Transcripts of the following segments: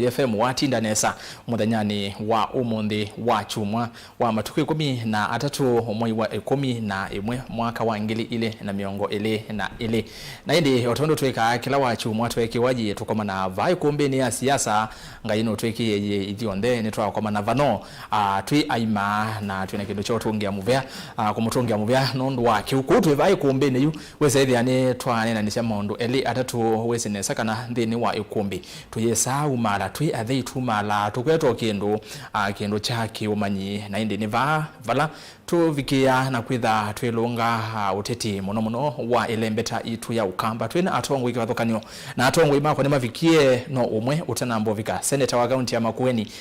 FM watinda nesa muthanyani wa umundi wa chumwa wa matuku 13 mwezi wa 11 mwaka wa 2022 na indi otondo tweka kila wa chumwa tweke waji tukoma na vai kumbe ni ya siasa ngayino tweke ye ithionde ni twakoma na vano twi aima na twina kindu cho tungia muvea kumutungia muvea nondu wa kiuku twi vai kumbe ni yu wese yani twane na nisha mondo eli atatu wese nesa kana ndini wa Ikumbi tuyesa umala twi athei tumala tukweto kindu chaki umanyi na indi ni vala tuvikia na kwitha twilunga uteti muno wa elembeta itu ya ukamba twina atongo ikivathukanio na atongo imako ni mavikie no umwe utanambo vika seneta wa kaunti ya Makueni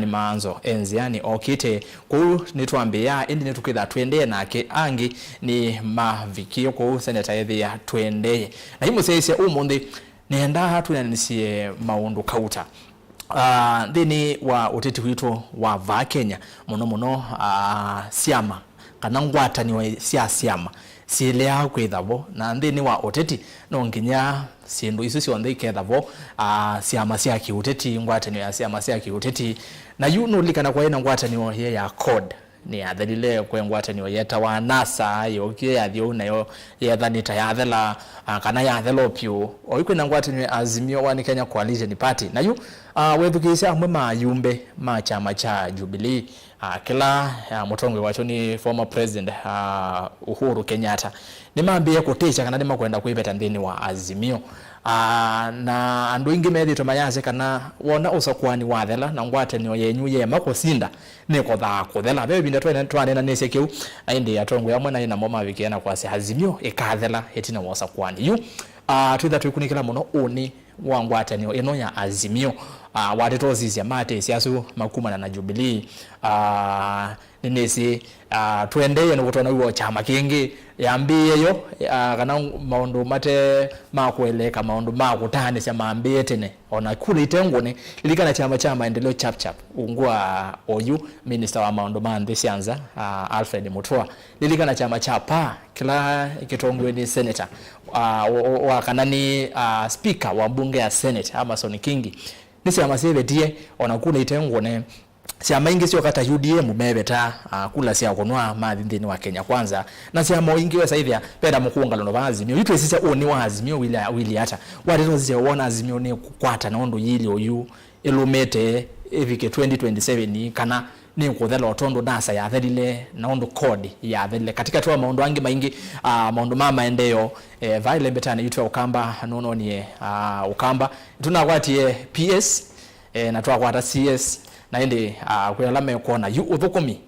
MAANZO enziani okite ku nitwambia indi nitukitha twende nake angi ni mavikio ku seneta yethi ya twende na himu seisia umundi nenda hatu nanisie maundu kauta thini wa uteti wito wa va Kenya muno siama kana ngwatani wa siama silea kwithavo na thini wa uteti no nginya sindu isu cionthe ikethavo siama cia kiuteti ngwatani ya siama cia kiuteti na yuno likana kwa ina ngwatani ya code ni athelile kwe ngwatani yeta wa NASA yokie yathio nayo yethanita yathela kana yathelopio oikwina ngwatani Azimio wa Kenya Coalition Party na yu wethukisha amwe mayumbe ma chama cha Jubilee kila mutongwe wacho ni former president Uhuru Kenyatta nimambie kutisha kana ndima kwenda kuibeta ndini wa Azimio na andu ingi methito mayanze kana wona usokwani wathela na ngwatani yenyu yema kusinda niko tha kuthela bebi nda twane na nese kiu indi yatongo yamwe na ina moma vikiana kwa Azimio ikathela hetina wosakwani yu twitha twikunikira muno uni wa ngwatani eno ya Azimio watetozi ya mate siasu makuma na Jubilee ninesi twendeye no gutona uwo chama kingi yambie yo kana maundu mate makueleka maundu makutane cia mambie tene ona kule itengone ilikana chama maendeleo chap ungwa oyu minister wa maundu mande sianza Alfred Mutua lilikana chama chapa kila kitongwe ni senator wa kanani speaker wa bunge ya Senate Amason Kingi nisi amasebetie ona kule itengone siama ingi sio kata UDM mebeta kula sia konwa mathindini wa Kenya kwanza na siama ingi wesa ithia penda mukuungalo no Azimio itu sisa oni wa Azimio wili hata wareto zise wona Azimio ni kukwata na ondo yili oyu elumete evike 2027 kana ni kuthela otondo nasa ya thelile na ondo code ya thelile katika tuwa maondo angi maingi maondo mama endeyo vile betana yitu ukamba nono ni ukamba tunakwati PS na twakwata CS na indi kwelame kuona yu uthukumi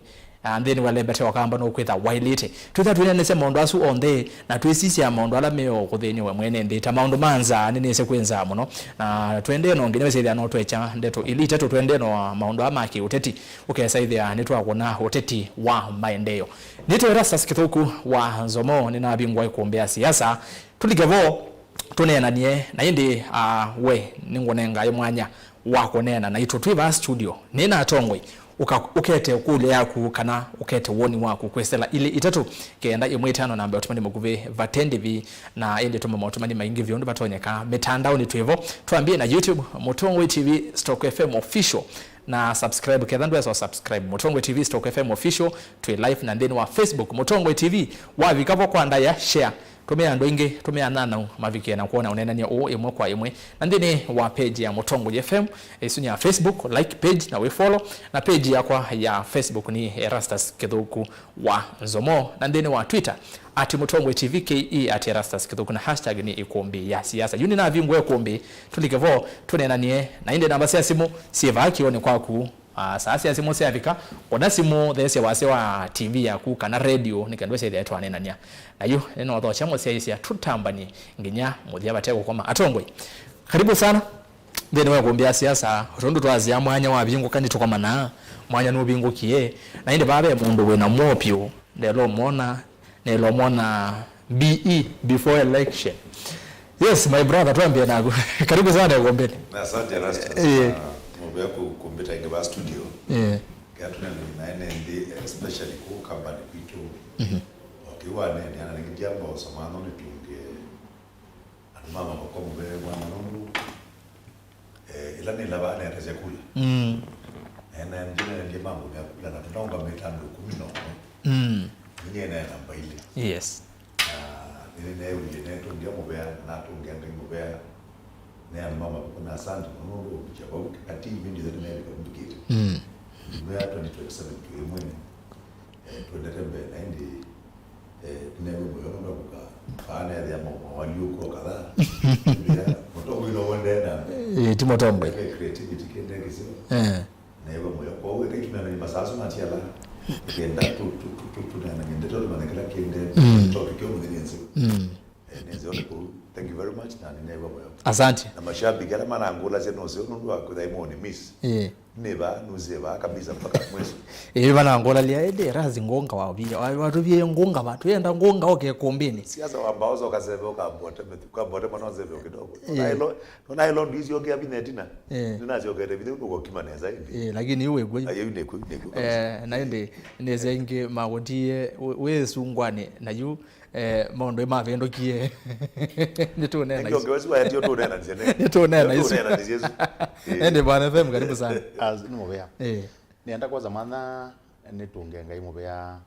and then wale bete wakamba no kwitha wailite twitha twinenese maundu asu onthe na twisisia maundu ala meo kuthini we mwene ndita maundu manza ninese kwenza muno na twende no nginya wese no twecha ndeto ilite to twende no maundu amaki uteti ukesa ithia nitwakuna uteti wa maendeleo nito ERASTUS kithuku wa NZOMO nina bingwa ikumbea siasa tulikevo tunenanie na indi we ningonenga yomwanya wako nena na ito twiva studio nina atongwe ukete kule yaku kana ukete woni wako kwesela ile itatu kenda imwetano namba otumani muguve vatendivi na ende tuma otumani maingi vyondo batonyeka mitandao ni twivo tuambie na YouTube Mutongwe TV /FM official na subscribe kedhandu ya subscribe Mutongwe TV /FM official twi live na ndeni wa Facebook Mutongwe TV wa vikapo kwa ndaya share tumea ndo ingi tumea nana mavikia na kuona unenania imwe kwa imwe na ndini wa page ya Mutongwe FM isunya ya Facebook like page na we follow na page ya Facebook ni ERASTUS kithuku wa NZOMO na ndini wa Twitter @Mutongwe TV KE @ERASTUS kithuku na hashtag ni Ikumbi ya siasa yuni na vingwe Ikumbi tulikevo tunenanie na inde namba cia simu siva kione kwaku sasa ya simu siavika ona simu these wase wa TV yaku kana radio nikandwese ile etwa nenania nayo neno watho chamo cia tutambani nginya muthia bateko koma atongwe karibu sana ndene wa kumbia siasa rondo twazi ya mwanya wa bingu kandi tukoma na mwanya no bingu kie na inde babe mundu we na mopio ndelo mona BE before election. Yes my brother tuambie nago karibu sana kumbeni asante ERASTUS mobile kumbeta ingeba studio katuna na ndi especially ku company kitu okiwa ne ana ngijamba osamano ni tunge mama kwa mobile mwana nungu ila ni labana ya chakula na ndio mambo ya kula na tunaunga mitano 10 ni namba ile yes ni ndio ndio mbea na tungenga mbea na mama kuna asante mungu kuchagua kati mimi ndio ndio nikabukite mbea 2027 tuemweni tuendelembe na ndi tunewe moyo kuka fana ya mama waliuko kadhaa moto wino wendena timotombe creativity kende kisi na yebo moyo kwa wewe kitu na masazo na tiala kenda tu na ngende to manekela kende topic yo mwenyenzi thank you very much na neba moyo asante na mashabiki ala mana angola zeno zeno ndo akudaimoni miss neba nuzeba kabisa mpaka mwezi bana angola lia ede razi ngonga watu bie ngonga watu yenda ngonga oke kombini siasa wambaozo kasebe ukabote manozebe kidogo nona ilo ndizi yoke abinetina ninazo yoke video uko kimaneza hivi lakini iwe gwe ayo neku naende nezenge magodie wesungwane nayu mondo emavendo kie nitunena hizo ngewezi wa ndio tunena nzene nitunena hizo Yesu ende bana FM karibu sana nimobea nienda kwa zamana nitungenga imobea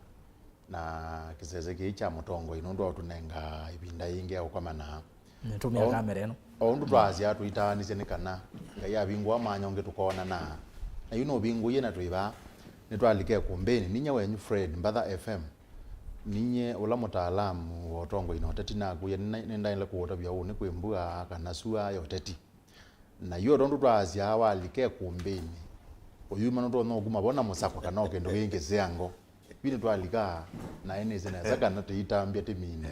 na kiseze kicha mutongo inondo tunenga ibinda yinge au kama na nitumia kamera eno ondu twazi atu itanise nikana ngaya bingwa manyonge tukona na yuno bingu yena tuiba nitwalike kumbeni ninye wenyu Fred Mbatha FM ninye ula mutaalamu wotongo inoteti na kuya nenda ile kuota bya une kwembua kana sua yoteti na yo rondu twazi awalike kumbeni oyuma ndo no guma bona musako kana okendo yenge zeango bini twalika na eneze na zaka na tuitambia temini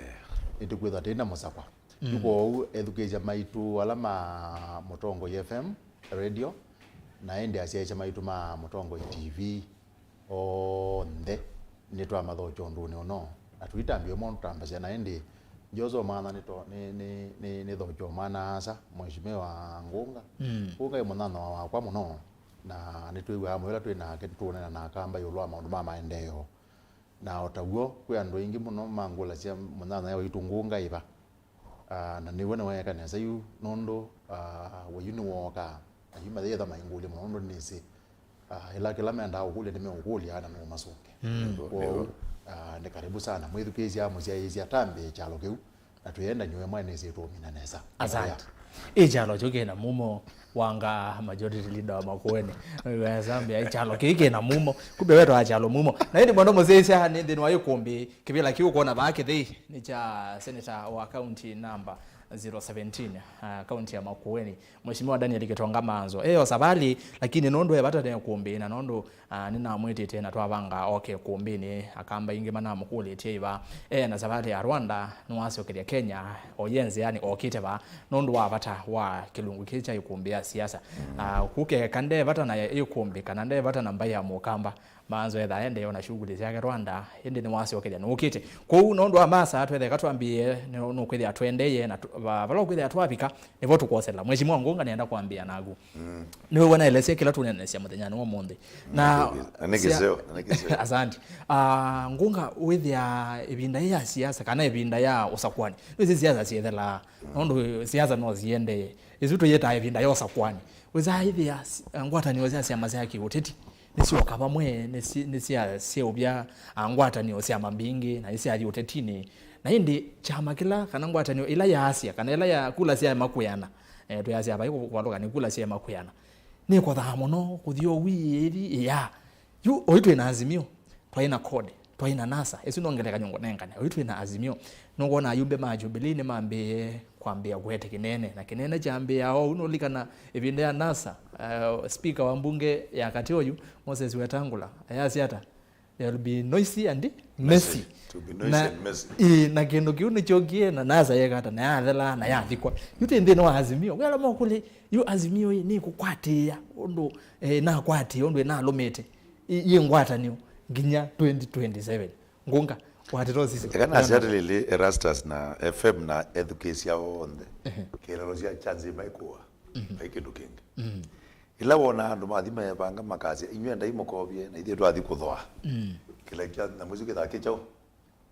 etikwetha tena musako yuko education MAITU alama mutongo FM radio na ende asiacha MAITU ma mutongo TV onde nitwa mathocho ndune ono atuitambia mo ntambia na ende jozo maana nito ni thocho maana asa mheshimiwa Ngunga Ngunga imunano wa kwa muno na nitwiwa amwela twina ketuna na kamba yolwa maundu ma maendeleo na otaguo kwi andu ingi muno mangula cia munana ya Ngunga iba na niwona wa kanisa yu nondo wa yuni woka ayuma yetha mainguli muno nisi ila kila menda ukule nimeukuli ana no masuke ne karibu sana mwithukezi ya muzia hizi atambe chalo keu na tuyenda nywe mwana zetu minaneza asante chalo choke na mumo wanga majority leader wa MAKUENI wa Zambia chalo kike na mumo kube wetu achalo mumo na hindi bondo mozesi ha ndi wa Ikumbi kibila kiu kuona bake thei ni cha senator wa county number 017 county ya MAKUENI mheshimiwa Daniel Kitonga Manzo sabali lakini nondo yabata ne Ikumbi na nondo nina mwete tena twabanga okay kumbini akamba inge mana mukule teiba na sabali ya Rwanda nwasi okelia Kenya oyenze yani okiteba nondo wabata wa kilungu kicha Ikumbi ya siasa kuke kande bata na Ikumbi kanande bata na mbaya mukamba Manzo etha ende yona shughuli zake Rwanda ende ni wasi okelia nukite ko nondo amasa atwethe katwambie no kwithia atwendeye na balo kwithia atwapika nivo tukosela mheshimiwa Ngunga nienda kuambia nagu niwe wana elese kila tunenesia muthenya no monde na anegezeo asante Ngunga withia ibinda ya siasa kana ibinda ya usakwani wizi siasa siethela nondo siasa no ziende izuto yeta ibinda ya usakwani wiza hivi ngwata niweza siasa mazaki uteti nisi wakaba mwe nisi ya obya ngwata ni osia mambingi na isi ali utetini na hindi chama kila kana ngwata ni ila ya Asia kana ila ya kula sia makuyana to ya sia baiko kwaloka ni kula sia makuyana ni kwa thamono kuthio wi eri ya yu oitwe na Azimio twaina code twaina NASA esinongeleka nyongo nengane oitwe na Azimio nongona ayumbe majubilini ni mambe kwambia gwete kinene na kinene jambe yao unolikana ibinde ya NASA speaker wa mbunge ya Katioyu Moses Wetangula ayasiata there will be noisy and messy to be noisy and messy na kendo kiuni chokie na NASA yekata na yathela na yathikwa yute ndino Azimio wala mokuli yu Azimio ni kukwatia ondo na kwati ondo na lomete yengwata niyo ginya 2027 Ngunga watero sisi kana asiatlele ERASTUS na FM na education onde kera rozia chanze maikuwa baikindu kingi ila wona andu mathima yabanga makazi inywenda imokobie na ithie twathi kuthwa kila kya na muziki thake chao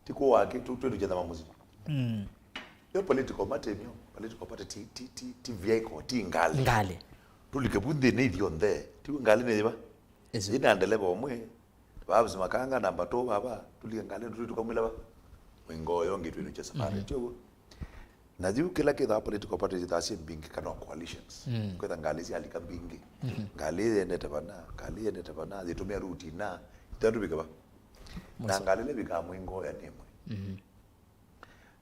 tiko wake tu jenda muziki yo political party ti vehicle ti ngale tulike bunde ne thionde tu ngali ne ba ina ndele bomwe babu makanga namba 2 baba tulike ngali tukamwila ba mwingo yongi twino cha safari tu na juu kila kitha political parties zitasi bingi kana coalitions kwa ngali si alika bingi ngali ende tabana zitumia route na tatu bikaba na ngali le bika mwingo ya nemwe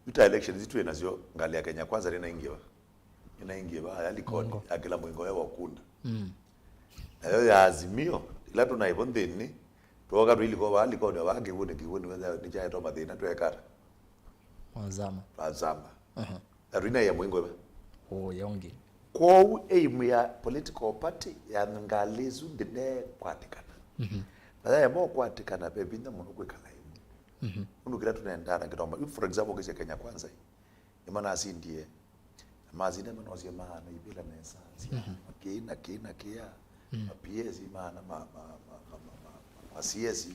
vita elections zitu enazio ngali ya Kenya kwanza inaingia ba yalikoni akila mwingo ya wakunda na yo ya Azimio ila tunaibondeni toka tuiliko balikoni wage wone kiwoni weza nicha to mathina twekara azama arina ya mwingo ba yongi kwa aim ya political party ya ngalizu ndine kwatikana baada ya mo kwatikana pe binda muno kwekala unu kila tunaendana kitomba for example kesi Kenya kwanza imana asindie mazina manozi maana ibila nesa kina kia PS maana CS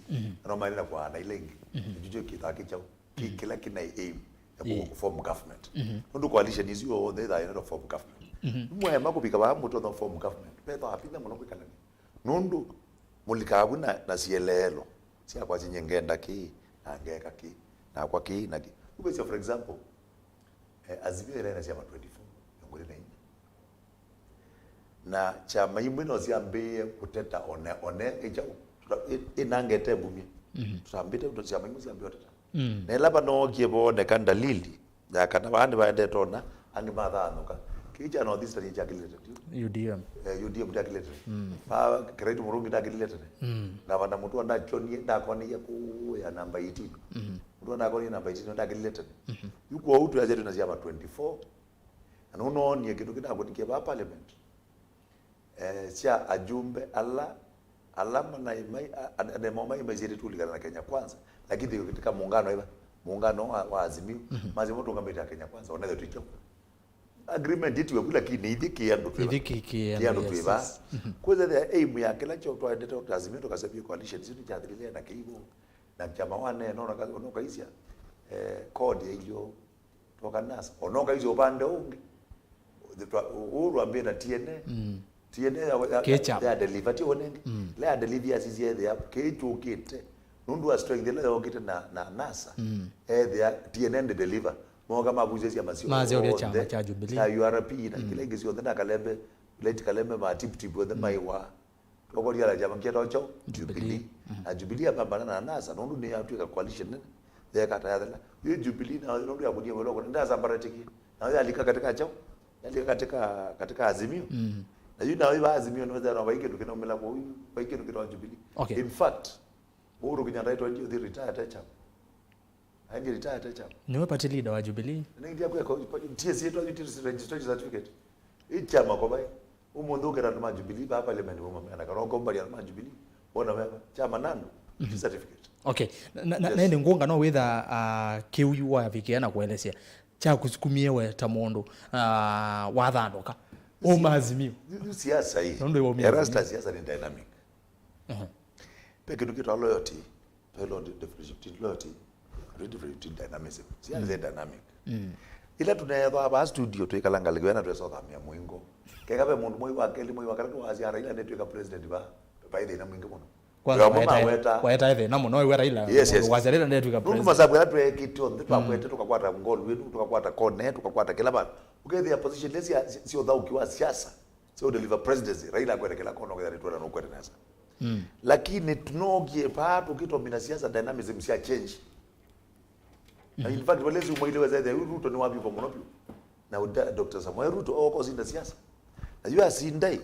no maana kwa na ilengi jujo kitaki chao kila kina aim ya form government unu coalition is you all they are not form government mwe makubika ba muto no form government peto apinda muno kwekala nundu mulikabu na sielelo sia kwa nyengenda ki angeka ki na kwa ki na ki ubesi for example Azimio ile inasema 24 ngori na chama imwe no ziambe kuteta one eja inangete bumi tutambite tutachama imwe ziambe kuteta na laba no kiebone kan dalili ya kana bande baende tona angi mathanuka kija no this tani jakilete UDM jakilete pa credit murungi jakilete na bana mutu anda choni nda koni ya ku ya namba 18 mutu anda koni namba 18 jakilete yuko utu ya zetu nazima 24 na uno ni kitu kinakotikia ba parliament sia ajumbe alama na imai ademoma imezidi tulikana na Kenya kwanza lakini katika muungano wa Azimio mazimo tungambeta Kenya kwanza wanaweza tuicho agreement yetu yakula kini idiki ya ndotuiba kwanza the aim ya kila cho to endete Azimio tukasabia coalition zitu jadhilia na kibo na chama wane no kaisia code hiyo tokanasa onoka hizo upande unge uruambia na TNA ya deliver ti onenge la deliver asisi the up kechu kite nundu wa strength le okite na NASA the TNA deliver mo kama buzezi ya mazio ya chama cha Jubilee cha URP na kile gizi onda kalembe late kalembe ma tip onda maiwa tokori ya chama kieto cho Jubilee na Jubilee apambana na NASA nundu ni atuka coalition the kata ya la Jubilee na nundu ya kudia welo nda sambaratiki na alika katika chao alika katika Azimio na yuna wiva Azimio nweza na waike tukina umela kwa huyu waike tukina Jubilee in fact Uhuru Kenyatta ito the retire chama ainge retire chama niwe party leader wa Jubilee ningia kwa TSC ito registration certificate chama kwa bai umundu ukera na Jubilee ba parliament na karoko mbali na Jubilee bona wewe chama nando certificate na ni ngunga no witha kiu wa vikiana kuelezea cha kusukumiewe tamondo wathandoka Azimio siasa hii ERASTUS siasa ni dynamic peke tukitoa loyalty loyalty dynamism siasa ni dynamic ila tunayewa ba studio tuikalanga ligwena tu South America mwingo kekabe mundu moyo wakeli moyo wakati waziara ila ndio tuika president ba baide na mwingo muno kwanza waeta hivi namo no wera ila waziara ndio tuika president nundu masabu ya tuwe kitio ndio akwete tukakwata ngolu wetu tukakwata kone tukakwata kila bana ukethia position lesi sio dhau kiwa siasa sio deliver presidency Raila kwenda kila kono kwa ndio no kwenda nasa lakini tunogie pato kito mina siasa dynamism sia change na in fact walezi umoilewa zaidi Ruto ni wapi kwa monopi na Dr. Samuel Ruto oko zinda siasa na yua sindai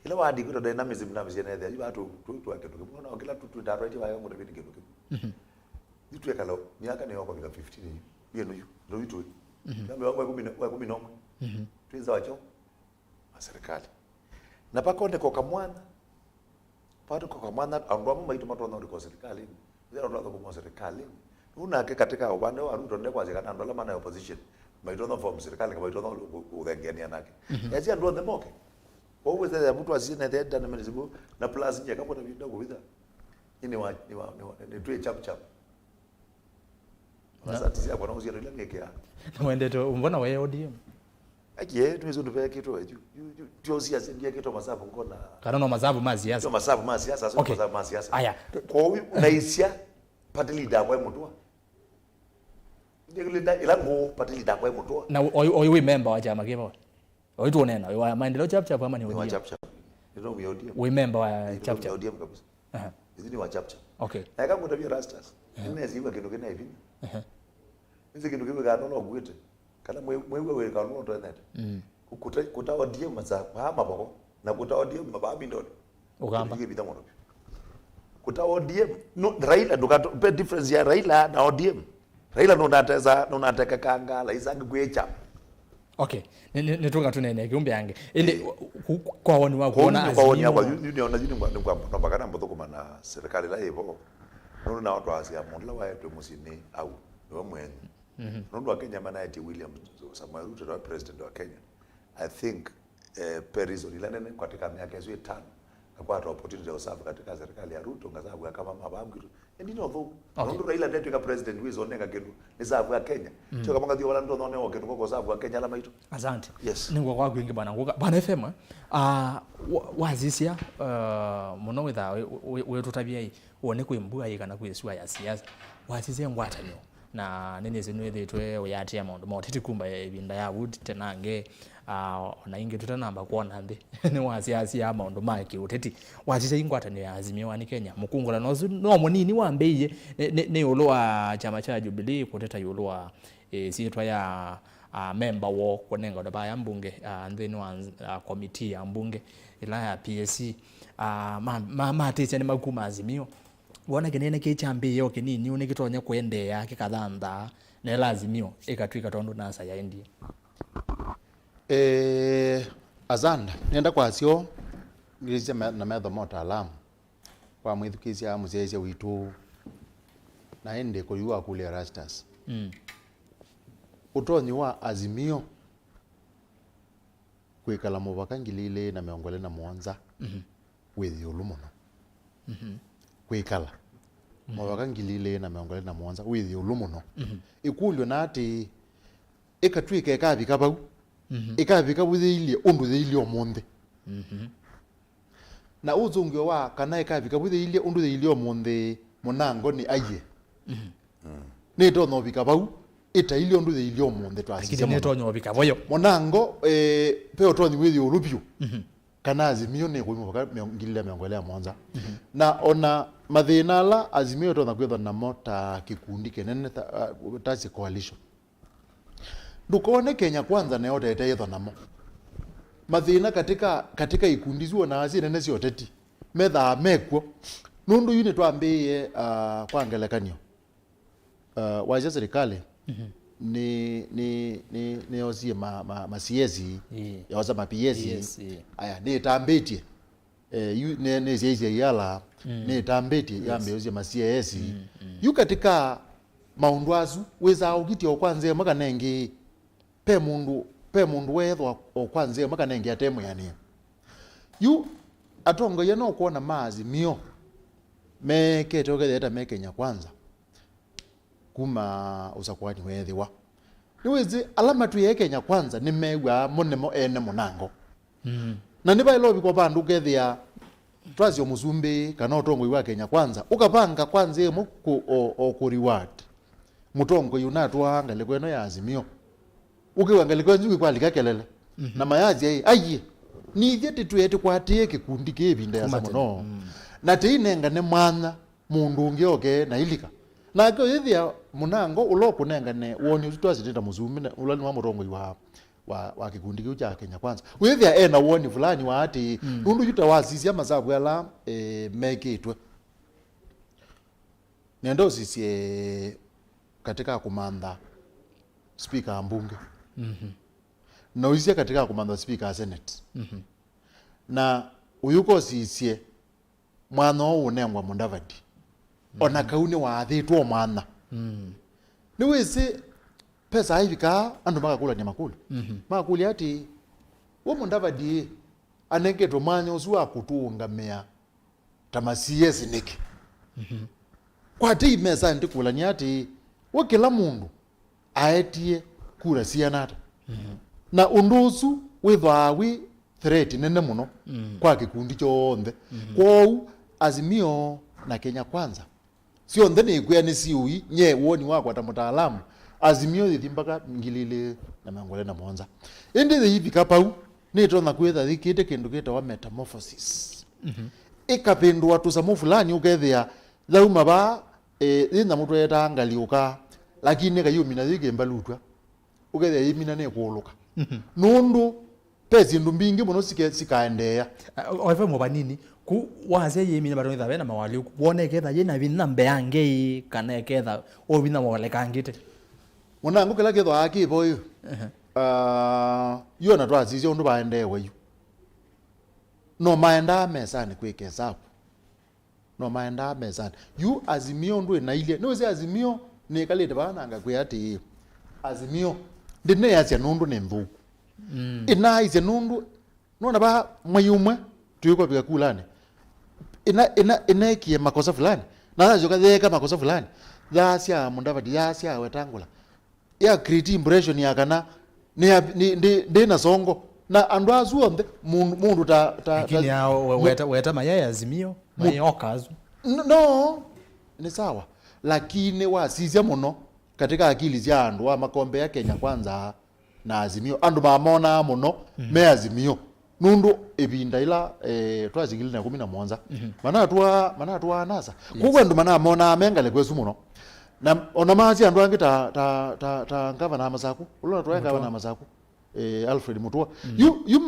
ila wadi kito dynamism na msia na yua tu aketo kibona kila tu ndarati wa yangu ndivyo kibona vitu yakalo miaka ni yoko bila 15 yenu ndio vitu kama wa 10 tuiza wacho wa serikali na pakonde kwa kamwana pato kwa kamwana andwamu maitu matona kwa serikali ndio ndo kwa serikali una katika upande wa Ruto ndio kwa zikana ndola maana opposition maitona form serikali kama maitona udhengenia nake yazi ndo the moke kwa hiyo sasa mtu asine the dynamism na plus nje kama ndio kwa vidha ni tuwe chap sasa tisia kwa nauzi ile ngekea mwende to mbona wewe ODM aje tumezo ndopea kitu tu siasa ndia kitu masabu ngona kana no masabu ma siasa masabu ma siasa so masabu ma siasa aya ko naisia party leader kwa mtu ndio ila ngo party leader kwa mtu na oyu member wa chama kipo oyu tuonena wa maendeleo chapchap ama ni wa chapchap ndio uyodia we member wa chapchap uyodia kabisa hizi ni wa chapchap okay na kama tabia ERASTUS inaweza kitu kina hivi hizi kitu kiwe kana no gwete kana mwewe kana no to net kutawadia maza maboko na kutawadia mababi ndo ugamba kutawadia no Raila ndokato pe difference ya Raila na ODM Raila ndo nataka kangala isange kwecha okay nitoka tunene kiumbe yange ile kwa woni wa kuona azimio kwa union na jini kwa mpakana mboto kuma na serikali la hivyo nono na watu asia mondla wa yetu musini au ndo mwenye nono wa Kenya manaiti William Samoei Ruto wa president wa Kenya I think Perizo ilanene katika miaka hizo 5 kwa opportunity ya serve katika serikali ya Ruto ngazabu kama mababu kitu ndino tho nono Raila ndio ka president wizo onenga kenu ni sababu ya Kenya sio kama ndio wala ndo none oke kwa sababu ya Kenya la MAITU asante yes ningo kwa kwingi bana FM wazisia muno witha we tutabia wone kwimbuga yikana kwesua ya siasa wazisia ngwatanyo na nene zinu thitwe uyatia maundu moteti kumba ibinda ya wood tenange ona inge tutanamba kuona ndi ni wasiasi ya maundu make uteti wazisia ingwatanyo ya Azimio wa Kenya mukungula no munini wambeiye ne yolo wa chama cha Jubilee kuteta yolo wa sietwa ya member wo konenga oda ya mbunge then one committee ya mbunge ila ya PSC teacher ni makuma Azimio wona kenene ke chambe yo kenini une kitonya kuendea kikathanda na Azimio ikatwika tondo nasa ya India azanda nenda kwasio ngirize na MAANZO-MUTAALAMU kwa mwithukisia muzeeze witu na ende kuyua kule ERASTUS utonyi wa Azimio kwikala mubaka ngilile na miongole na mwanza withi ulumuno kwikala mubaka ngilile na miongole na mwanza withi ulumuno ikulyo na ati ikatwika ikabika bau ikabika butheilie undu theilie omonde na uzungio wa kana ikabika butheilie undu theilie omonde munango ni aye ni tono bika bau ita ilio ndu the ilio monde twasise ne tonyo bika boyo monango pe otoni withi urupyu kana Azimio ne kuimo baka ngilile miongolea mwanza na ona mathina la Azimio tona kwetha na mota kikundi kenene tasi coalition ndukone Kenya kwanza na yote itaitha namo mathina katika ikundi zuo na azine nene cioteti metha mekwo nundu yune twambiye kwa ngelekanio waje serikali ni ozie ma CS ya oza ma PS aya ni tambetie ne ziezi yala ni tambetie yambe ozie ma CS yu katika maundwazu weza ogiti okwanze makanenge pe mundu wethwa okwanze makanenge atemo yani yu atongo yeno kuona Azimio mekete ogetheta mekenya kwanza kuma usakwani wethiwa niwezi alama tu ya Kenya kwanza ni megwa monemo ene munango na niba ilobi kwa bandu gethia twazio muzumbi kana otongo iwa Kenya kwanza ukapanga kwanza emo ku reward mutongo yunatwa ngale kweno ya Azimio ukiwangale kwenzu kwa likakelele na mayazi ayi ni thete tu yete kwatie kikundi kebinda ya samono na teinenga ne mwana mundu ngioke na ilika na ko yithia munango ulokunengane woni tutwazitenda muzumi ulani wa murongo wa kikundi kiu cha Kenya kwanza withia ena woni fulani wa ati nundu yuta wasisia mazabu yala mekitwe nendo sisi katika kumanda speaker ambunge na uisia katika kumanda speaker senate na uyuko sisi mwana unengwa Mundavadi ona kauni wa thitwo mwana ni wese pesa hivika andu makakula ni makulu makuli ati wo Mundavadi anengeto manya usuwa kutungamea tamasiye niki kwa ti mesa ndikula ni ati wo kila mundu aetie kura sianata na undusu withwawi threat nene muno kwa kikundi chonthe kwou Azimio na Kenya Kwanza sio ndene kwya ni siui nye woni wakwa ta mutaalamu Azimio thithi mpaka 2047 indi thithi kapau ni tona kwitha thikite kindu gitawa metamorphosis ikapindwa tusamu fulani ukethia thauma ba thina mutu eta ngaliuka lakini kayumina thike mbalutwa ukethia yimina ne kuuluka nundu pezi ndumbingi muno sikaendea oive mubanini ku waze yimina baronitha bena mawali kuone ketha yena bina mbeange kana ketha obina mawale kangite munangu kila ketho akibo yo yona twazize undu baendewe yu no maenda mesani kwikesapo no maenda mesani yu Azimio ndu na ile no se Azimio ne kalete bana nga kwati Azimio ndine yacha nundu ne mvuku ina ize nundu nona ba mwayumwe tuyuko bika kulane ina kie makosa fulani na nazo kadheka makosa fulani dasya mundavadi dasya wetangula ya create impression yakana ni na songo na andu azuonde mundu lakini hao weta mayaya Azimio mayokazu no ni sawa lakini wasizia muno katika akili cia andu wa makombe ya Kenya Kwanza na Azimio andu mamona muno me Azimio nundu ebinda ila twazigili na 11 mana twa nasa kugwa ndu mana mona mengale kwesu muno na ona mazi andu angi ta ngava na masaku ulona tweka na masaku Alfred Mutua yu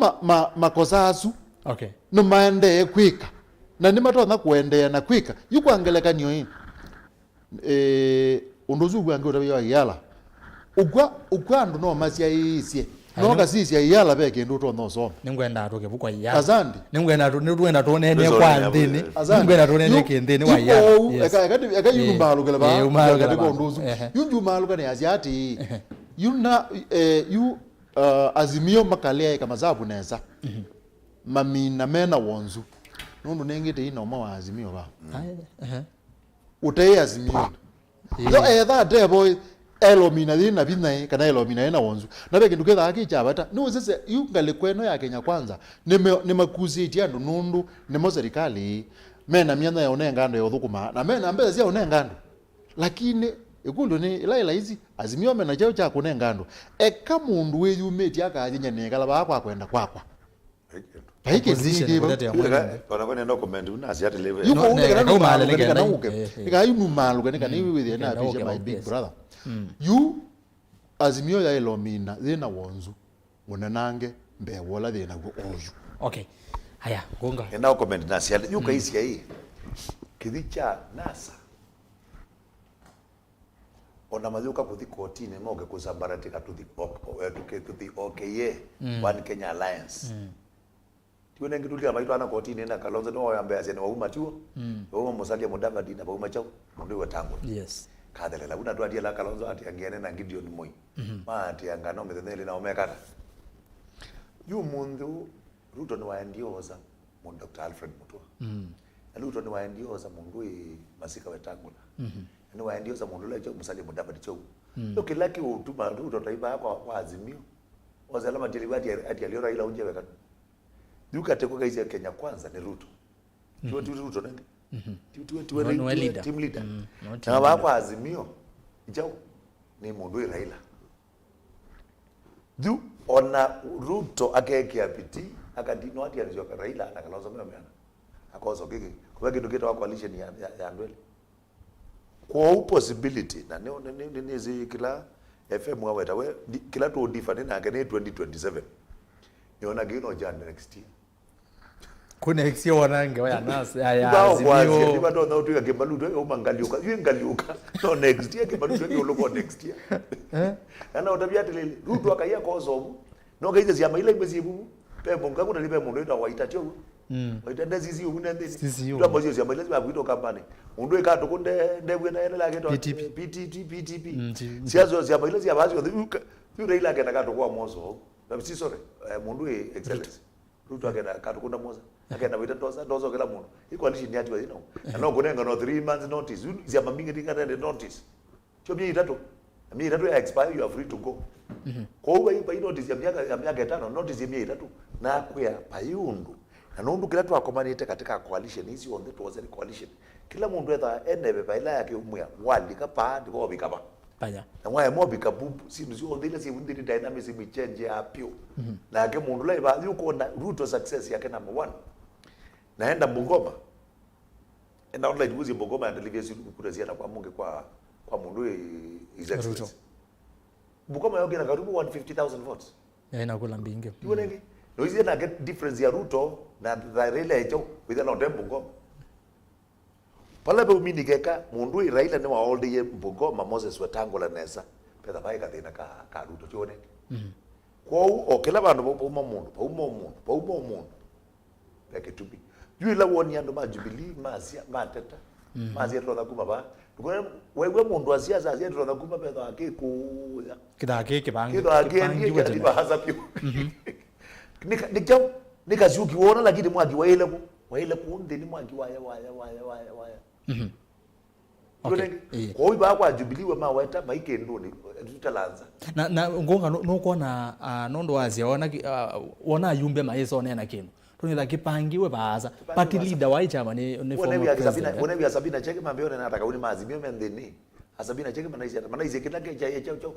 makosa asu okay no maende kwika na ni matona kuendea na kwika yu kwangeleka nyo undozu gwange utabiwa yala ugwa ndu no masia isie no kasisia yala beke ndu to no so ningwenda atoke bukwa yala azandi ningwenda to nene kwa ndini ningwenda to nene kendeni wa yala eka yumbalu kala ba kati nduzu yunju malu kana asiati yuna Azimio makalia kama zabu neza mamina mena wonzu nundu nengite ino wa Azimio ba utei Azimio yo that boy elomina thina bina kana elomina ena wonzu na beke nduketha akichabata no sese yungale kweno ya Kenya Kwanza ni makuziti andu nundu ni serikali mena miana ya onengando ya uthukuma na mena mbeza cia onengando lakini ikundu ni ila hizi Azimio mena chao cha kunengando eka mundu we yumeti akajinya nekala bakwa kwenda kwakwa haiki position ona no comment una asiate level yuko unde kana malu kana uke ika yunu malu kana ni with na bisha my big brother you Azimio ya elomina thina wonzu munanange mbewola thina go oyu okay haya gonga ena comment na asiate yuko isi hii kithicha nasa ona mathuka kuthi kotini ngoge kusambaratika to the OKA One Kenya Alliance tione ngitulia maitu ana kotini na Kalonzo no yambe asiane wauma tuo wauma musalia Mudavadi na wauma chao mundu wetango yes kadelela una twadia la Kalonzo ati angiane na Gideon Moi ati angano methele na omekata yu mundu Ruto ni waendioza mundu Dr. Alfred Mutua Ruto ni waendioza mundu Masika Wetangula ni waendioza mundu la chao musalia Mudavadi chao yo kilaki utuma Ruto taiba kwa Azimio wazalama tilibati ati aliora ila unje wekana duka teko kaisi ya Kenya Kwanza ni Ruto Ruto nenge team leader na baba Azimio njao ni mundu Raila du ona Ruto akeke apiti akadino ati alizoka Raila na Kalonzo mwana akozo kiki kwa kitu kitu wa coalition ya ndwele kwa possibility na ni zi kila FM waweta we kila to different na kene 2027 niona gino jan next year kuna exio wanange wa nasa ya Azimio ndiba ndo na utuya kebaludu yo mangaliuka yo ngaliuka no next year kebaludu yo loko next year ana utabia tele Ruto akaya kozo no gaize ziama ile imezibu pepo ngakuna libe mundu ita waita tyo waita ndazizi una ndezi ndo mozo ziama ile zibakwito kampani mundu ekato kunde ndebwe na ele lake to PTP siazo ziama ile ziama azo yu Raila kena kato kwa mozo na sisore mundu excellence Ruto akena kato kunda moza akena wita dozo kila mundu coalition yati wa no kunenga no 3 months notice ziama mingi tikata notice chobye itatu Miaka itatu ya expire, you are free to go. Kwa hiyo by notice ya miaka 5, notice ya miaka 3 na kwa payundu. Na nundu kila tu akomanite katika coalition hizi on the was a coalition. Kila mundu etha endebe baila yake umya wali kapa ndiko bikaba. Panya. Na mwa mo bikabu sindu on the same the dynamics we change apio. Na ke mundu la ba yuko na root of success yake number 1. Naenda Bungoma. Enda online juzi Bungoma and legacy kurazia kwa munge kwa mundu is excellence. Bungoma yoge na karibu 150,000 votes. Inakula mbingi. Yule no is na get difference ya Ruto na Raila echo with no dem Bungoma. Pala be umini keka mundu Raila ni wa all the Bungoma Moses Wetangula nesa peda bai kathina ka Ruto chone. Kwa o kila bandu pa mundu peke tubi. Yule woni andu ma Jubilee mazia mateta. Mazia tro kuma ba. Wewe mundu wa siasa azia tro kuma peda akiku Kidake kibangi. Kidake kiba hasapio. Nikazuki wona lakini mwagi waile kundi ni mwagi waya. Okay. Kwa hiyo ba Jubilee we maweta maike ndoni tutalanza. Na ngonga no kona nondo wazia wona yumbe maeso nena kinu. Tunila kipangiwe baza party leader wa chama ni former president. Wona vya Sabina cheke mambe na nataka uni maazimio mendeni. Asabina cheke manaizi kila kecha chao.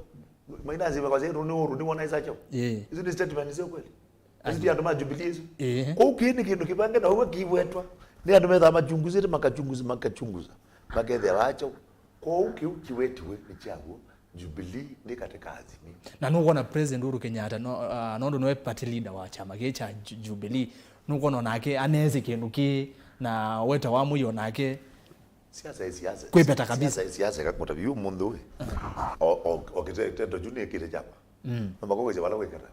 Maina zime kwa zero ni wona isa chao. Hizo ni statement sio kweli. Hizi ndio ndo Jubilee hizo. Kwa ukini kindu kipange na huwa kiwetwa. Ni andu metha machunguzi makachunguza. Magethe wacho kwa ukiwetwe ni chago Jubilee ni katika Azimio. Na nuko na president Uhuru Kenyatta no party leader wa chama cha Jubilee nuko no nake aneze kinduki na weta wa muyo nake siasa kwepeta kabisa siasa kakuta view mundu we o kitendo juni kile chama mbako kwa wala wekera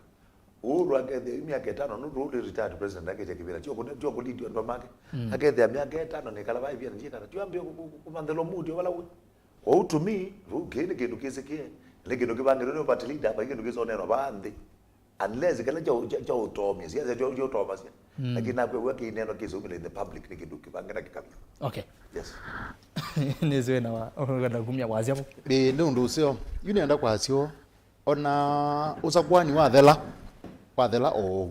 Uhuru agethe miaka 5 no rule retired president ake kibira choko lead ndo make agethe miaka 5 ne kala vai vya njika tuambie kumandelo mudi wala we kwa to me rugene kindu kisikie lekino kibangiro no party leader ba kindu kisonero bandi unless kala cha utomia siasa cha utoma sia lakini na kwa wake ineno kizumile in the public ni kindu kibangira kikabisa. Okay, yes. Nizwe na wa kumya wazi hapo ndio usio yuni enda kwa sio ona usakwani wa thela o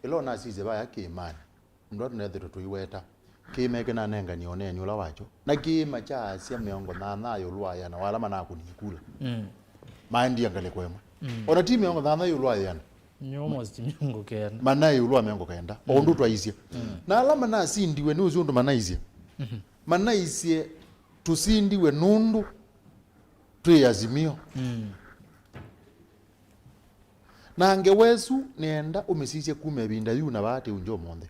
ilo na size ba yake imani ndo tunethe tuiweta kimeke na nenga nione nyula wacho na kima cha asia miongo na yo lwaya na wala mana kunikula maindi angale kwema ona timu miongo na yo lwaya nyomo zinyungu kenda mana yo lwa miongo kenda ondu twaisia na alama na sindiwe ni uzundu manaisia manaisie tusindiwe nundu twi Azimio na ngewesu nenda umesisie kume binda yu na bate unjo monde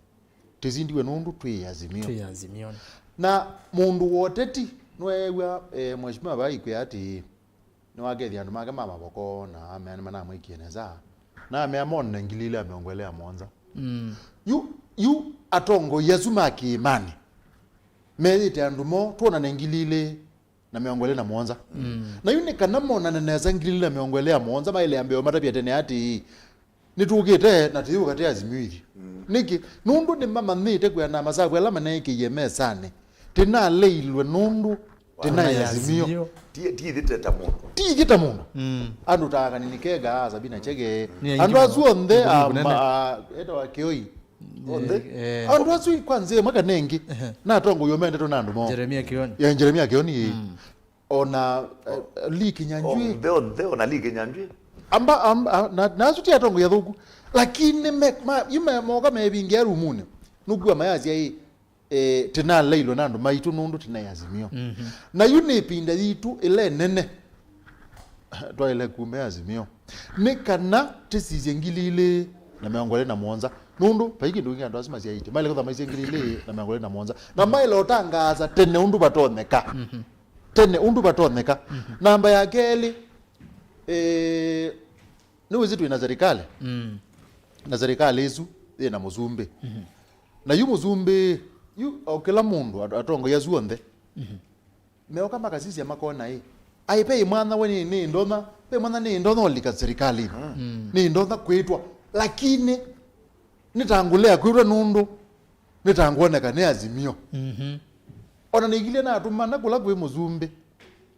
tizindiwe nundu twi Azimio na mundu woteti nwewa mheshimiwa baikwe ati niwagethi andu make mama boko na amene mana mwikieneza na ameamona ngilile ameongwelea Mwanza yu atongo Yesu makimani merite andu mo tuona ngilile na meongwele na Mwanza na yune kana mona neza ngilile na meongwelea Mwanza maile ambeo matapia tene ati nitugite na tiyo kati Azimio hivi niki nundu ni mama nite kwa na masakwe alama na yake yemesane tena leilwe nundu tena Azimio tita mundu andu taka ninikega Azabina chege andu azuonde eto wakioi andu azu kwanze maka nengi na tongo yomende to nandu mo Jeremia Kioni ona liki nyanjui ndeo na liki nyanjui amba na suti atongo ya thugu lakini yume moga mebingia rumune nugua mayazi ai tena leilo nandu maitu nundu tena Azimio na yune pinda yitu ile nene twa ile kume Azimio nikana tisize ngilile na meongole na Mwanza nundu paiki ndu ngandu asima sia ite maile ko thamaise ngilile na meongole na Mwanza na maile otangaza tene undu batoneka namba ya keli niwe zitu ina serikali na serikali isu ina muzumbe na yu muzumbe yu okela mundu atongo yazuonde meoka makasisi ya makona hii aipe imwana weni ni ndona pe mwana ni ndona olika serikali ni ndona kwetwa lakini nitangulea kwetwa nundu nitanguoneka ni Azimio ona nigile na atumana kula kwe muzumbe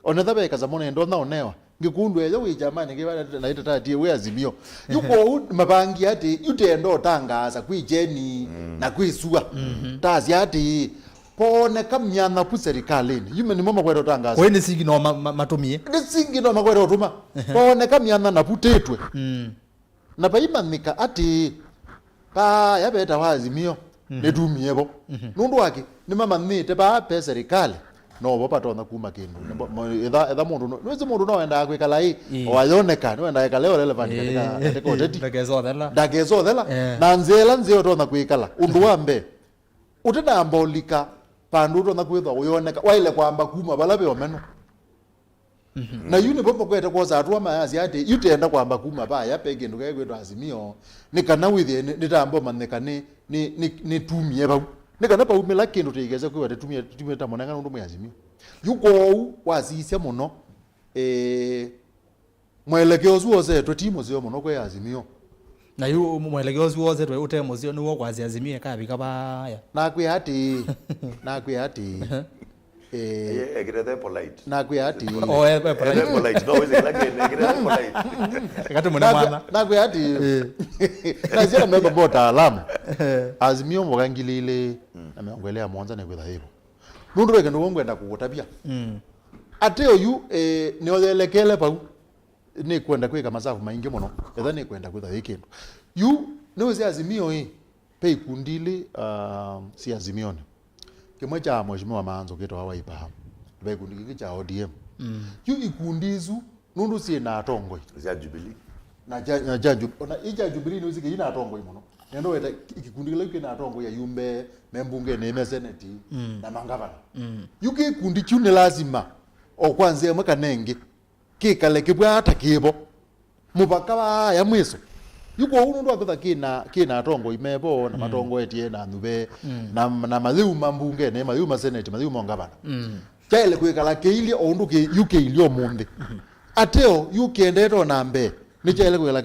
ona thabe kazamone ndo na onewa ngikundu ezo wi jamani ngiba na itatatie we Azimio yuko mabangi ati utendo tangaza kwijeni na kwisua tazi ati pone kamnyana pu serikalini yume ni mama kwero tangaza we ni singi no matumie ni singi no makwero tuma pone kamnyana na putetwe na paimanika ati pa yabeta wa Azimio netumiebo nundu wake ni mama nite pa pe serikali no bopa tona kuma kindu edha mundu no enda kwikala hii wayoneka no enda ikale relevant katika UTETI dagezo thela na nzela nzeo tona kwikala undu wambe utena mbolika pandu tona kwitha uyoneka waile kwamba kuma balabe omeno na yuni bopa kweta kwa zatwa mayazi ate yutenda kwamba kuma ba yape kindu kwetwa Azimio nikana withi nitambo maneka ni tumie ba nikana pa umela kindu tigeze kwa tumie tamonanga nundu mwa Azimio yuko wazise muno mwelekeo zuoze twetimo zio muno kwa Azimio na yu mwelekeo zuoze twe utemo zio niwo kwa Azimio kabika baya nakwe hati egrethe polite nakwe hati polite no is like egrethe polite kati mwana mwana nakwe hati na zia member bota alamu Azimio mwangilile na meongelea mwanza na kwetha hivyo nundu weke ndo ngwenda kugutabia ateo yu ni olekele pau ni kwenda kwika masafu maingi muno etha ni kwenda kwitha ikindu yu ni uzi Azimio pe ikundili si Azimio kimwe cha mheshimiwa Maanzo kitwa Wiva pe ikundili cha ODM yu ikundizu nundu si na atongoi za Jubilee na janju ona ija Jubilee ni ziki ina atongoi muno nendo weta ikikundile kina atongoi ya yumbe membunge ne seneti na mangavana yuki kundi chune lazima okwanze makanenge kikale kibwa atakibo mubaka ba ya mwiso yuko unundu akutha kina atongo imebo na matongo etie na nube na mathiu mambunge ne mathiu seneti mathiu mangavana kele kwikala keili ondu ke UK ilio munde ateo UK endeto nambe ni chele kwela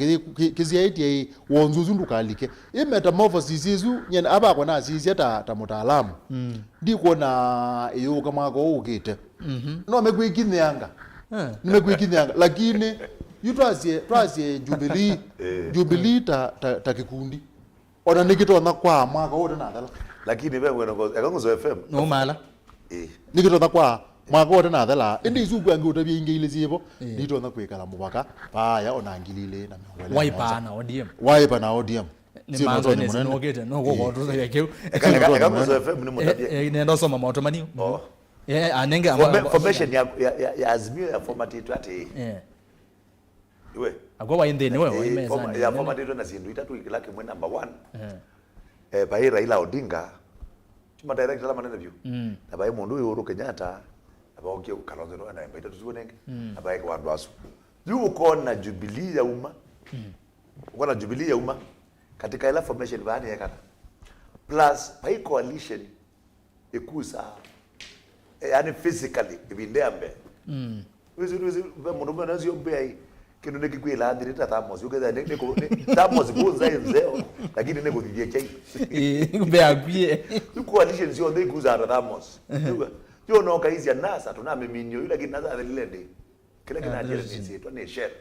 kiziaitie wonzuzu ndukalike metamorphosis izu nyene abakwa na sisi ta mutaalamu ndiko na iyo kama ko ukite no megwikinyanga nimegwikinyanga lakini twasie Jubilee ta kikundi ona nikitona kwa mwaka wote na dhala lakini wewe ngo FM no mala nikitona kwa mwaka wote na dhala indi izugu yangu utabia ingile zibo nitona kwikala mubaka baya ona ngilile na mwele Wiva na ODM ni manzo ni sinogete no go to ya keu ngo FM ni mutabia nendo soma mautomani anenge formation ya Azimio ya format yetu ati we agwa inde ni wewe imeza ya format yetu na sindu itatu ikilake mwe number 1 bai Raila Odinga chuma direct la maneno view na bai mundu Uhuru Kenyatta abaoke Kalonzo na mbaita tuzuonenge abai kwa wandu asu yuko na Jubilee ya umma uko na Jubilee ya umma katika ile formation baada ya kata plus bai coalition ikusa yani physically ibindembe wizi mundu mwana zio mbe kinu nekikwila andire tatamos ukeza neko tamos kuza nzeo lakini neko thithie chai mbe agwie coalition zio ndei kuza tatamos yo no kaizia nasa tunameminyo lakini nasa lilende kila kinajira nisi to ne share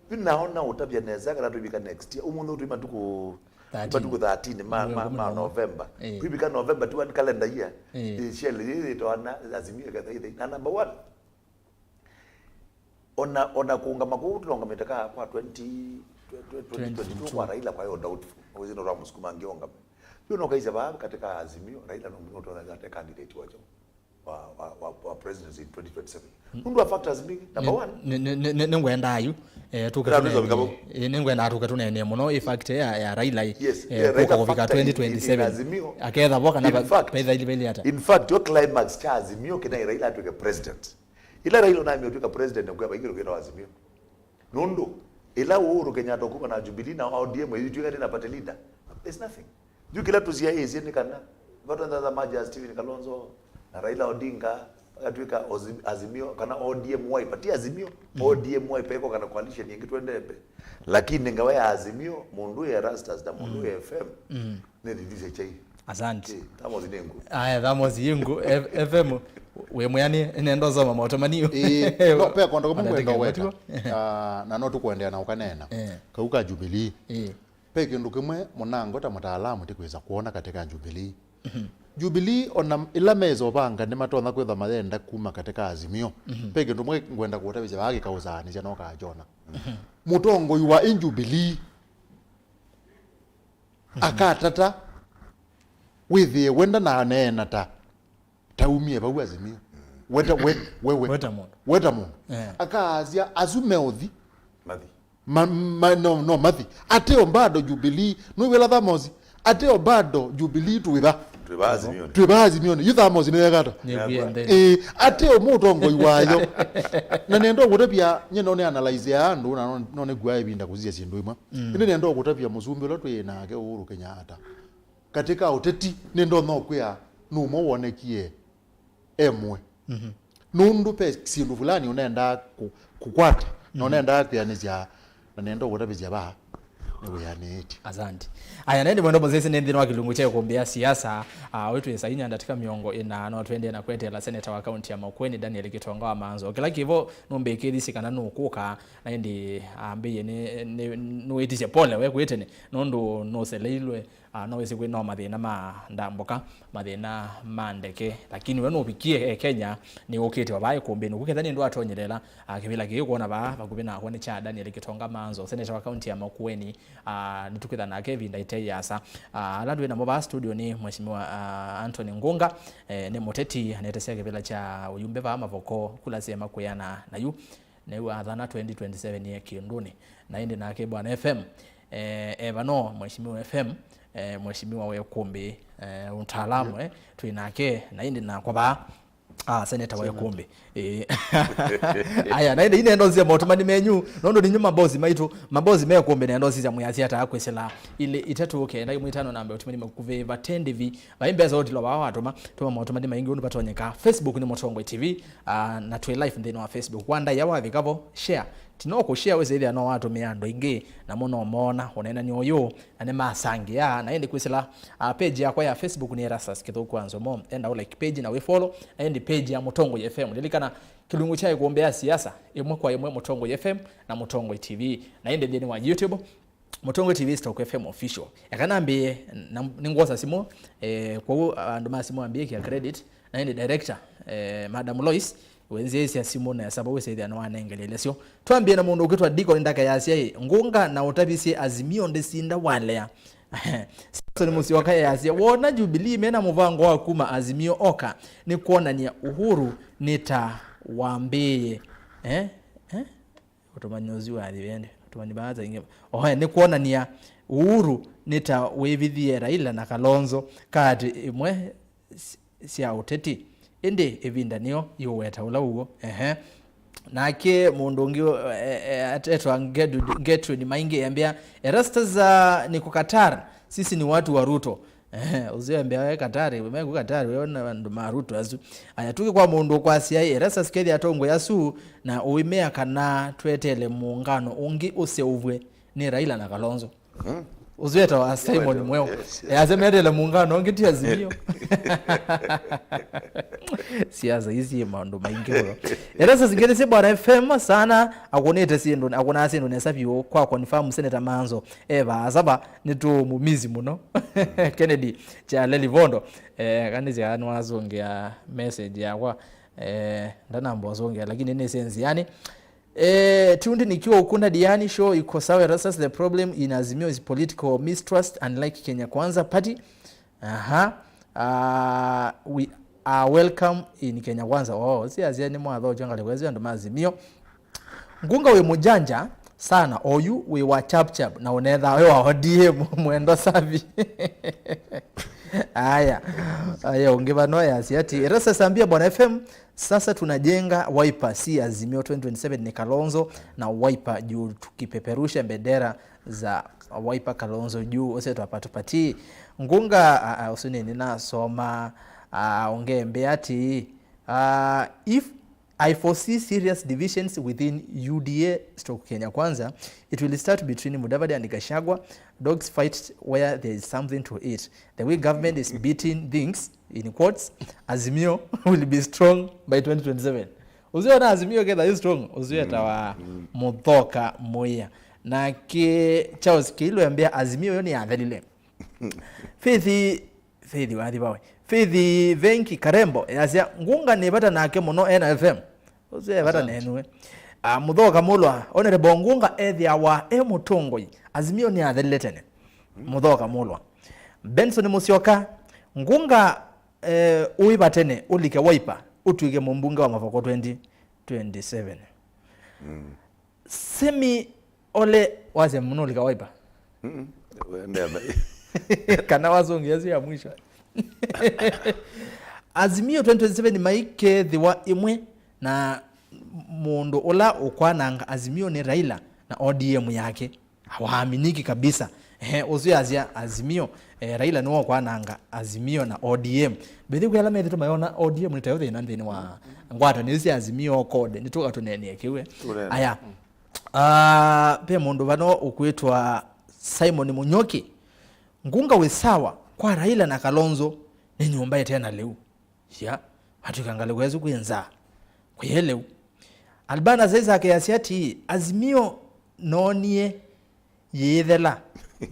naona utabia neza kana tubika next year umundu tu matuko 13 ma November tubika November tu calendar year share to Azimio kadha na number 1 ona kuunga makuu tulonga metaka kwa 2022 kwa Raila kwa hiyo doubtful wezi ndo ramusukuma ngionga hiyo no kaisa baba katika Azimio Raila ndo mtu anataka candidate wacho wa presidency in 2027 ndio factors big number 1 nengwenda ayu nengwenda atuka tunene muno effect ya Raila kwa kufika 2027 aketha boka na pedha ile hata in fact your climax cha Azimio kina Raila atuke president ila Raila na ametuka president kwa hivyo kile Azimio nondo ila Uhuru Kenyatta kuko na Jubilee na ODM hiyo yote inapata leader there's nothing juu kila tuzia hizi ni kana watu wanaanza maji Steven Kalonzo na Raila Odinga atuika Azimio kana ODM waipatia Azimio ODM waipeko kana coalition nyingi tuendebe lakini ngawa ya Azimio mundu ya ERASTUS na mundu ya FM ne didise chai asante tamo zinengu aya tamo zinengu FM we mwani nendo zoma motomanio no pe kondo ko mwendo weta na no tukwendea na ukanena kauka Jubilee pe kindu kimwe munango ta mutaalamu tikweza kuona katika Jubilee Jubilee ona ila mezo banga ni matona kwetha mathenda kuma katika Azimio pe kindu mwe ngwenda kuota bize bagi kauzani cia no ka jona mutongo wa Jubilee akatata withie wenda na nena ta taumie ba Azimio weta mo akaazia azumeothi mathi ateo bado Jubilee no wela thamozi ateo bado Jubilee tuiba Azimio ni thamozi ne gata ateo mutongo iwayo na nendo gutapia nyeno ne analyze ya andu na no ne gwa ibinda kuzia sindu imwe ine nendo gutapia musumbi lo twina ke Uhuru Kenyatta katika uteti nendo no kwia numo wonekie emwe nundu pe sindu fulani unaenda kukwata na unaenda kuyanizia na nendo gutapia ba ni yaneti asante aya nende mwendo mozesi nende no kilungu cha kuombea siasa wetu yesainya ndatika miongo ina no twende na kwete la senator wa county ya MAKUENI Daniel Kitonga wa Maanzo kila kivo nombe kedi kana no kuka na ndi ambiye ne no etise pole we kwetene nondo no seleilwe no wese kwe no mathina ma ndamboka mathina mandeke lakini we no bikie Kenya ni okete wabaye kumbe no kukethani ndo atonyerera kibila kikuona bakubina kwa ni cha Daniel Kitonga Maanzo senator wa county ya MAKUENI nitukitha nake vinda iteyasa aladwe na moba studio ni mheshimiwa Anthony Ngunga ni muteti anetesia kibila cha uyumbe ba mavoko kula sema kuyana na yu na athana 2027 ya kinduni na indi nake bwana FM evano mheshimiwa FM mheshimiwa wa Ikumbi mtaalamu tuinake na indi na kwa ba senator wa Ikumbi aya na indi ndo zia motomani menyu nondo ni nyuma mabozi me Ikumbi na ndo zia muyazi hata akwesela ile itatu okay na mwitano namba utumani makuve batendi vi baimbe za odilo ba watoma tuma motomani maingi unu patonyeka Facebook ni Motongwe TV na twe live ndino wa Facebook wanda yawa vikavo share tinoko share weze ile no watu meando ingi na muno mona onena ni oyo ane masangia na indi kwesela page yako ya Facebook ni ERASTUS kithuku NZOMO enda like page na we follow na indi page ya Motongwe FM lilikana kilungu cha kuombea siasa imwe kwa imwe Motongwe FM na Motongwe TV na indi ndini wa YouTube Motongwe TV Stock FM official yakanambie ningoza simo kwa ndo masimo ambie kia credit na indi director Madam Lois wenzi ya simu na sababu wese ya no anengelele sio twambie na mundu ukitwa diko ndaka yasia ngunga na utabisi Azimio ndesinda walea sasa ni musi wakaya yasia wona Jubilee mena muvango wa kuma Azimio oka ni kuona ni Uhuru nitawambie utomanyozi wa adivende utomanibaza inge ni kuona ni Uhuru nitawevithie Raila na Kalonzo kati imwe sia uteti ende evinda niyo yoweta ula ugo nake mundu ngi atetwa ngetu ni maingi ambia ERASTUS ni ku Qatar sisi ni watu wa Ruto uziambia we Qatar we ku Qatar we na ndo maruto azu ayatuki kwa mundu kwa sia ERASTUS kedi atongo yasu na uimea kana twetele muungano ungi useuvwe ni Raila na Kalonzo uzieta wa Simon Mweo azemedele muungano ngiti Azimio siasa hizi maondo maingi bro ERASTUS ngene bwana FM sana akonete sindu akona sindu nesapio kwa confirm senator Maanzo asaba nitu mumizi muno Kennedy cha Lelivondo kanizi anu azongea message yakwa ndanambo azongea lakini ne sense yani tundi nikiwa ukunda Diani show iko sawa ERASTUS the problem in Azimio is political mistrust unlike Kenya Kwanza party we are welcome in Kenya Kwanza si aziani mwadho jangale kwezi ndo Azimio ngunga we mujanja sana oyu we wa chap na unetha we wa ODM mwendo savi aya ungiva no ya siati ERASTUS ambia bwana FM sasa tunajenga wiper si Azimio 2027 ni Kalonzo na wiper juu tukipeperusha bendera za wiper Kalonzo juu ose tupatupati ngunga usuni nina soma ongembe ati if I foresee serious divisions within UDA Kenya Kwanza. It will start between Mudavadi and Gachagua. Dogs fight where there is something to eat. The way government is beating things, in quotes, Azimio will be strong by 2027. Uzio na Azimio get is strong. Uzio tawa muthoka moya. Na ke Charles Kilo ambia Azimio yoni adhalile. Faith wadi bawe. Faith Venki Karembo yazia ngunga nebata nake muno NFM. Uzio bata nenwe. Muthoka mulwa honorable ngunga ethia wa emutongoi. Azimio ni adhalile tene. Muthoka mulwa. Benson Musyoka ngunga uiba tene ulike waipa utuige mumbunga wa mafoko 2027. Semi ole waze muno ulika waipa. Kana wazongezi ya mwisho. Azimio 2027 maike thiwa imwe na mundu ola ukwananga Azimio ni Raila na ODM yake hawaaminiki kabisa. Uzio azia Azimio Raila nuwa kwananga Azimio na ODM. Bethi kuyala methi mayona ODM nitayothe inandhini wa ngwata nisi Azimio code nituka tuneni kiwe. Aya pe mundu vano ukuitwa Simon Munyoki ngunga wesawa kwa Raila na Kalonzo ni nyumba tena leo ya hatukangale kwezu kuyenza kuyeleu Albana zeza kayasiati Azimio nonie yethela.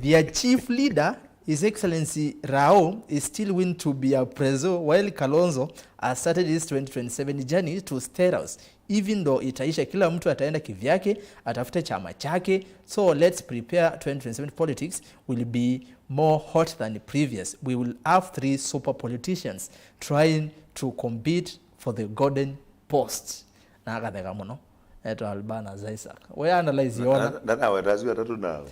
Their chief leader, His Excellency Rao, is still willing to be a preso while Kalonzo has started his 2027 journey to State House. Even though itaisha kila mtu ataenda kivyake, atafute chama chake. So let's prepare 2027 politics will be more hot than the previous. We will have 3 super politicians trying to compete for the golden post. Na akatheka muno. Eto Albana Isaac. We analyze yona. Dana wetazi watatu nao.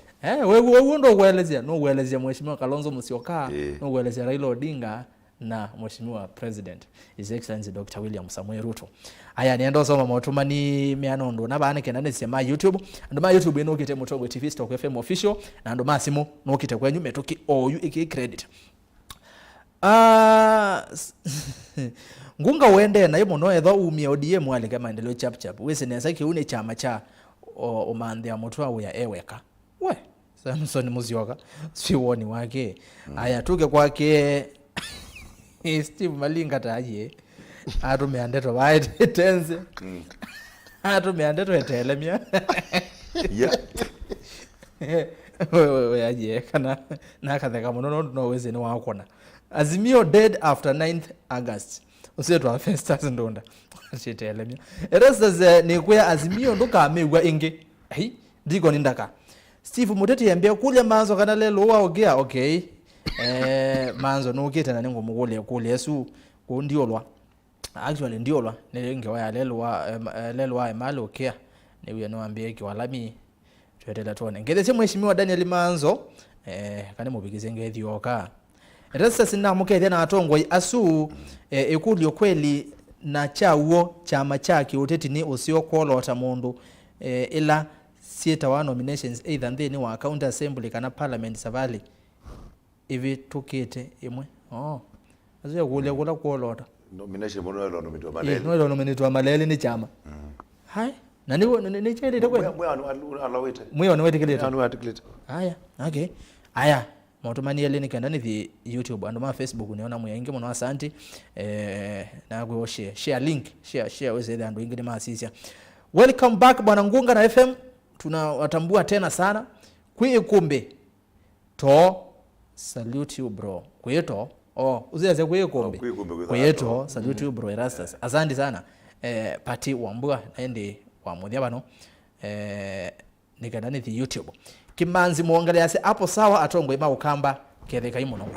We ndo kuelezea. No kuelezea Mheshimiwa Kalonzo Musyoka, no kuelezea Raila Odinga na Mheshimiwa President His Excellency Dr. William Samoei Ruto. Aya niendo soma motumani meanondo na bana kenane sema YouTube. Ndo YouTube eno kite Mutongwe TV Stock FM official na ndo masimo no kite kwenyu metoki oyu iki credit. Ngunga wende na yumo no etho umia ODM wale kama maendeleo chap chap wese nesa kiune chama cha omandhe ya mutwa uya eweka we Samson Musyoka si woni wake aya tuke kwake Steve Malinga taje atume andeto waite tenze atume andeto etelemia we aje kana nakatheka muno no wese ni wakona Azimio dead after 9th August. Usetu wa Festus ndonda. Chitelemia. Erastus ni kwa Azimio ndoka amegwa inge. Ndiko nindaka. Steve Muteti yambia kule manzo kana lelo wa ogea okay. Manzo no kete na ningo mugole kule Yesu kundiolwa. Actually ndiolwa nenge wa lelo wa emalo okay. Ni uya no ambie ki walami twetela tone. Ngeze se Mheshimiwa Daniel Manzo kane mubigize ngethioka. Erastus na mukethe na atongoi asu ekuli okweli na chawo chama chake uteti ni usio kwolota mundu ila sieta wa nominations either theni wa county assembly kana parliament savali ivi tukete imwe azio kule kula kwolota nomination mono lo nominatwa malele no nominatwa malele ni chama hai na ni chele dokwe mwe anu wetikileta haya okay haya Motumani yale nikenda ni YouTube and ma Facebook niona muyainge muno asante na go share link share weze ndio ingine maasisia. Welcome back bwana Ngunga na FM, tunawatambua tena sana Ikumbi to salute you bro kweto uziaze Ikumbi kweto salute you bro Erastus asante sana pati wambua naende wa mudhia bano nikenda ni YouTube Kimanzi muongelea se hapo sawa atongwe ma ukamba ketheka imuno.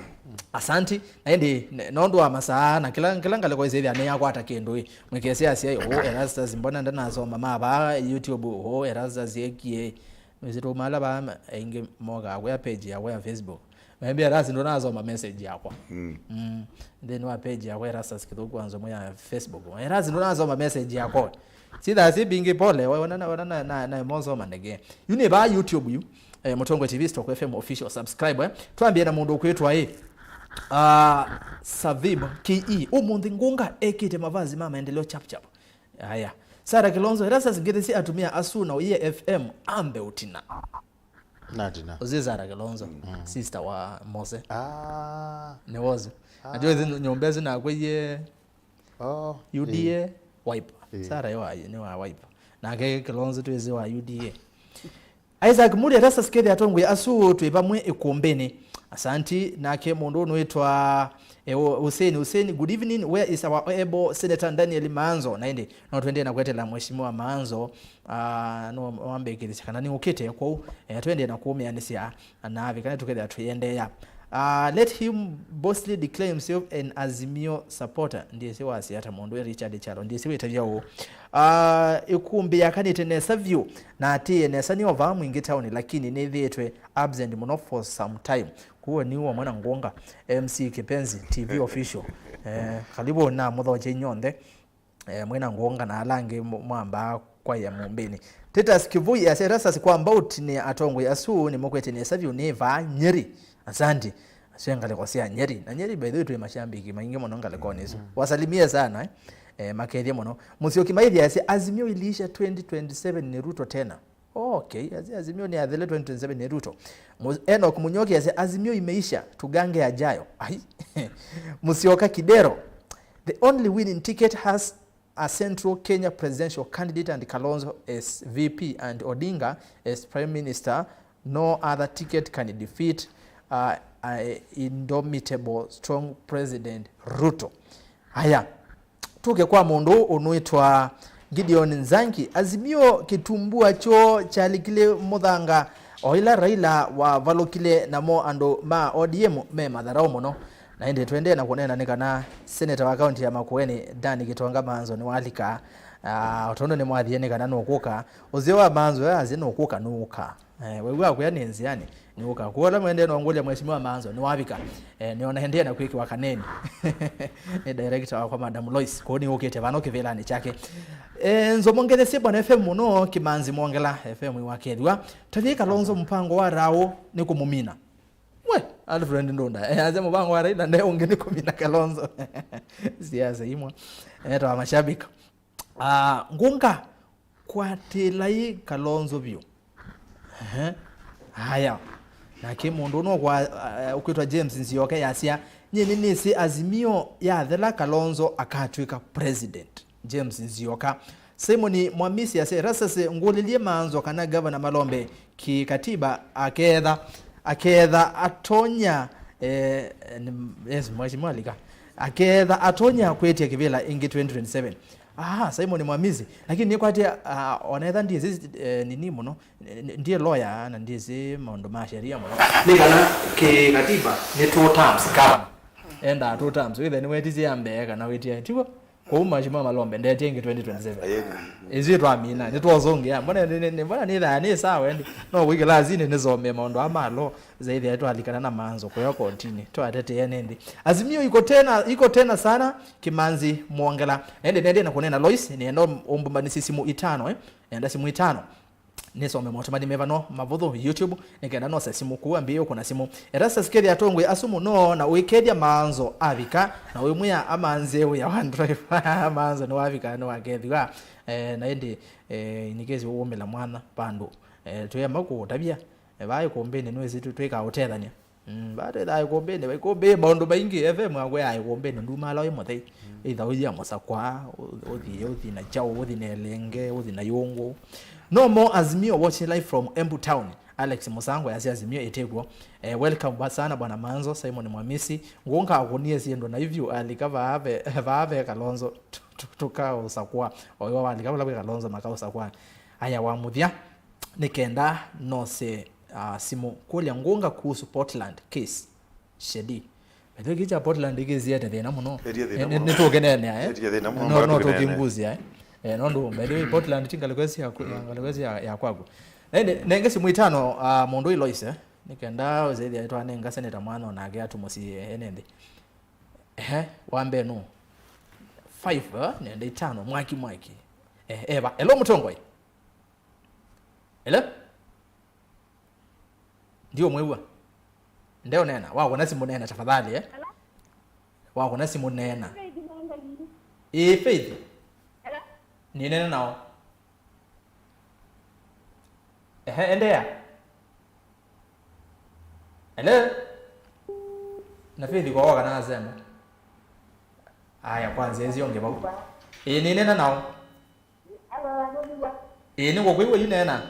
Asante naende nondo wa masaa na kila ngale kwa hizi ane yako atakendo mwekesea asia Erastus mbona ndana soma maba YouTube Erastus yekie mzito mala ba inge moga kwa page ya kwa Facebook maybe Erastus ndo nasoma message yako then wa page ya Erastus kidogo anzo moya Facebook Erastus ndo nasoma message yako sida si bingi pole wana na mozo mandege yune ba YouTube yu Mutongwe TV Stock FM official subscribe tuambie na mundu kwetu Savib KE umundi Ngunga ekite mavazi mama endeleo chap chap Haya. Sara Kilonzo Erastus ngethesi atumia asu na uye FM ambe utina. Natina. Ozi Sara Kilonzo sister wa Mose. Ne was. Najua hizo nyombezi na kwenye UDA wipe. Sara yo ni wa wipe. Na ke Kilonzo tuwezi wa UDA. Isaac Muri Erastus kethi atongwe asu twipamwe ikumbeni. Asanti nake mundu unoitwa Hussein, good evening. Where is our able Senator Daniel Maanzo? Naende no twende na kwetela mheshimiwa Maanzo no wambe kithikana ni ukite kwa twende na kuumia nisia na vikana tuketha tuyende ya let him boldly declare himself an Azimio supporter. Ndiye siwa hata mundu Richard Chalo ndiye siwe tavyo Ikumbi yakanite nesa view na ati nesa ni ova mwingi town lakini nethetwe absent muno for some time. Kuwa ni wa mwana ngonga MC Kipenzi TV official karibu na muthoje nyonde mwana ngonga na alange mwamba kwa ya mumbeni Titus Kivui ya Erastus kwa about ni atongwe asu ni mokwete ni savio neva Nyeri asante asengale kwa sia Nyeri na Nyeri by the way tu mashambiki maingi mononga le konezo wasalimie sana makedhi mono Musioki Maidhi ya Azimio iliisha 2027 ni Ruto tena. Okay, Azimio ni adhele 2027 ni Ruto. Enoch Munyoki ya Azimio imeisha tugange ajayo. Ai. Musioka Kidero, the only winning ticket has a Central Kenya presidential candidate and Kalonzo as VP and Odinga as Prime Minister. No other ticket can defeat indomitable strong President Ruto. Haya. Tuke kwa mundu unuitwa Gideon Nzangi. Azimio kitumbua cho chalikile muthanga oila Raila wa valokile namo ando ma ODM me madharau muno na ende twende na kuonena nikana senator wa county ya Makueni Dani Gitonga Maanzo ni walika otondo ni mwathie kana nokuka uzewa Maanzo azino okuka nuka wewe akwa nenzi yani ni uka kuola mwende no ngolya mheshimiwa Maanzo ni wabika niona hende na kwiki wakaneni ni director wa kwa Madam Lois ko ni ukete vano kivelani chake NZOMO ngethesi bwana FM muno Kimanzi Mwongela FM wakethwa tathika Kalonzo mpango wa rawo ni kumumina we Alfred Ndonda aze mpango wa Raila ndio ungeni kumina Kalonzo siasa imwa to mashabiki ngunga kwa telai Kalonzo bio haya na kimundu no kwa ukwitwa James Nzioka yasia nyini nisi Azimio ya thela Kalonzo akatwika president James Nzioka Simoni Mwamisi ya Erastus ngulilie Maanzo kana governor Malombe ki katiba aketha atonya yes mheshimiwa alika aketha atonya kwetia kivela ingi 2027 Simon Mwamizi lakini ni kwatia onetha ndiye nini muno ndiye lawyer na ndiye maondo ma sheria muno nikana ke katiba ni 2 terms kama enda 2 terms with ni wetizi ambe kana wetia tibo kwa mheshimiwa Malombe ndiye tengi 2027 izitwa amina nitwozonge mbona ni dhani sawa ndi no wigela zine nizome maondo amalo zaidi yetu alikana na Maanzo kwa yako continue to atete yenendi Azimio iko tena sana Kimanzi Mwongela nende na kunena Lois ni endo ombani simu 5 enda simu 5 nisome motomani mevano mavudhu YouTube nikenda no simu kuambia kuna simu Erastus kethi atongwe asumu no na wikedia Maanzo avika na wimya amanze ya one drive Maanzo no avika no akethiwa na indi nikezi uomela mwana pando tuyema ku tabia bayo kombene no zitu tweka hotethania bado dai kombene bai kombe bondo baingi FM agwe ai kombene nduma lawe mothei itha uya mosakwa uthi na chao uthi na lenge uthi na yongo no more Azimio watching live from Embu Town. Alex Musango ya Azimio etegwo welcome sana bwana Maanzo Simon Mwamisi ngonga akunie siendo na hivyo alikava ave Kalonzo tukao sakwa oyo walikava lawe Kalonzo makao sakwa aya wamuthia nikenda no se simu kulia ngonga kuhusu Portland case shedi bado kicha Portland ikiziete thina muno nitokenene no tokinguzi no ndo bado Portland tingalekwesi ya kwago nenge simu 5 mundu Iloise nikenda zaidi aitwa nenga seneta mwana na age atumosi enende wambe no 5 nende 5 mwaki eba elo mutongoi ele ndio mwewa ndio nena wao na simu nena tafadhali wao na simu nena Faith Ninena nao. Endea. Hello. Nafikiri kwa waka nasema. Aya kwanza ezionge babu. Ninena nao. Ningo kwiwe yinena.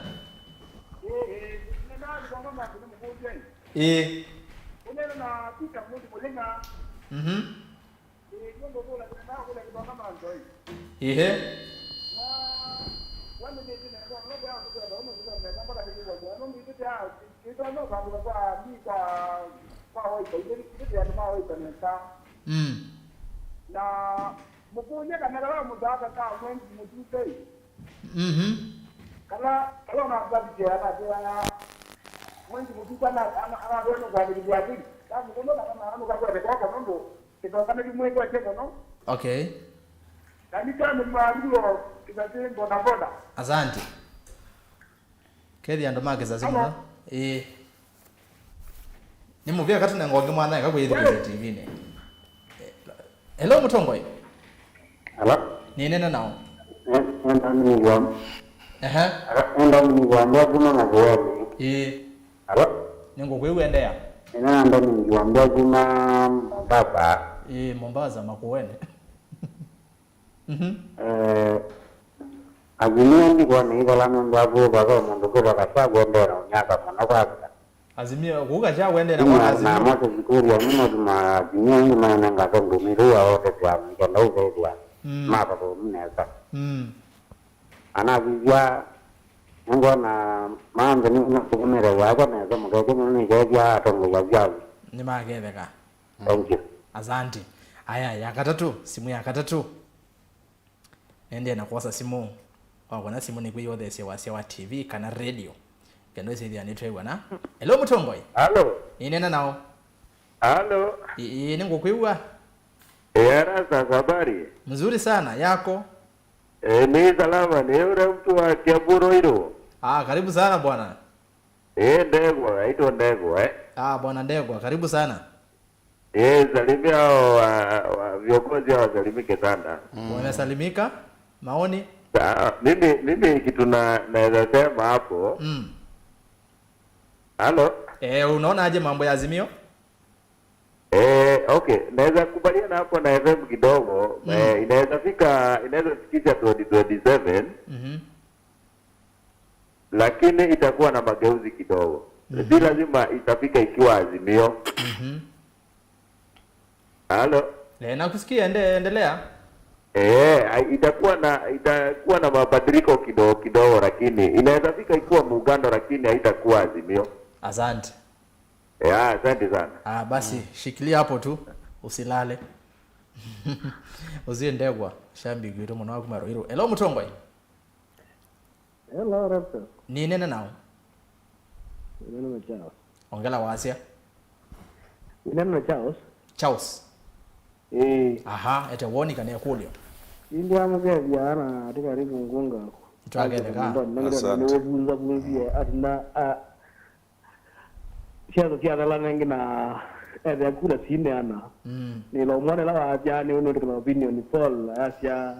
Okay. Asante. Kedi ando mageza zimuna. Nimuvia kati na ngonge mwana ngakuyithikira TV ne. Hello Mutongoi. Hello. Ninena nao. Ndamigwa. Ndamigwa ndakuna na gowe. Hello. Ningo kwiwendea. Ndamigwa ndakuna Mombasa. Mombasa MAKUENI. Azimio ndiko niikola mundu akuba mundu kuba kasagondera unyaka manokaka. Azimio kuka cha wende na Azimio. Na moto zikuria mino tuma Azimio ngi maana ngatongo miruwa wote kwa mkenda uzaidwa. Mapa kwa mneza. Anavizia ngo na maanzo ni kukumere wako neza mkeke mni kejia atongo wajao. Ni magetheka. Thank you. Asante. Aya ya katatu, simu ya katatu. Nende na kwasa simu. Wakona simu ni kuyo the sewa TV kana radio. Kendo isi anitwe na. Hello Mutongoi. Hello. Ninena nao. Hello. Ningo kuiwa. ERASTUS habari. Mzuri sana yako. Ni salama ni ule mtu wa Kiamburu hilo. Karibu sana bwana. Ndegwa, aitwa Ndegwa Bwana Ndegwa, karibu sana. Salimia wa viongozi hao wasalimike sana. Wamesalimika? Maoni? Mimi kitu naweza sema hapo. Halo? Unaona aje mambo ya Azimio? Okay, naweza kubaliana hapo na FM kidogo. Inaweza fikisha 2027. Lakini itakuwa na mageuzi kidogo. Si lazima itafika ikiwa Azimio. Halo? Nakusikia, endelea. Itakuwa na mabadiliko kidogo lakini inaweza fika ikiwa muungano lakini haitakuwa Azimio. Asante. Asante sana. Basi shikilia hapo tu usilale. Uziendegwa shambi gwiro mwana wako Maroiro. Hello Mutongoi. Hello Raptor. Ninena nao. Ninena Charles. Ongela wasia. Ninena Charles. Charles. Ete woni kana kulio. India mke biana atika ribu ngunga. Twageleka. Asante. Bunza bunzia atina Siasa la nengi na ya kula sine ana. Ni lo mwana la waja ni uno kwa opinion ni Paul asia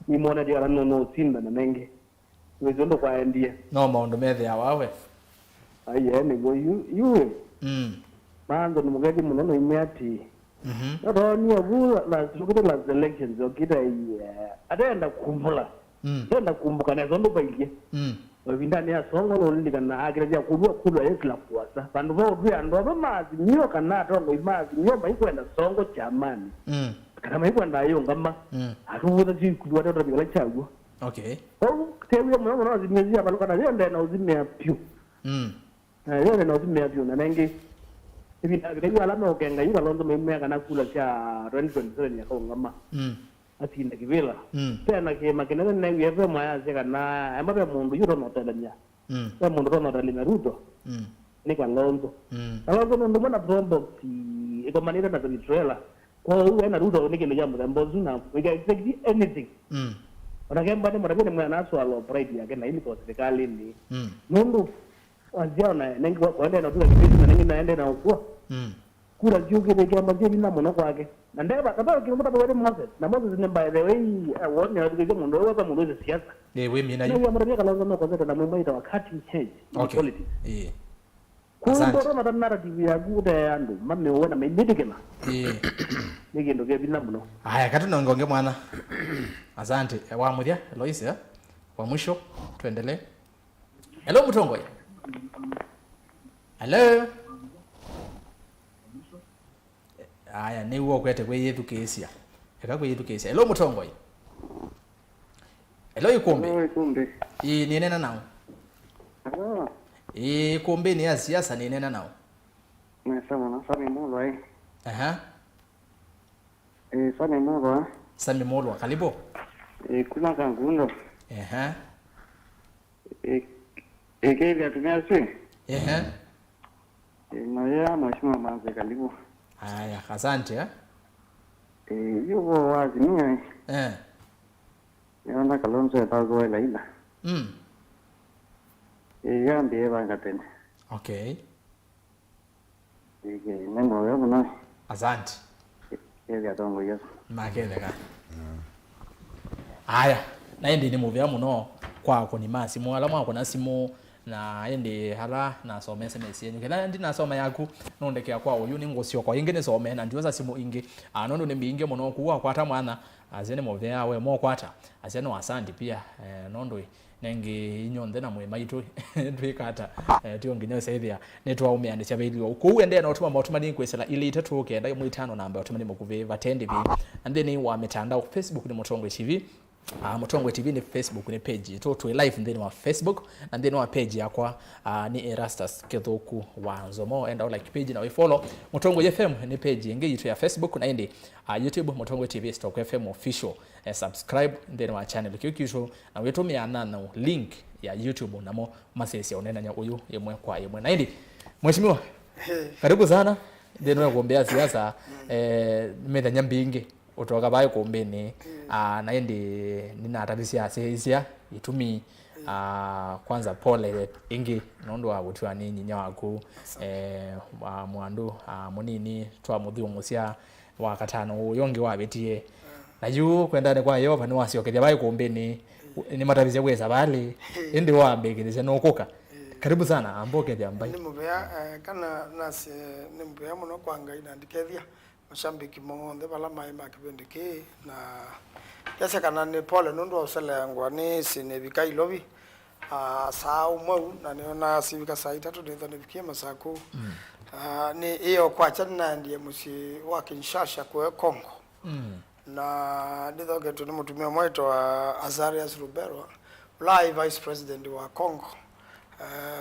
ni mwana dia no sinda na nengi. Wezondo kwa India. No maondo methe ya wawe. Ni go you. Maanzo numugedi munono imeati. Ndo ni abu la sukute la elections okita adenda kumbula. Adenda kumbuka na zondo bailiye. Wabindani ya songo lolindi kana agreja kulwa yekla kuwasa. Bandu vao vya ndo mazi mio kana tongo imazi mio maikwenda songo chamani. Kana maikwenda yo ngamba. Atuvuza chi kulwa ndo bigala chagu. Okay. Tewe mwana na Azimio baluka na yende na Azimio pyu. Yende na Azimio pyu na nengi. Hivi ndio alama okenga yula londo meme kana kula cha 2027 ya ngamba. Atinda kivela. Tena ke makenene na yewe mwaya zeka na ambaye mundu yuro notadanya. Mundu notadanya ruto. Ni kwa londo. Alonzo ndo mbona bombo si iko manira na trailer. Kwa hiyo na ruto ni kile jambo mbozu na we can expect anything. Wanakemba ni mwanamke mwana aswa operate yake na ili kwa serikali ni. Mundu wajao na nengi kwa ende na tuka kipindi na nengi naende na ukua. kura juke de kamba je bina mono kwake na ndeba kaba kimuta bawere Moses na Moses ne by the way wone ya mundo wa mundo siasa we mina yu ya mara kala zono kwa na MAITU wakati change politics kundo na narrative ya gude yandu mamme wona medikema nigendo vya bina muno haya katuna ngonge mwana asante wa muthia Lois wa mwisho tuendelee. Hello Mutongo. Hello. Aya ni uwo kwete kwe yethu kesia. Eka kwe yethu kesia. Hello Mutongo. Hello Ikumbi. Hello Ikumbi. Ni nena nao. Ah. Ikumbi ni ya siasa ni nena nao. Na Sami Mulwa Aha. Sami Mulwa. Sami Mulwa karibu. Kuna kangundo. Aha. Kile tumeasi. Aha. Na ya mheshimiwa Manze karibu. Haya, asante yuko wazi mimi. Yana Kalonzo etago ila. Yambie banga tena. Okay. Nembo yangu na. Asante. Ile atongo yesu. Makele ka. Haya, naende ni movie muno kwako ni masimu ala mwako na simu na ende hala na some SMS yenyu kila ndi na soma yaku nondekea kwa uyu ni ngosio kwa ingene some na ndiweza simu ingi anondo ne mbinge muno kuwa kwata mwana azene movie yawe mo kwata azene wasandi pia nondo nengi inyonde na mwe MAITU twikata tio nginyo saithia netwa umeande chabelio uko ende na otuma motuma ni kwesela ile itatu kenda mu 5 namba otuma ni mukuve vatendi vi and then wa mitandao Facebook ni Mutongwe TV. Mutongwe TV ni Facebook ni page to live and then wa Facebook and then wa page yakwa ni ERASTUS Kethoku wa NZOMO and like page na we follow Mutongwe FM ni page nge yitu ya Facebook na indi YouTube Mutongwe TV Stock FM official subscribe and then wa channel kikisho na wetu miana na link ya YouTube namo masesi onena nya uyu yemwe kwa yemwe na indi mheshimiwa karibu sana then wewe kuombea siasa nimethanya mbingi utoka bayo kumbeni na indi nina atabisia siasa itumi kwanza pole ingi nondo wa utwa ni nyinya waku mwandu munini twa mudhi umusia wa katano uyonge wa betie na yu kwenda ne kwa Yehova ni wasiokeja bayo kumbeni ni matabisia kweza bali indi wa mbegeze no koka karibu sana amboke jambai ni mubea kana nasi ni mubea muno kwanga ina ndikethia mashambiki monde bala mai makibendeke na yasa kana ni pole nundu usele yangu ni sinebika ilobi saa umwe na niona sivika saa 3 ndio nifikie masaku ni hiyo kwa chana ndiye musi wa Kinshasa kwa Kongo na ndithoge tu ni mutumia mwetu wa Azarias Ruberwa live vice president wa Kongo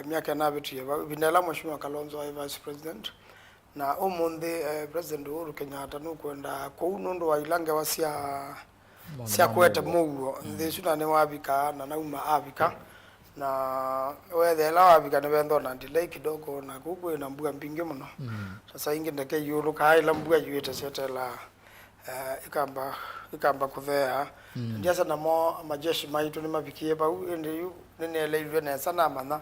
miaka na bitu ya bindala mheshimiwa Kalonzo wa vice president na umundi president Uhuru Kenyatta nukwenda ko unondo wa ilange wa sia kwete mugo ndisuna ne wabika na nauma abika na wethe la wabika ne bendo na delay kidogo na kuko na mbuga mbinge muno sasa ingi ndeke yulu kai la mbuga yuete setela ikamba kuthea ndiasa na mo majeshi MAITU ni mabikie ba ende nene leilwe na sana mana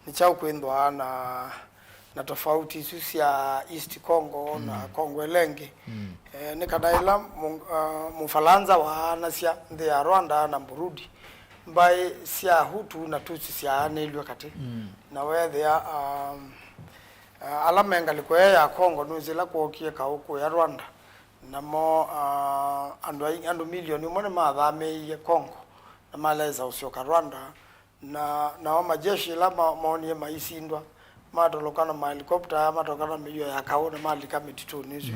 ni chao kwendwa na tofauti susia East Congo na Congo elenge ni kadaila mufalanza wa nasia ndi ya Rwanda na Burundi mbai sia Hutu na Tutsi sia nelwe kati na wethe alamenga likwe ya Congo nuzila kuokie kauko ya Rwanda namo andu milioni mwana mathame ya Congo na maleza usioka Rwanda na wa majeshi la maoni maisindwa matolokana ma helicopter matokana miyo ya kaona malika mititu nizo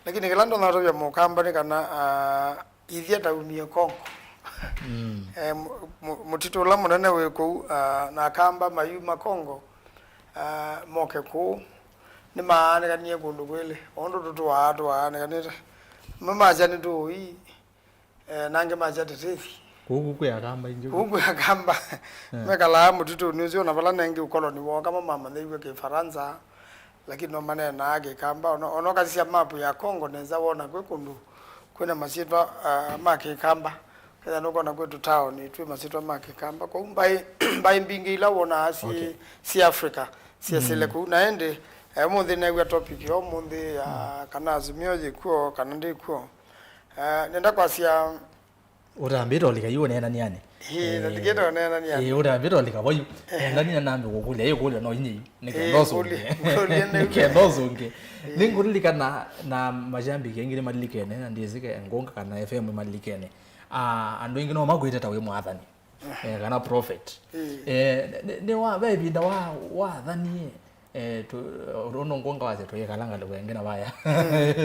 lakini kilando na roya mukamba ni kana ithia taumie Kongo mutitu la munene weko na kamba mayuma Kongo moke ku ni maana kanie kundu kwele ondo tutu watu wana kanita mama jani tu hii nange majati tethi kuku ya kamba injo kuku ya kamba mekala mutitu nizo na bala nange ukoloni wo kama mama ndaiwe ke Faransa lakini no manene nage kamba ono kasi mapu ya Kongo neza wona kwekundu kwena masitwa make kamba kada noko na kwetu town twi masitwa make kamba kwa mbai mbingi ila wona si Africa si seleku naende muthi na topic yo muthi kana Azimio jikuo kana ndikuo nenda kwasia urambiro likayo nena niani ndigenda nena niani urambiro likaboyu ndani nambe gokulia yokulia no inyi nikendozo ningulika na majambi kengire malilikene na ndizike ngonga kana FM malilikene andu ingi no magwiteta we mwathani kana prophet ne wa baby da wa thani urono ngonga waze to yekalanga lwengena baya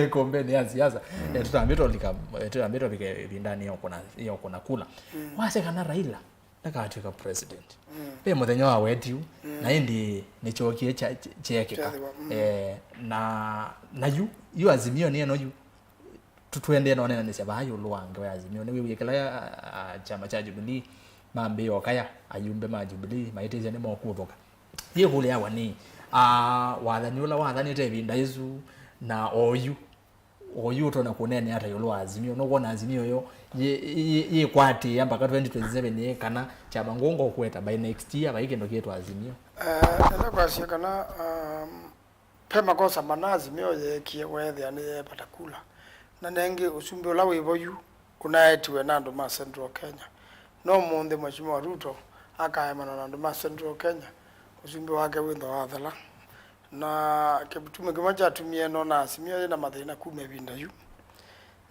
kombeni ya siasa tutambito bindani yokona kula wase kana Raila akatika president pe muthenya wa wetu na indi nichokie chekeka na yu Azimio ni no tutwende no nena nisema hayo luwange wa Azimio ni wikela chama cha Jubilee mambe yokaya ayumbe ma Jubilee maiteze ni mokuthoka ye kule yawa ni wathani tebinda izu na oyu tona kunene hata yolo Azimio no wona Azimio yo ye kwati mpaka 2027 kana chama ngongo kweta by next year baikendo kietu Azimio nenda kwasia kana pema kosa mana Azimio ye kiewethe ani patakula na nenge usumbe ula wiboyu unaetiwe nando ma Central Kenya no munde Mheshimiwa Ruto akaemana nando ma Central Kenya usumbe wake wendo wathala na kebutume kimoja atumie no na Azimio na mathina kume binda yu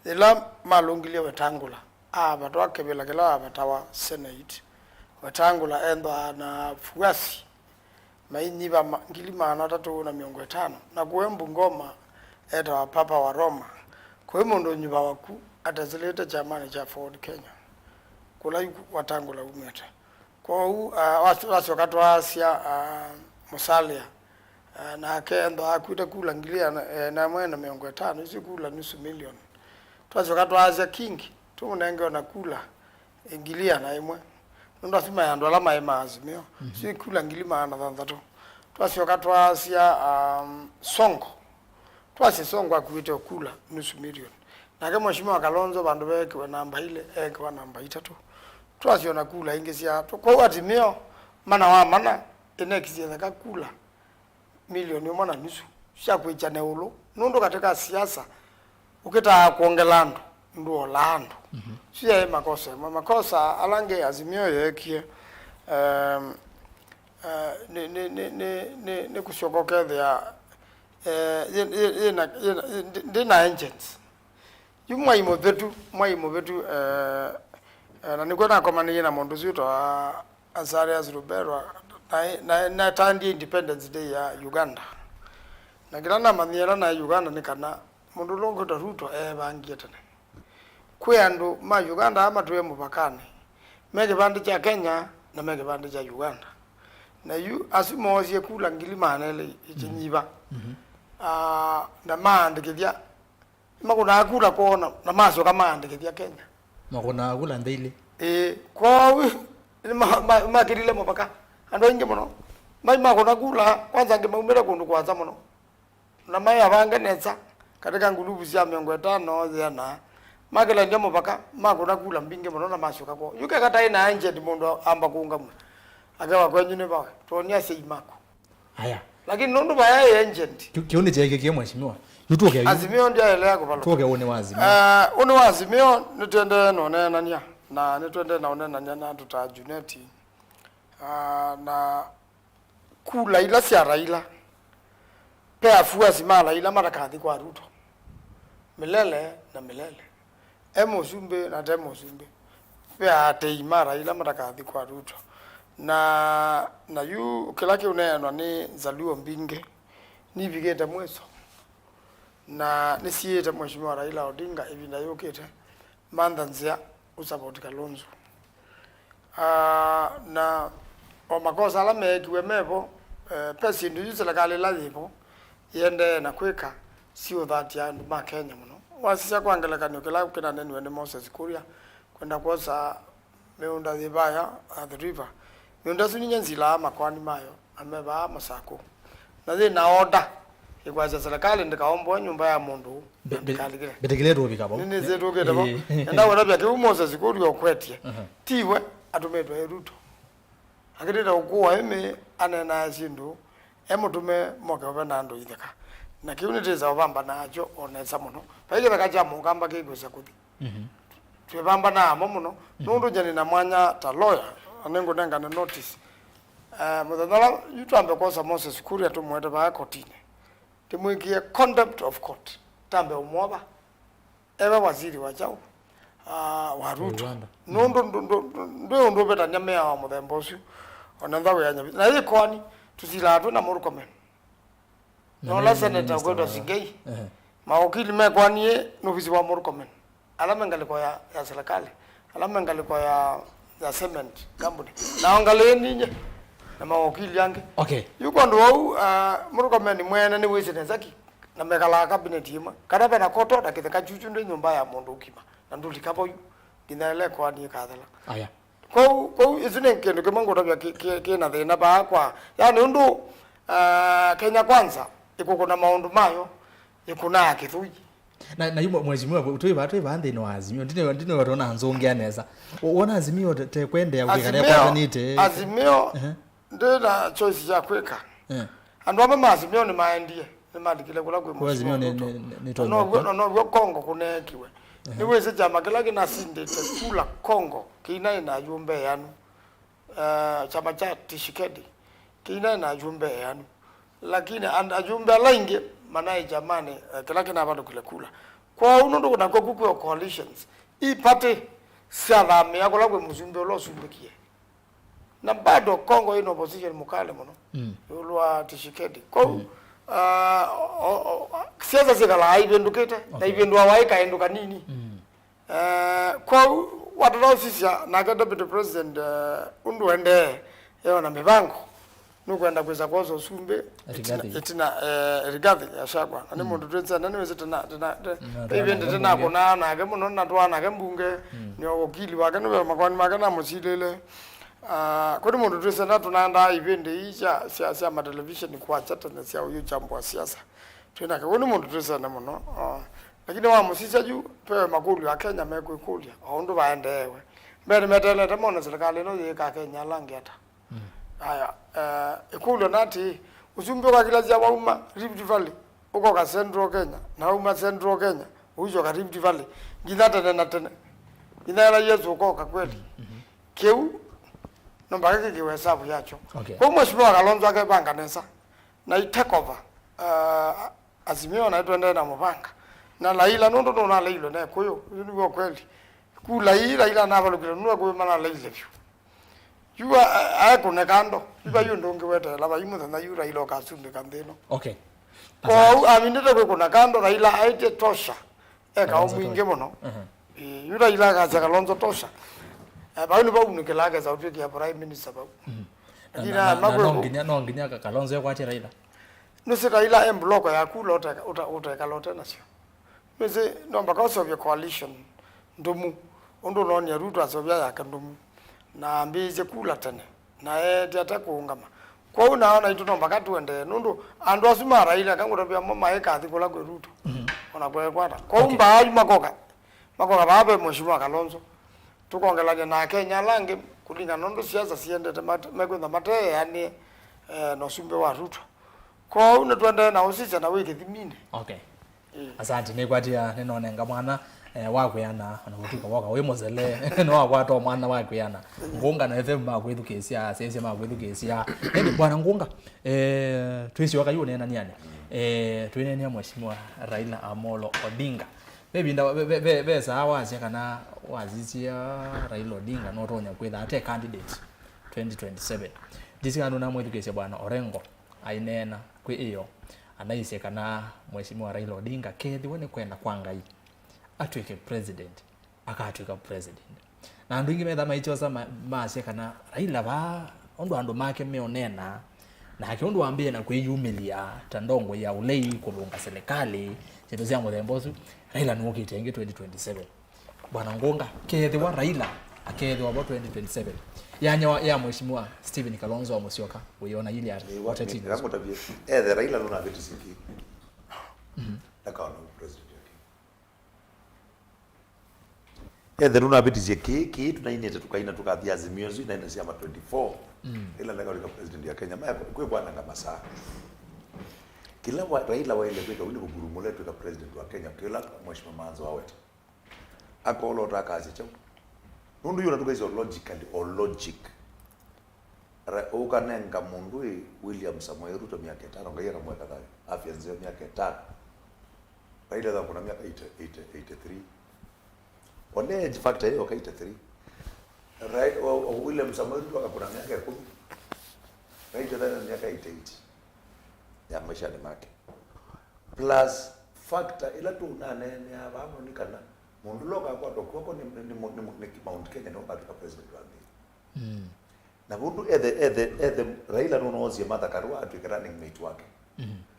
ila malungilia wetangula abatu akebela kila abatawa Senate wetangula endo na fuasi mainyiba ngilima na 350 na kuembu ngoma eta wa papa wa Roma kwa hiyo ndo nyiba waku atazileta chamani cha Ford Kenya kula watangula umeta kwa huu wakati wa Asia Musalia na kendo akuita kula ngilia na mwena 500 isi kula nusu milioni wakati wa Asia King tumunenge na kula ngilia na imwe ndo asima ya ndo alama ya Azimio si kula ngilima na dhandhato wakati wa Asia Songo Songo akuita kula nusu milioni na kama Mheshimiwa Kalonzo bandu beke wa namba ile kwa namba 3 na kula ingisia kwa Azimio mana inekizia ka kula milioni mwana nusu sha kuichane ulo nundo katika siasa ukita kuongelando ndo lando sia makosa alange Azimio yekie ne kushokokethia na engines yumwa imo vetu na nikona komani na mondo zuto Azari Azruberwa na tandi Independence Day ya Uganda na kilana manyera na Uganda nikana mundu longo ta Ruto bangietane kwendu ma Uganda ama tuwe mupakane mege bandi cha Kenya na mege bandi cha Uganda na yu asimozie kula ngilima nele ichinyiba na maandikithia makuna kula kona na maso kama andikithia Kenya makuna kula ndile kwa makirile mupaka ando inge mono mai makuna kula kwanza ngimaumira kundu kwanza mono na mai abangeneza katika ngulubu cia 50 yana magela ndio mupaka makuna kula mbinge mono na maso kako yuke kata ina anje mundo amba kuunga mu agawa kwenyu ne bawe tonia sei mako haya lakini nondo baya agent kione cheke kie Mheshimiwa yutoke Azimio ndio ile yako pale toke one Azimio one Azimio nitende none nania na nitende naone nania na tutajuneti na kula ila cia Raila pe afuasi mala ila marakathi kwa Ruto milele na milele emosumbe na demosumbe pe ate imara ila marakathi kwa Ruto na yu kilake uneno ni zaluo mbinge ni bigeta mweso na nisieta Mheshimiwa Raila Odinga ibinda yokete mandhanzia usapoti Kalonzo na makosa ala mekiwe mepo pesi ndu yusela kale lazipo yende na kweka sio dhati ya ma Kenya muno wasisa kwangelekana kila kina nenu ende Moses Kuria kwenda kosa meunda zibaya the river meunda suninye nzila makwani mayo ameba masako na zina order ikwaza serikali ndikaomba nyumba ya mundu betekile robi kabo nini zetu ketabo enda wala bya ke Moses Kuria okwetie tiwe atumedwa Ruto akitenda ukuwa eme anena zindu mutume moke obena ndo itheka na kiunitiza obamba nacho onesa muno paigera kaja mugamba kigusa kuthi twebamba na amo muno nundu jani na mwanya ta lawyer anengo nenga na notice muthandala yutambe kosa Moses Kuria tumwete ba kotini timwikie contempt of court tambe umwoba eba waziri wa chao wa Ruto ndo beta nyamea wa muthemba ucio ona ndawe ya nyabi na ikoni tusilatu na Murkomen no la seneta kwenda Sigei maokili mekwanie novisi wa Murkomen alama ngaliko ya serikali alama ngaliko ya cement company na angaleni nye na maokili yange yuko ndo wau Murkomen mwene ni wese nezaki na megala cabinet yima kada bena koto da kitheka chuchu ndo nyumba ya mundu ukima na nduli kapo dinale kwa ni kadhala aya ko izine kendo kemango tabya ke na thina ba kwa yani ndu Kenya kwanza iko na maundu mayo ikuna akithui na yumo mheshimiwa tuiba ndino wa Azimio ndino watona nzonge aneza wona Azimio te kwende ya kugania kwa nite Azimio ndina choice ya kweka andu aba Azimio ni maendie ni madikile kula kwa Azimio ni to no Kongo kunekiwe ni wese chama kila kina sinde kula Kongo kina ina jumbe yanu chama cha Tishikedi kina ina jumbe yanu lakini ajumbe lainge manai jamani kila kina bado kula kwa unondo kuna kwa coalitions ipate salame yako la kwa mzumbe lo sumbikie na bado Kongo ino opposition mukale muno ulwa Tishikedi kwa siasa zikala aibendukete na ibendwa waika enduka nini kwa watu sisi na deputy president unduende yao na mibango nukwenda kweza kwazo sumbe itina rigathi ya shagwa ani mundu twenza nani weze tena ibende tena kona na ke muno na twana ke mbunge ni okili wake no makwani magana musilele kodi mundu twenza na tunanda ibende icha siasa ma television kwa chata na sia uyu chambo siasa twenda ke kodi mundu twenza na muno lakini wa musisa juu pe makulu ya Kenya mekuikulia aundu baendewe mbere metele tamona serikali no yeka Kenya langeta haya ikulu nati usumbe kwa kila jamaa umma Rift Valley uko ka Central Kenya na umma Central Kenya ujo ka Rift Valley ngidata na tena inala yesu uko ka kweli keu nomba yake kiwe sabu yacho kwa mheshimiwa Kalonzo ake banga nesa na take over Azimio na twende na mupanga na laila nondo na lailo na koyo ni kweli kula ila na balukira nuwa kwa mana laile vyo yua akune kando iba yundo ngeweta laba yimu na yura ilo kasumbe kandeno kwa aminete kwa kuna kando raila aite tosha eka umwinge mono yura ila kaza Kalonzo tosha ba ni ba unikelaga za utiki ya prime minister ba ina nonginya Kalonzo yakwache raila nusi raila embloko ya kulota uta na sio meze nomba cause of your coalition ndomu ondo noni ya Ruto asobya ya kandomu na mbize kula tene na tiata kuungama kwa unaona itu nomba katuende nundu andu asuma raila kangurabya mama eka athikola kwa Ruto ona kwa kwata kwa umba ayu makoka babe mheshimiwa Kalonzo tukongelaje na Kenya lange kulinga nondo siasa siende mekwenda mate yani no sumbe wa Ruto kwa una twende na usisa na wiki thimine asante nekwatia nenonenga mwana wakuyana anavutuka waka we mozele no wakwato mwana wakuyana ngunga na FM makwethukesia sense makwethukesia ende bwana ngunga twisi wakayune nani yani twine ni mheshimiwa Raila Amolo Odinga bebinda besa awazi kana wazisia Raila Odinga no tonya kwetha ate candidate 2027 disikano na mwethukesia bwana Orengo ainena kwi iyo anaise kana mheshimiwa Raila Odinga kethi wone kwenda kwa ngai atweke president akatweka president na andu ingi metha maichosa maase kana Raila ba ondo andu make meonena na akiondo ambie na kwiyumilia tandongo ya ulei kulunga serikali chetu cia muthembosu Raila no kitenge 2027 bwana ngonga kethi wa Raila akethi wa 2027 ya mheshimiwa Stephen Kalonzo wa Musyoka uiona ile ya UTETI ngapo tabia the Raila no na vitu siki akawa president yake the runa vitu siki tunainete tukaina tukathia Azimio zina ina cia 24 ila leka ulika president ya Kenya maya kwe bwana nga masaa kila Raila wa ile kweka uli kugurumule tuka president wa Kenya kila mheshimiwa Maanzo waweta akolo otakazi chao nundu yuna tuka iso logically or logic ukanenga mundu William Samoei Ruto miaka 5 ngayera mweka dayo afya nzeo miaka 5 Raila da kuna miaka 83 one age factor hiyo 83 right William Samoei Ruto akakuna miaka 10 Raila da miaka 88 ya maisha ni make plus factor ila tu nane ya bamo nikana mundu loka kwa dokoko ni Mount Kenya no katika president wa na mundu ethe Raila no nozi Martha Karua atu running mate wake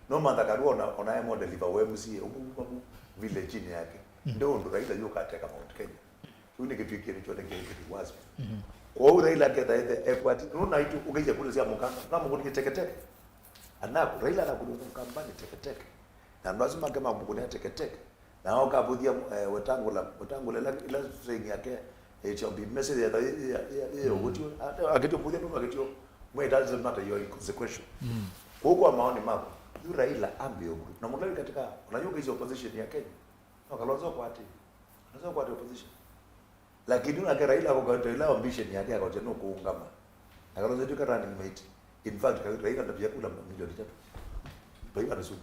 no Martha Karua ona model liva WMC ubu village ni yake ndio ndo Raila yuko ateka Mount Kenya uni kitu kile chote kile wazi kwa hiyo Raila keta effort no na itu ugeje kule sia mukanga kama mungu teketeke anaku Raila anakudu kampani teketeke na lazima kama mungu ni teketeke na wakabudia wetangula ila string yake HOB message ya wotio akitio budia ndo akitio mwe doesn't matter your consequential kwa maoni mako yu Raila ambio na mungu katika unajua hizo opposition ya Kenya wakalonzo kwa ati unaweza kwa opposition lakini una Raila kwa Raila ambition yake akoteno kuungama akalonzo tu running mate in fact Raila ndio kula milioni 3 Raila anasu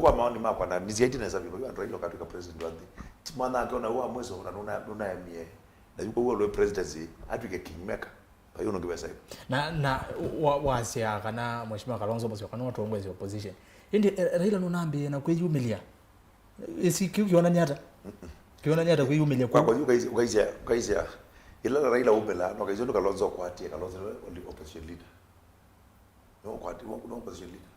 kwa maoni mako na miziaiti na sababu Raila katika president wa nchi mwana akiona huwa mwezo unaona yamie na yuko huo presidency atuke kingmaker kwa hiyo ungeweza hiyo na wasia kana mheshimiwa Kalonzo Musyoka kana watu ongezi opposition indi Raila nunambi na kweyumilia isi kiukiona nyata kiona nyata kweyumilia kwa hiyo ukaizia ila Raila ubela no kaizo Kalonzo kwa atie Kalonzo opposition leader no kwa opposition leader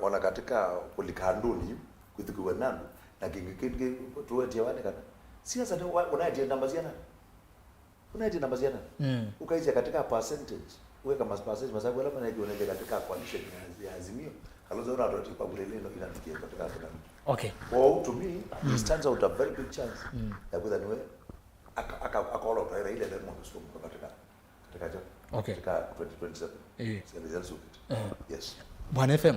ona katika kulikanduni kuthikuwa nando na kingi tuwetie wane kana siasa ndio unaje namba ziana ukaija katika percentage weka percentage masabu wala maana yake unaje katika coalition ya Azimio Kalonzo na roti kwa bure leo inafikia katika okay well to me it stands out a very big chance that with anyway akolo Raila ile ndio mtu katika okay katika 2027 yes Bwana FM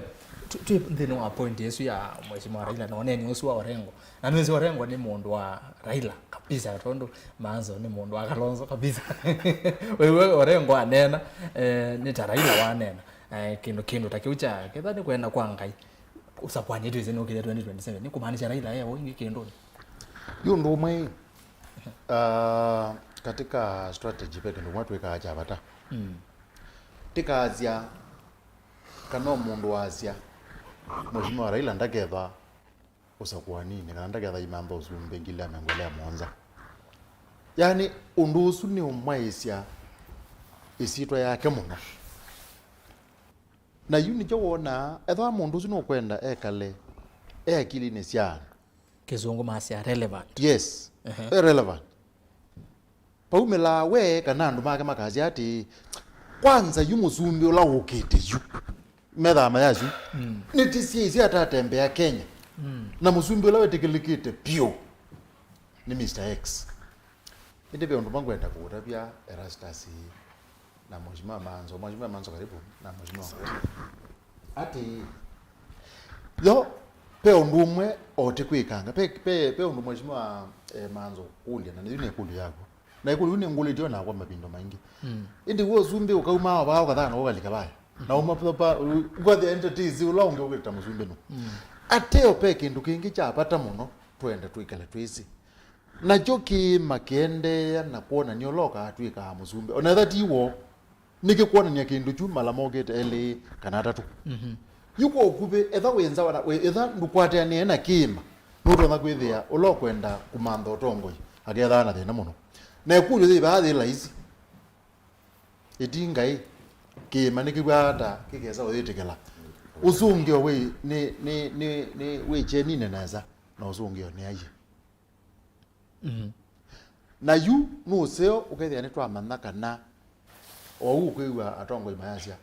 tu ndino point Yesu ya mheshimiwa Raila naone ni Yesu wa Orengo na nwezi Orengo ni mundu wa Raila kabisa tondo Maanzo ni mundu wa Kalonzo kabisa wewe Orengo anena ni Raila wanena kindu takiucha kethani kwenda kwa ngai usapwanye tu zeno kile 2027 ni kumaanisha Raila yeye wingi kindu hiyo ndo mwe katika strategy peke ndo watu wekaacha bata tikazia kana mundu wazia mheshimiwa Raila ndagetha usakuwa nini kana ndagetha imambo zumbe ngile amengolea monza yani undusu ni umwaisya isitwa yake muno na yuni jowona etha mundu usu no kwenda ekale akili ni cia kizungu masia relevant yes relevant paumela we kana ndu make makazi ati kwanza yumuzumbi ola ukete yu metha mayazi nitisiezi atatembea Kenya na muzumbi ola wetekelekete pio ni Mr X ndivyo ndo mangu enda kutabia ERASTUS na mheshimiwa Maanzo karibu na mheshimiwa ati yo peo ndumwe otekwikanga peo ndo mheshimiwa Maanzo kulia na ndio ikulu yako na ikulu ni nguli ndio na kwa mapindo maingi indi wo zumbi ukauma wao kadhaa na wogalika baya na umapapa kwa the entities ulonge ukita muzumbi no ateo peke ndu kingi chapata muno twende tuikale twisi na joki makende na kuona ni oloka atwika muzumbi ona that iwo nikikuona ni kindu chu malamogete ele kanata tu yuko okube etha wenza wana etha ndukwate ni ena kima nuto na kwithia ulokwenda kumanda otongo agetha na thina muno na ekulu thi baadhi laizi edingai kima nikigwata kigeza uyitikela usungio we ni we jenine naza na usungio ni aje na yu no seo ukethia ni twa manaka na o ukwiwa atongo imayasya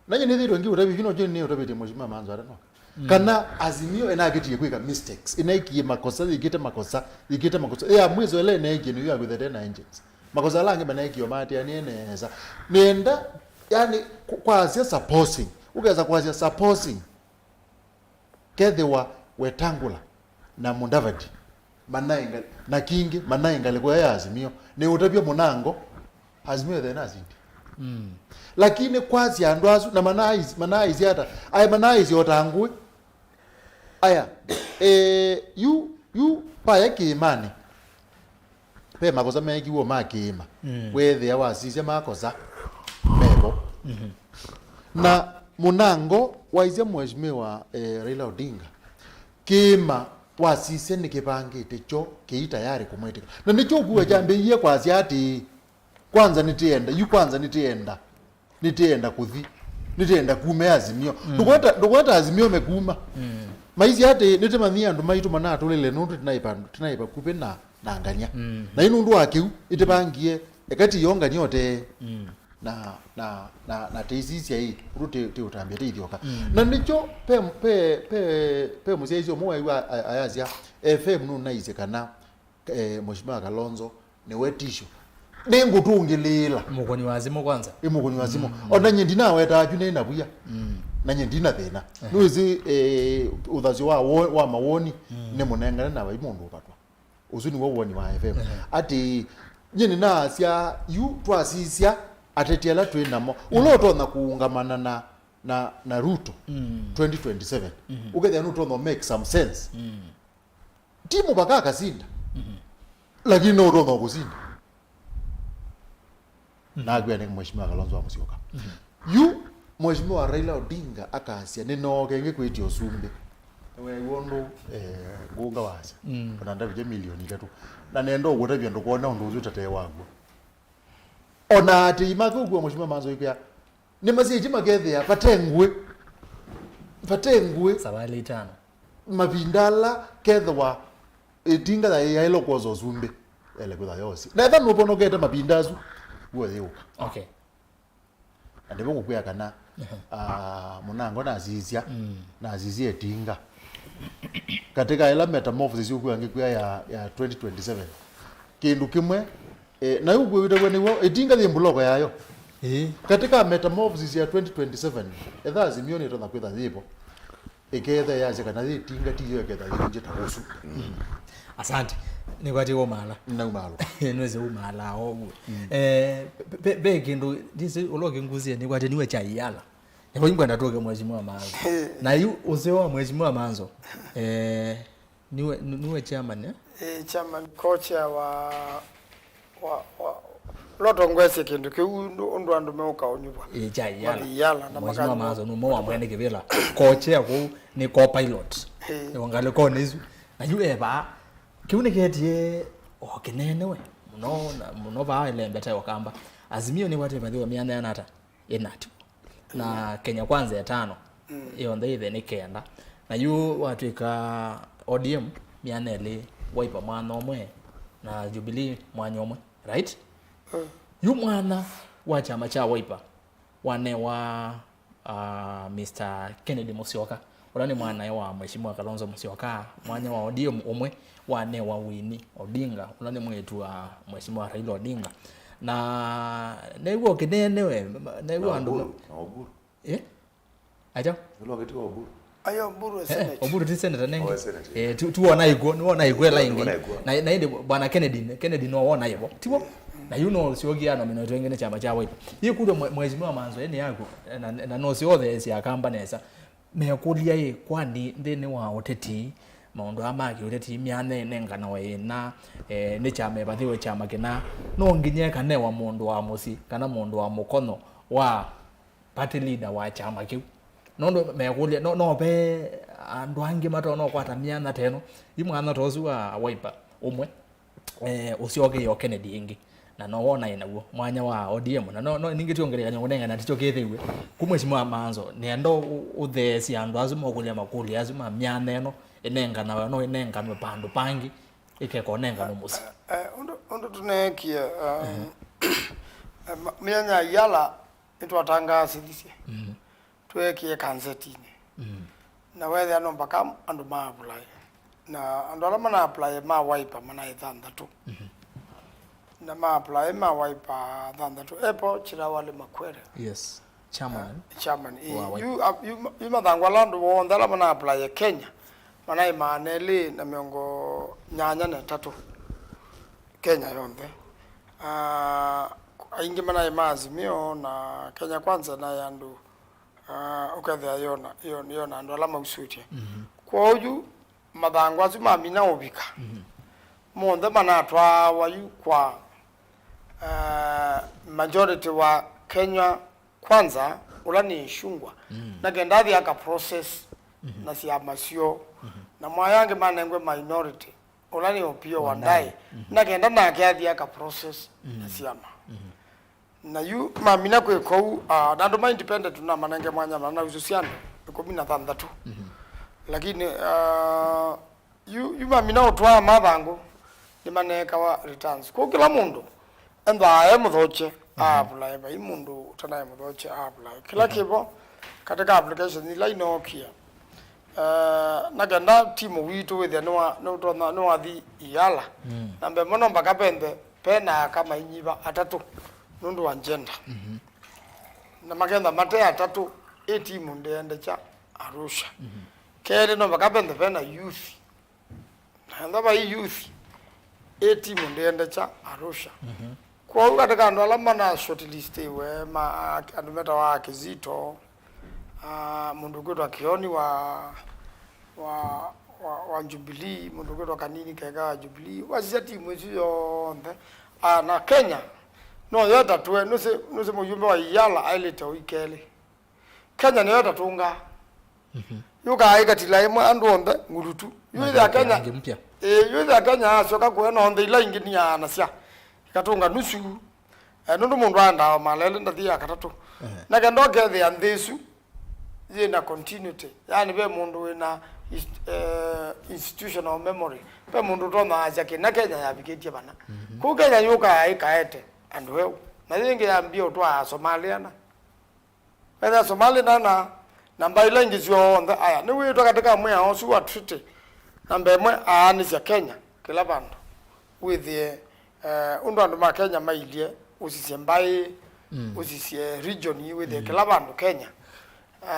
nanye ni thiro ngi utabi kino jeni utabite mheshimiwa Maanzo arano kana Azimio enagitie kwika mistakes inaikie makosa igite makosa ya mwizo ele na engine you are with the engines makosa lange maneki yomati yaneneza nenda yani kwazi supposing ukeza kwazi supposing kedewa wetangula na Mundavadi manainga na kingi manainga leko ya Azimio ni utapia munango Azimio the nazindi lakini kwazi andwazu na manaizi hata ay manaizi otangwe aya you paya kimani pe makosa mengi wo makima wethe awasise makosa mebo na munango waize mheshimiwa Raila Odinga kima wasise nikipangite cho kiita yari kumwetika na nicho kuwa jambe iye kwazi ati kwanza nitienda kuthi nitienda kume Azimio ndukwata Azimio mekuma maizi ati nitemania ndu maitu manatu lele nundu tinaipa kupe na anganya na inu ndu wakiu itipangie ekati yonga nyote na teisisi hii urute utambia tidioka na nicho pe musaizi omwa ayazia FM nu naize kana mheshimiwa Kalonzo ne wetisho nengo tungilila mukoni wazimo kwanza imukoni wazimo ona nyendina weta ajune na buya na nyendina thina nuzi uthazi wa mawoni ne munengana na baimundu patwa uzuni wo woni wa FM ati nyini na sia yu twasisia atetiala twinamo uloto na kuungamana na Ruto 2027 uketha Ruto no make some sense timu baka kasinda lakini no ro no kusinda na gwe ne mheshimiwa Kalonzo wa Musyoka yu mheshimiwa Raila Odinga akasia ninogenge kwiti osumbe we wondo gunga wasa onanda bije milioni 3 na nendo wotabye ndokona nduzu tate wangu ona ati imako gwa mheshimiwa Manzo ikya ni masiji magethe ya patengwe sabali tano mabindala kethwa itinga da yailo kozo zumbe ele kwa yosi na tha nupono geta mabindazu woyuka okay ndebe kukuya kana munango nazizia nazizia tinga katika ila metamorphosis yokuya ngikuya ya 2027 kindu kimwe na yugo witawe niwo itinga thimbuloko yayo katika metamorphosis ya 2027 etha Azimio ni tona kwitha thipo iketha yaje kana thitinga tiyo ketha yinje tagusu asante ni kwati wo mala na umalo nweze umala obu be kindu disi uloke nguzie ni kwati niwe cha iyala yabo ingwa ndatoke mheshimiwa Manzo na yu uzewa mheshimiwa Manzo niwe chairman chairman coach wa loto ngwese kindu kiundu andu meuka onyubwa cha iyala na mheshimiwa Manzo numo wa mwene kibela coach yako ni co-pilot ngale ko nizu na yu eba kiune ketie okinene we muno ba elembe tayo kamba Azimio ni wate badhiwa miana yanata yenati na Kenya kwanza ya 5 iyo ndaive ni kenda na yu watu ika ODM miana ile Wiva mwana omwe na Jubilee mwanya omwe right yu mwana wa chama cha Wiva wane wa Mr. Kennedy Musyoka ulani mwana wa mheshimiwa Kalonzo Musyoka mwanya wa ODM omwe wane wa Winnie Odinga ulani mwetu wa mheshimiwa Raila Odinga na newo kinene we newo andu aja ulo ketiko oburu ayo mburu senate oburu ti senator nenge tuona igwe la ingi na inde bwana Kennedy no wona yebo tiwo na you siogia no mino twengene chama cha Wiva yikudo mheshimiwa Manzo ene yako na no siothe esi akamba nesa mekulia ye kwani ndene wa uteti maundu amaki uteti miane nengana wa ina ni chama bathiwe chama kina no nginye kana wa mundu wa musi kana mundu wa mukono wa party leader wa chama kiu nondo mekulia no be andu angi mato no kwata miana teno imwana tozu wa Wiva umwe usioge yo Kennedy ingi na no wona inaguo mwanya wa ODM na no ningitiongerera nyongenga na ticho kethiwe kumweshimwa Manzo nendo uthesi andu azuma okulia makuli azuma myana eno enenga na no enenga no pandu pangi ikeko nenga no musi ondo tunekia myanya yala itwatangasi disia twekie kanzetine na wethe ano mpaka andu ma apply na andu ala mana apply ma Wiva mana ithanda tu na apply ma Wiper thandatu epo chira wale makwere Yes. Chairman. Chairman Wow. you madangwa landu wondala mana apply Kenya mana imaneli na miongo nyanya na tatu Kenya yonde aingi mana Azimio na Kenya kwanza na yandu ukatha yona ndo alama usutie kwa uju madangwa zuma mina obika monde mana twa wayu kwa majority wa Kenya kwanza ulani shungwa na gendathi aka process na siamasio na mwayange manengwe minority ulani opio wandai na genda na kiathi aka process na siama na yu mamina kwe kou na ndo independent na manenge mwanya na ususiano 16 lakini yu mamina otwa mabango ni maneka wa returns ko kila mundu enda aye muthoche apply ba imundu tanaye muthoche apply kila kibo katika application ni line okia na ganda timu witu with no athi yala nambe mono mpaka pena kama inyiba atatu nundu wa agenda na magenda mate atatu timu ndende cha Arusha kele no mpaka pena youth na ba youth timu ndende cha Arusha kwa katika ndo alama na shortlist we ma andumeta wa Kizito mundu gwetu akioni wa Jubilee mundu gwetu kanini kega Jubilee wazia timu hiyo na Kenya no yota tuwe nuse mujumbe wa yala aileta wikele Kenya ni yota tunga yuka aikatila imwe andonde ngurutu yuza Kenya yuza Kenya soka kwena onde ila ingini ya nasia katunga nusu nundu mundu anda malele ndathi akatatu na kendo kethe anthesu na continuity yani be mundu wina institutional memory be mundu tona aja kina Kenya yabikitie bana ku Kenya yuka ikaete and we na yingi ambio twa Somalia na whether Somalia na namba ile ngizio on the aya ni we to katika mwe aosu wa treaty namba mwe ani za Kenya kila bandu with the undu ma Kenya mailie usisie mbai usisie region with the kila bandu Kenya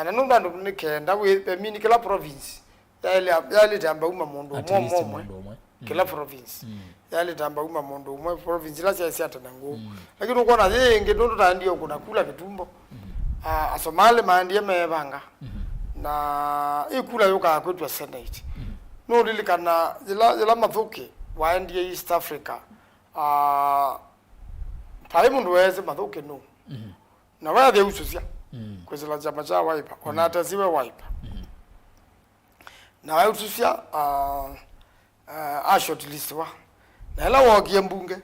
na nundu andu ni kenda with mini kila province yale tamba uma mundu momwe kila province yale tamba uma mundu umwe province la siasa tanangu lakini uko na yenge nundu tandio kuna kula vitumbo Somali maandie mebanga na ikula yoka kwetwa Senate no lilikana zila mathuki waendie East Africa pale mundu weze mathuki no na wale ususia kwezela chama cha Wiper ona ataziwe Wiper na wale ususia shortlist wa na ela wokie mbunge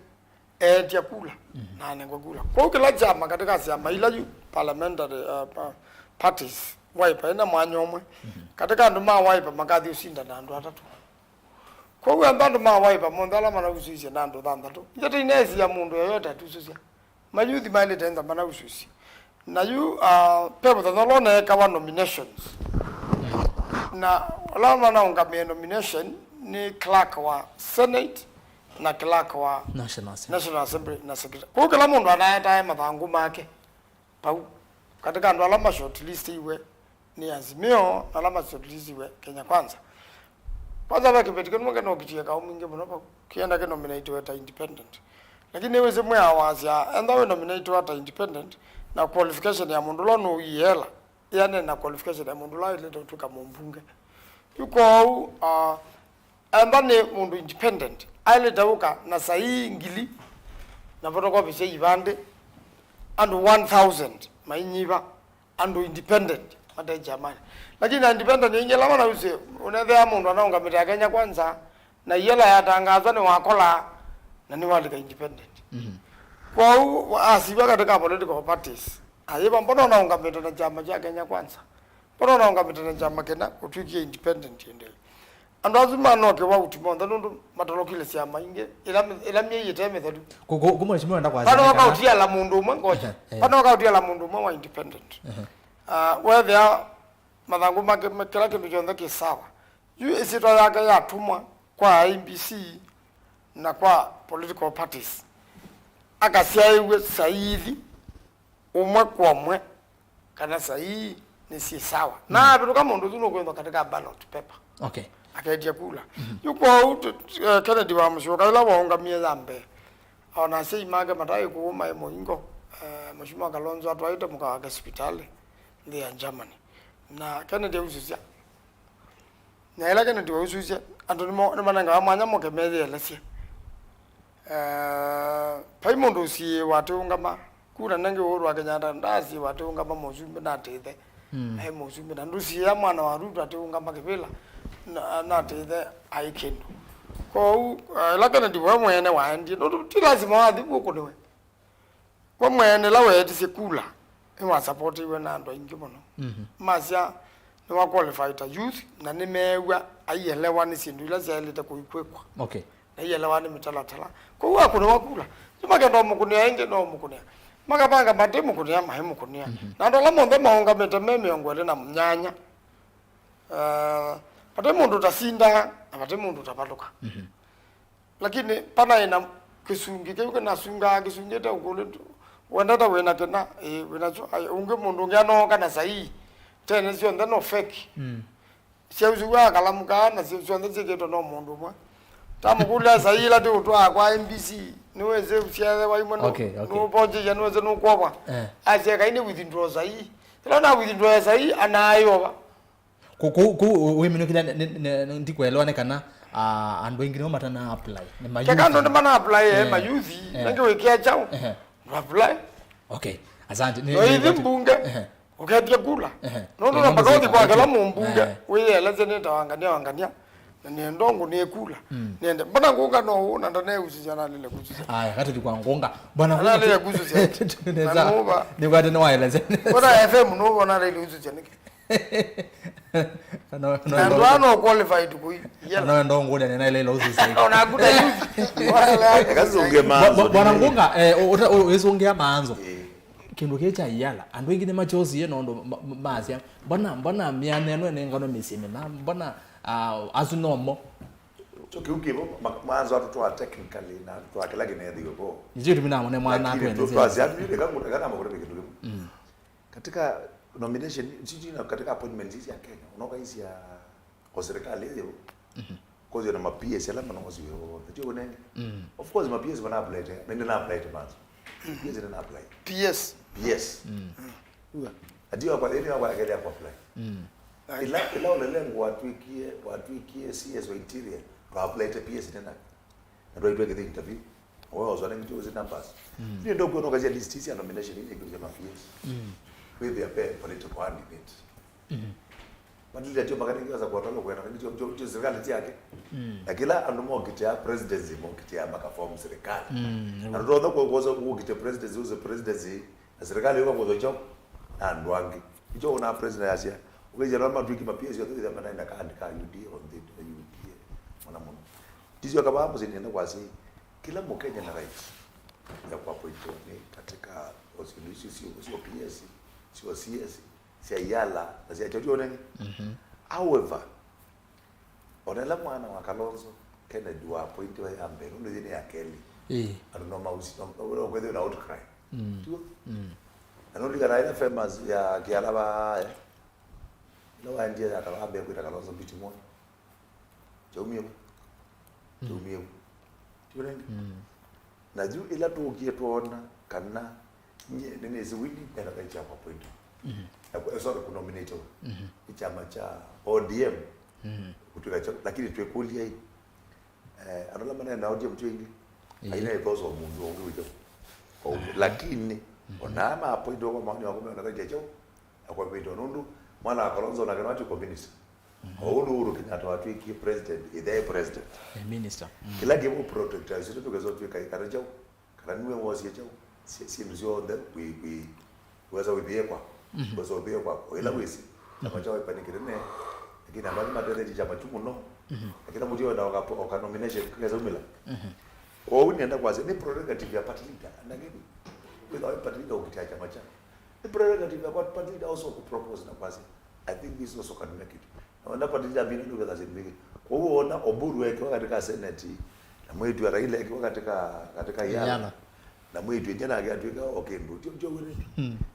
etia kula na nengo kula kwa kila chama katika chama ila parliamentary parties Wiper ina mwanyomwe katika nduma Wiper makathi usinda na ndo atatu kwa hiyo ndandu ma Wiper mondala mana ususia na ndo thandatu njete inezi ya mundu yoyote atususia mayuthi mali tenza mana ususia na yu people that alone kawa nominations na alama na ungamia nomination ni clerk wa Senate na clerk wa National Assembly na secretary kwa kila mundu anaenda mathangu make pau katika ndo alama shortlist iwe ni Azimio na alama shortlist iwe Kenya kwanza bakipetike nunga no kitia ka uminge muno pa kienda ke nominate weta independent lakini wewe semwe awazia enda we nominate weta independent na qualification ya mundu lo no yela yani na qualification ya mundu la ile tuka mumbunge yuko enda ne mundu independent ile dauka na sahi ngili na photocopy se ibande and 1000 mainyiva and independent mata jamani lakini independent ingela mana use unathe mundu anaunga mita Kenya kwanza na yela yatangazwa ni wakola na ni walika independent kwa asiba katika political parties ayiba mbono naunga mita na chama cha Kenya kwanza mbono naunga mita na chama kena kutukie independent yende andazi mano ke wa utimonda nundu matalokile siama inge ila mye yeteme thadu kumwe chimwe enda kwa pano wakautia la mundu umwe ngoja pano wakautia la mundu umwe wa independent whether mathangu make kila kindu kyonthe kisawa yu isitwa yake yatumwa kwa IBC na kwa political parties akasiaiwe sahihi umwe kwa umwe kana sahihi ni si sawa na vitu kama ndo tunokwenda katika ballot paper okay akaetia kula yuko Kennedy wa mshoka ila waungamia zambe ona sei maga matai kuuma moingo mheshimiwa Kalonzo atwaite muka hospitali ndi ya Germany na Kennedy ususia na ila Kennedy ususia andu ni mananga amanya moke mezi elesia paimondo si watu ngama kura nange woro akanyanda ndasi watu ngama mozumbe na tete ai mozumbe na ndusi ya mwana wa Ruto atu ngama kivila na tete ai kendo ko la Kennedy wa mwene wa ndi ndo ti lazima wa dhibu ko niwe kwa mwene la we tise kula wa support iwe na ndo ingi mono masya ni wa qualified youth na nimewa ayelewa ni sindu la zalita kuikwekwa okay na yelewa ni mitalatala ko wa kuna wakula sima kendo mukunia inge no mukunia makapanga matemu kunia mahemu kunia na ndo la mombe maonga metememe ongwele na mnyanya matemu ndo tasinda na matemu ndo tapatuka lakini pana ina kisungi ke na sunga kisungeta ukole wenda wena tena wena unge mundu ngano kana sahi tena sio ndano fake sio uzuwa kalamuka na sio ndeze keto no mundu mwa tamukula sahi la tu kwa MBC niweze usiaze wa imono no boje ya niweze no kwa aje kaini withdraw sahi ila na withdraw sahi anayo ba ku wimino kila ndikuelewane kana andu wengine matana apply ni mayuthi kaka ndo mana apply mayuthi nenge wekia chao apply okay asante ni hivi mbunge ukatia kula nono na bagodi kwa kala mbunge wewe alaze nenda wangania na ni ndongo ni kula niende bana ngonga no na ndane usijana lile kuzuza haya hata tulikuwa ngonga bana lile kuzuza tunaweza ni kwa tena waeleze bana FM no bana lile kuzuza niki no qualified kui no ndongo ni na ile lozi sasa ona guda yuzi wala kazunge manzo bwana ngonga uzongea manzo kindu kecha yala andu wengine machozi yeno ndo mazia mbona mianeno nengano misime na mbona azunomo chokiukibo manzo atutwa technically na tutwa kila gine ndigo nje tumina mwana mwana atwende kama kwa kitu katika nomination sisi na katika appointment hizi ya Kenya unaoka hizi ya kwa serikali hiyo kozi na PS alama na ngozi hiyo ndio nenge of course PS wana apply nende na apply manzo PS na apply PS adio kwa ile wa gari hapo apply ila ole lengo watuikie CS wa interior kwa apply PS tena ndio iwe ile interview wao wazana ndio zile numbers ndio kwa kazi ya list hizi ya nomination ile kwa PS with their political candidate badala ya magari kiasi kwa toka kwenda ndio serikali yake na kila andumo kitia presidency mo kitia makaform serikali na ndio kwa kuoza kitia presidency uze presidency na serikali yuko kwa job na ndwangi hicho una president Asia ukija na mtu kimapiezi yote ya maneno kaandika UD on the UD mwanamume hizo kama hapo zinaenda kwa si kila Mkenya na right ya kuappoint ni katika osulusi sio PS sio CS siayala na siachojo nini however onela mwana wa Kalonzo Kennedy wa appoint wa ambe ndo yene ya Kelly ando mausi ndo kwede na outcry tu anoli kana ile famous ya kialaba no wandia ya Kalonzo kwenda Kalonzo bitimo chomio turengi na juu ila tu ukietuona kana nene ziwili kana kacha kwa point sort of nominator chama cha ODM kutoka lakini tuekulia hii anola maana na ODM twingi haina ipozo mundu wangu lakini onama hapo ndio kwa maana wako na kaja chao kwa video nundu mwana wa Kalonzo na kana watu minister Uhuru Kenyatta watu iki president idai president minister kila game protector sio tukazo tukai kana chao kana niwe wazi chao si ndio ndio we weza wibiekwa bozo biekwa ila wezi na machawa ipanikire ne lakini ambaye madere chama chumu no lakini mujio na waka nomination kaza umila kwa hiyo nienda kwa ni prerogative ya party leader ndageni without party leader ukitia chama cha the prerogative ya party leader also to propose na kwasi I think this also can make it na party leader bini ndio kaza zingi kwa hiyo ona Oburu yake katika senate na mwetu ya Raila yake katika yala na mwitu njana agatwika okay ndo tio wele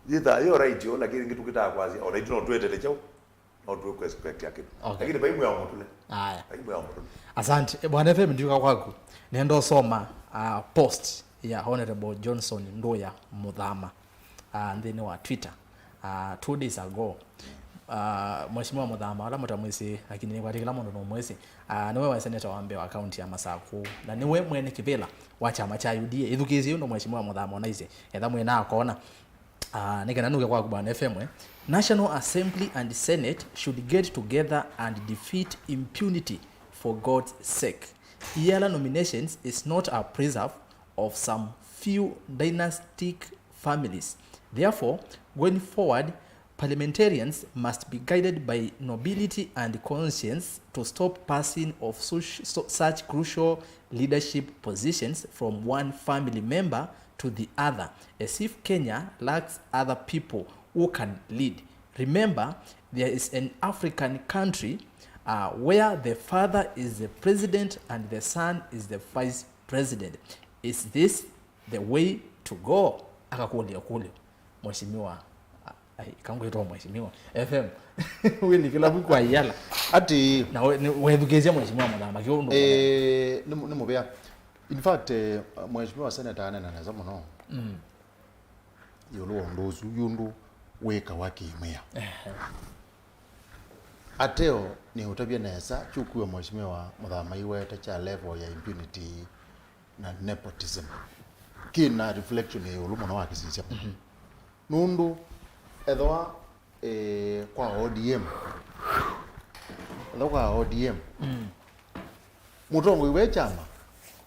yitha yo right yo lakini kitu kitakwazi ona ito twetete chao no tu expect yake lakini baimu ya mutule haya baimu ya mutule. Asante bwana FM ndio kwako nendo soma post ya Honorable Johnson Ndoya Muthama ndini wa Twitter 2 days ago. Mheshimiwa Muthama wala mutamwisi lakini ni kwatikila mundu no mwisi niwe wa seneta wa Mbeya wa county ya Masaku na niwe mwene kivela wa chama cha UDA ithukizi ndo Mheshimiwa Muthama onaize etha mwena akona nikana nuke kwa bwana FM National Assembly and Senate should get together and defeat impunity for God's sake. Yala nominations is not a preserve of some few dynastic families. Therefore, going forward, parliamentarians must be guided by nobility and conscience to stop passing of such crucial leadership positions from one family member to the other, as if Kenya lacks other people who can lead. Remember, there is an African country where the father is the president and the son is the vice president. Is this the way to go? Akakulia kule Mheshimiwa kangu ito Mheshimiwa FM wili kila kwa yala ati na wethugezia Mheshimiwa Muthama kiondo ni mubea in fact Mheshimiwa Senator anena na zamuno yolo ndozu yundu weka wake imea ateo ni utabia nesa chukuwa Mheshimiwa Muthama iwete cha level ya impunity na nepotism kina reflection ya yolo mwana wake sisi nundu edwa kwa ODM kwa ODM mutongo iwe chama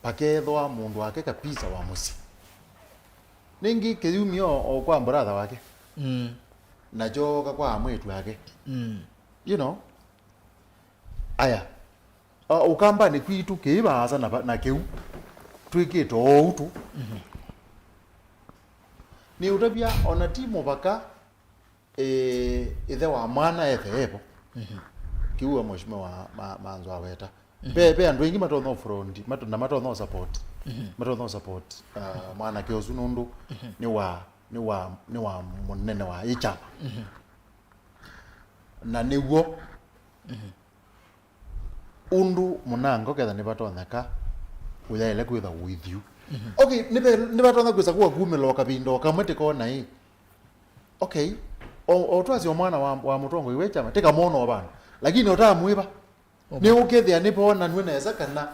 pakethwa mundu wake kapisa wa musi ningi kiyumio o kwa brother wake na joka kwa mwitu wake you know aya ukamba ni kwitu kibaza na kiu twikito utu ni utabia ona timu baka ithe wa mwana etheepo kiwa Mheshimiwa Manzo aweta pe andu ingi matono front matono support matono support mwana kiozu nundu ni wa munene wa ichama na niwo undu munango ketha ni batoneka uyaile kwitha with you okay ni batoneka kwisa kuwa kumelo kabindo kamwete kona hii okay o twazi omwana wa mutongo iwe chama teka mono obana lakini otamwiba ni ukethia ni pona nwe neza kana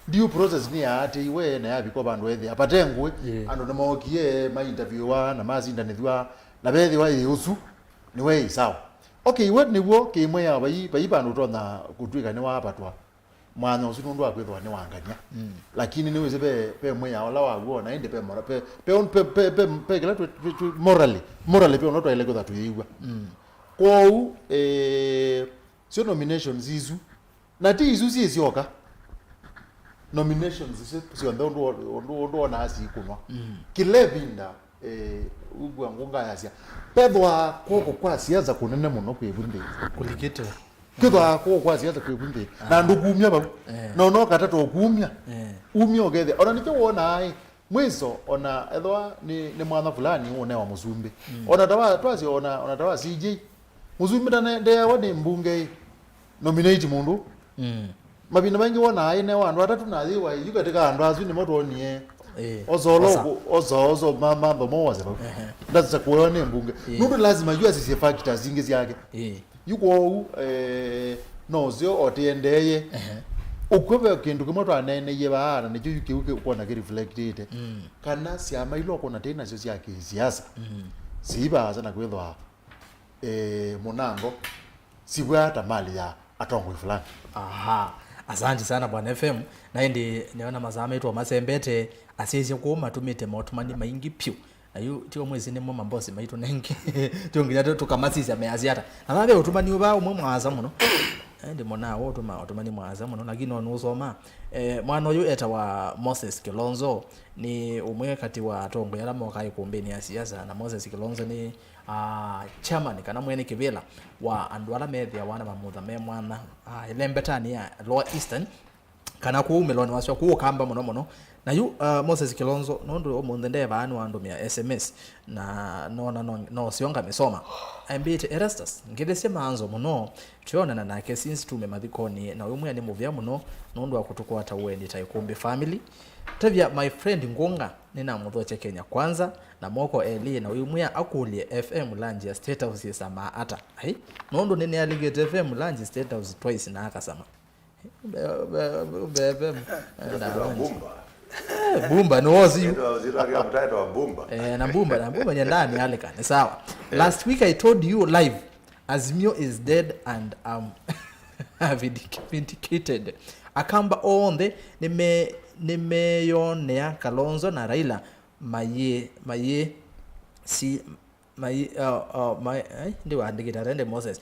due process ni ati iwe na yabiko bandu ethi apatengwe ando ne mokie ma interviewer na mazinda nithwa na bethi wa yusu ni we sawa okay iwe niwo kimwe ya bai bandu tona kutwika ni wa patwa mwana usunundu akwithwa ni wanganya lakini ni weze pe mwe ya ola waguo na inde pe mora pe kila morally pe onotwa ile kwitha tuyiwa kwou sio nominations izu na ti izu sioka nominations sio ndo na asi kunwa kilevinda ugwa ngunga yasia pedwa koko kwa siasa kunene muno kwebunde kulikite kithwa kwa siasa kwebunde na ndugumya ba no no katatu okumya umya ogethe ona nikyo wona ai mwiso ona ethwa ni mwana fulani one wa Muzumbe ona tawa twazi ona tawa CJ Muzumbe nde wone mbunge nominate mundu mabina bangi wona aine wandu atatu na thiwa yukatika andu azu ni moto onie ozo mama bomoza ndaza kuona mbunge nundu lazima jua sisi factors zingi zake yuko nozio otiendeye ukwebe kindu kimoto anene yebana ne yuki ukona ki reflected kana siama ilo kona tena sio yake siasa sibaza na kwethwa munango sibwata mali ya atongwe fulani. Aha, asante sana bwana FM na ndi niona mazama yetu masembete asije kuoma tumite motumani maingi pyu na yu tio mwezi nemo mambosi maitu nengi tiongira tukamasisa meaziata na babe utumani uba umwe mwaza muno ndi mona wo utumani mwaza muno lakini ono usoma mwana uyu eta wa Moses Kilonzo ni umwe kati wa tongo yala moka Ikumbi ya siasa na Moses Kilonzo ni chairman kana mwene kivela wa andwala methia wana mamutha me mwana ilembetani ya Lower Eastern kana kuumeloni waswa kuukamba muno na yu Moses Kilonzo nondo omundende banu andumia SMS na no sionga misoma ambite Erastus ngedese manzo muno tuyonana nake since tumemathikoni na umwe ni muvya muno nondo akutukwata weni ta Ikumbi family tavya my friend Ngunga nina muthoche Kenya kwanza na moko Eli na umwe akulie FM Lanji ya State House ya MAATA ai nondo nene aligete FM Lanji State House twice na akasama Bumba no was you. Na Bumba ni ndani alika ni sawa. Last week I told you live Azimio is dead and vindicated. Akamba onde nimeyonea Kalonzo na Raila maye si ndio andikita rende Moses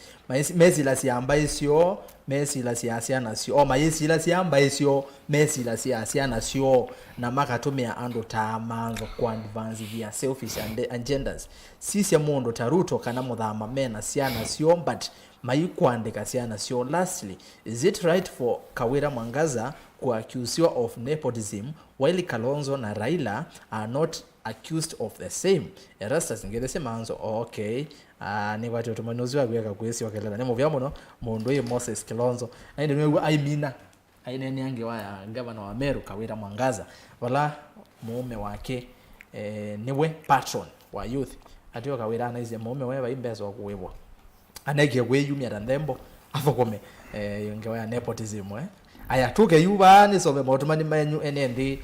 Messi la siamba isio Messi la siasia na sio Messi la siamba isio Messi la siasia na sio na makatumia ando tamanzo kwa advance via selfish agendas sisi ya mundo taruto kana muthama mena siana sio but mayikwandika siana sio. Lastly, is it right for Kawira Mwangaza accused of nepotism while Kalonzo na Raila are not accused of the same? Erastus ngedese manzo okay ni watu tumanozwa gweka kwesi wakelala nemo vyamono mundu ye Moses Kilonzo ainde nwe aimina aine yange wa governor wa Meru Kawira Mwangaza wala mume wake niwe patron wa youth atio Kawira na ize mume wewe imbezo wa kuwebwa anege gweyumya ndembo afokome yonge wa nepotism aya tuke yuba ni sobe motumani manyu NND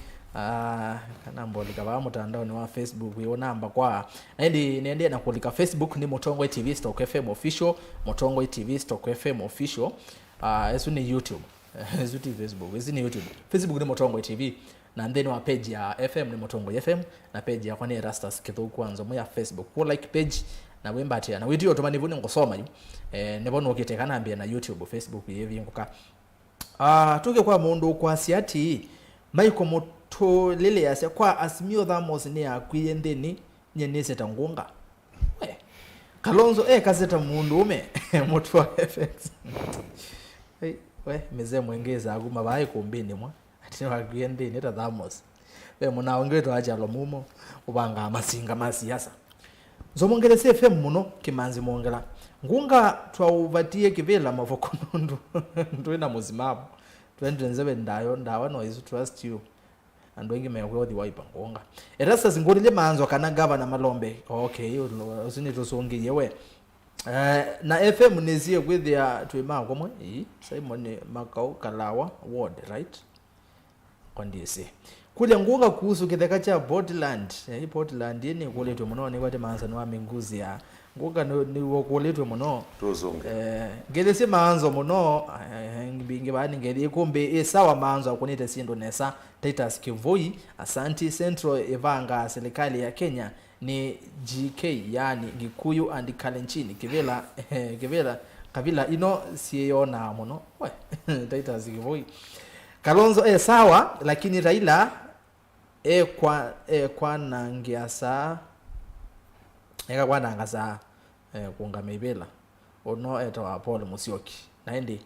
kana mbolika ba mutandao ni wa Facebook yo namba kwa nende na kulika Facebook ni Mutongwe TV Stock FM official Mutongwe TV Stock FM official esu ni YouTube esu ti Facebook esu ni YouTube Facebook ni Mutongwe TV na then wa page ya FM ni Mutongwe FM na page ya kwa ni Erastus Kithuku kwanza mu ya Facebook ku like page na wembatia na video otomani vuni ngosoma yu nebono okitekana ambia na YouTube Facebook yevi nguka tuke kwa mundu kwa siati maiko moto lele yase kwa Azimio thamos ni akwiyendeni nyenese tangunga Kalonzo kaseta mundu ume moto wa FX meze mwengeza aguma bae kumbini mwa ati akwiyendeni ta thamos munaongeto acha lomumo ubanga amasinga masiasa zomongelese FM muno kimanzi mongela ngunga twauvatie kivela mavokonundu ndwena muzimabu 2027 ndawa no is trust you and wengi mekwe the wipe ngunga Erastus ngolile manzo kana governor Malombe okay usini tusongi yewe na FM nezie with ya twema komwe Simon Makau Kalawa ward right kondisi kule ngunga kuhusu kitheka cha Portland Portland yene kuletwe muno ni kwate manza no aminguzi ya ngunga ni wokuletwe muno tuzunge ngelese manzo muno ngibinge bani ngeli Ikumbi sawa manzo akunita sindo nesa Titus Kivoi Asanti Central Evanga serikali ya Kenya ni GK yani Gikuyu and Kalenchini kivela kabila ino siona muno Titus Kivoi Kalonzo sawa lakini Raila kwa nangiasa kwa nangasa kungamebela ono wa Paul Musyoki naende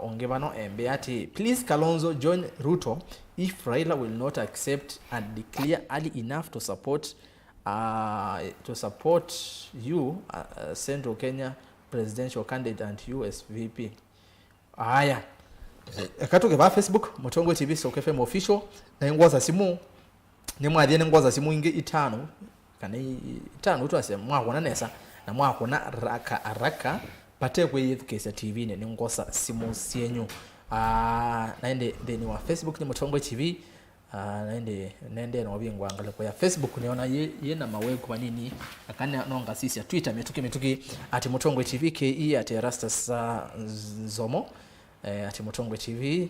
ongevano ati please Kalonzo join Ruto if Raila will not accept and declare early enough to support you Central Kenya presidential candidate and USVP aya katoke ba Facebook Mutongwe TV Stock FM official na ngoza simu ni mwadhiene ngoza simu inge itano kana itano utwase mwakona nesa na mwakona raka pate kwe kesa TV ne ngoza simu sienyu naende then wa Facebook ni Mutongwe TV naende na wabingwa angale kwa Facebook niona ye na mawe kwa nini akana nonga sisi ya Twitter metuki ati Mutongwe TV KE ati ERASTUS NZOMO ati Mutongwe TV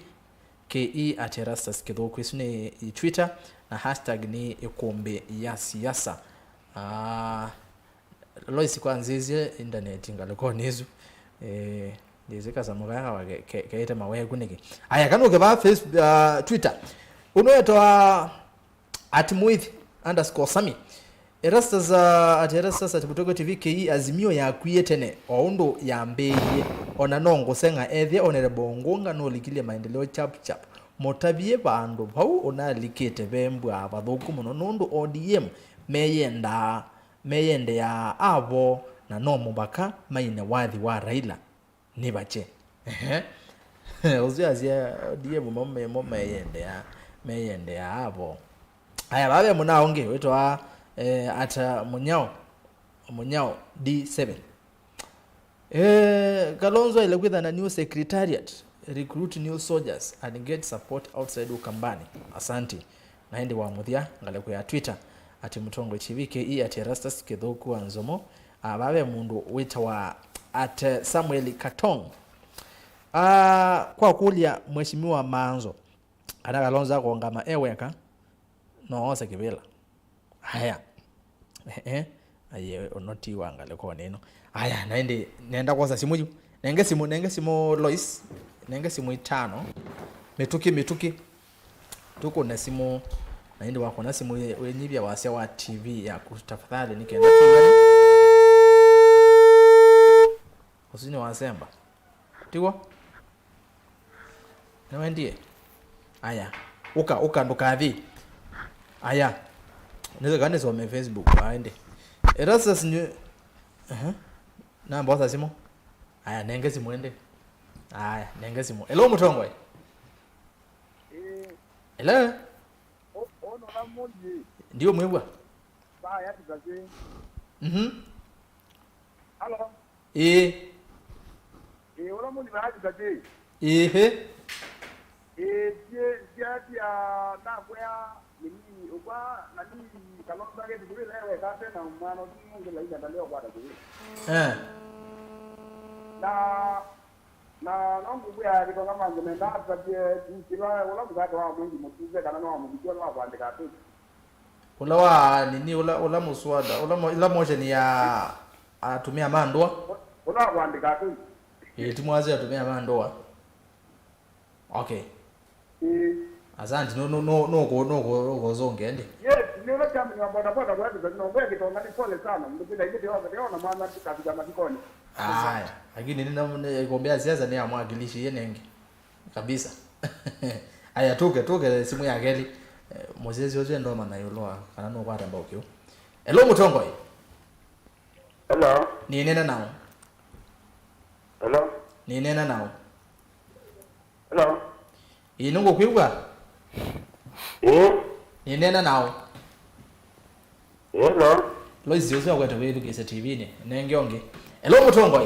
KE ati ERASTUS Kithuku isune Twitter na hashtag ni Ikumbi ya Siasa loisi kwa nzizi internet ngaleko nizu ndizeka samugaya wa kaita mawe kuniki aya kanuke ba Facebook Twitter unoyetwa @muithi_sami ERASTUS ati ERASTUS ati Butoko TV KE Azimio ya kuyetene oundo ya mbeye ona nongo senga ethia onere bongonga no likile maendeleo chap motabie bandu bau ona likete bembwa abathuku muno nundu ODM meyende ya abo na no mubaka maine wathi wa Raila ni bache uzia ODM meyende ya abo aya babe munaonge wetwa ata munyao D7 Kalonzo ile kwitha na new secretariat recruit new soldiers and get support outside Ukambani. Asante naende wa muthia ngale kwa Twitter ati Mutongo TV ati ERASTUS kithuku NZOMO ababe mundu witwa at Samuel Katong kwa kulia mheshimiwa Maanzo ana Kalonzo kuongama eweka no ose kibela haya aye onoti wangale kwa neno haya naenda kwanza simu nenge simu Lois nenge simu 5 mituki tuko na simu naende wako na simu wenyibia wasia wa TV ya kutafadhali nikaenda tingani usini wasemba tiwa na wendie haya uka ndukathi haya nizo gani zo me Facebook aende ERASTUS ni na mboza simu haya nenge simu ende haya nenge simu hello Mutongo hello ono la mondi ndio mwebwa ba ya tizaje hello ona mondi ba tizaje dia na kwa nini ukwa nani Kalonzo ke dibule lewe ka tena mano kinge la ida leo kwa dibule na nongo ya iko kama ngemenda tabie ntiwa wala mgato wa mwingi mtuze kana no mujua wa kuandika tu ulawa nini ula muswada ula moja ni ya atumia mandoa ula kuandika tu timwaze atumia mandoa okay asante no zongende yes ndio kama ni boda boda kwa hiyo ndio ngwe kitonga ni pole sana mndipita hivi ndio na maana tukafika matikoni haya lakini nina kuombea siasa ni amwagilishi yenenge kabisa haya tuke simu ya geli mozezi oje ndo maana yoloa kana no kwata mbokyo hello Mutongo Hello. ni nena nao Hello. ni nena nao Hello. inungo kwigwa ni nena nao Hello. Lois yozo kwata wetu kisa TV ni nengeonge hello Mutongo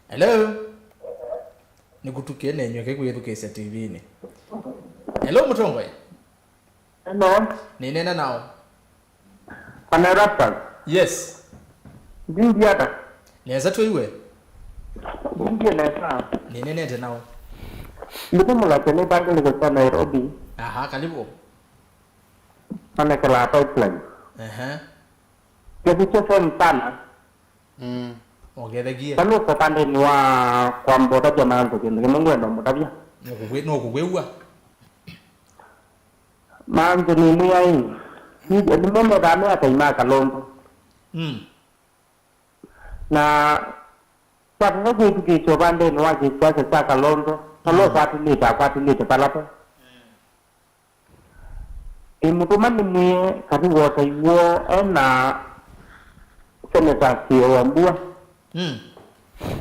hello nikutukie nenyo kwetu kisa TV ni hello Mutongo Hello. ni nena nao Pana ERASTUS. yes Ndindi hata. neza tuiwe Ndindi na ni nene nao Ndipo mula tene bado liko kwa Nairobi. aha karibu Pana kala pipeline. Kitu cha sana. ogethegie Kanu kwa pande ni wa kwa mbota jamaa ndio ndio ndo mtabia. no kugwewa Maanzo ni muyai. Ni mmoja dame ataima Kalonzo. Na kwa sababu kitu pande ni wa kiasi cha Kalonzo. Kalau kwatu lita palapo. Imutumani mie kati wota yuo ena seneta siyo ambua.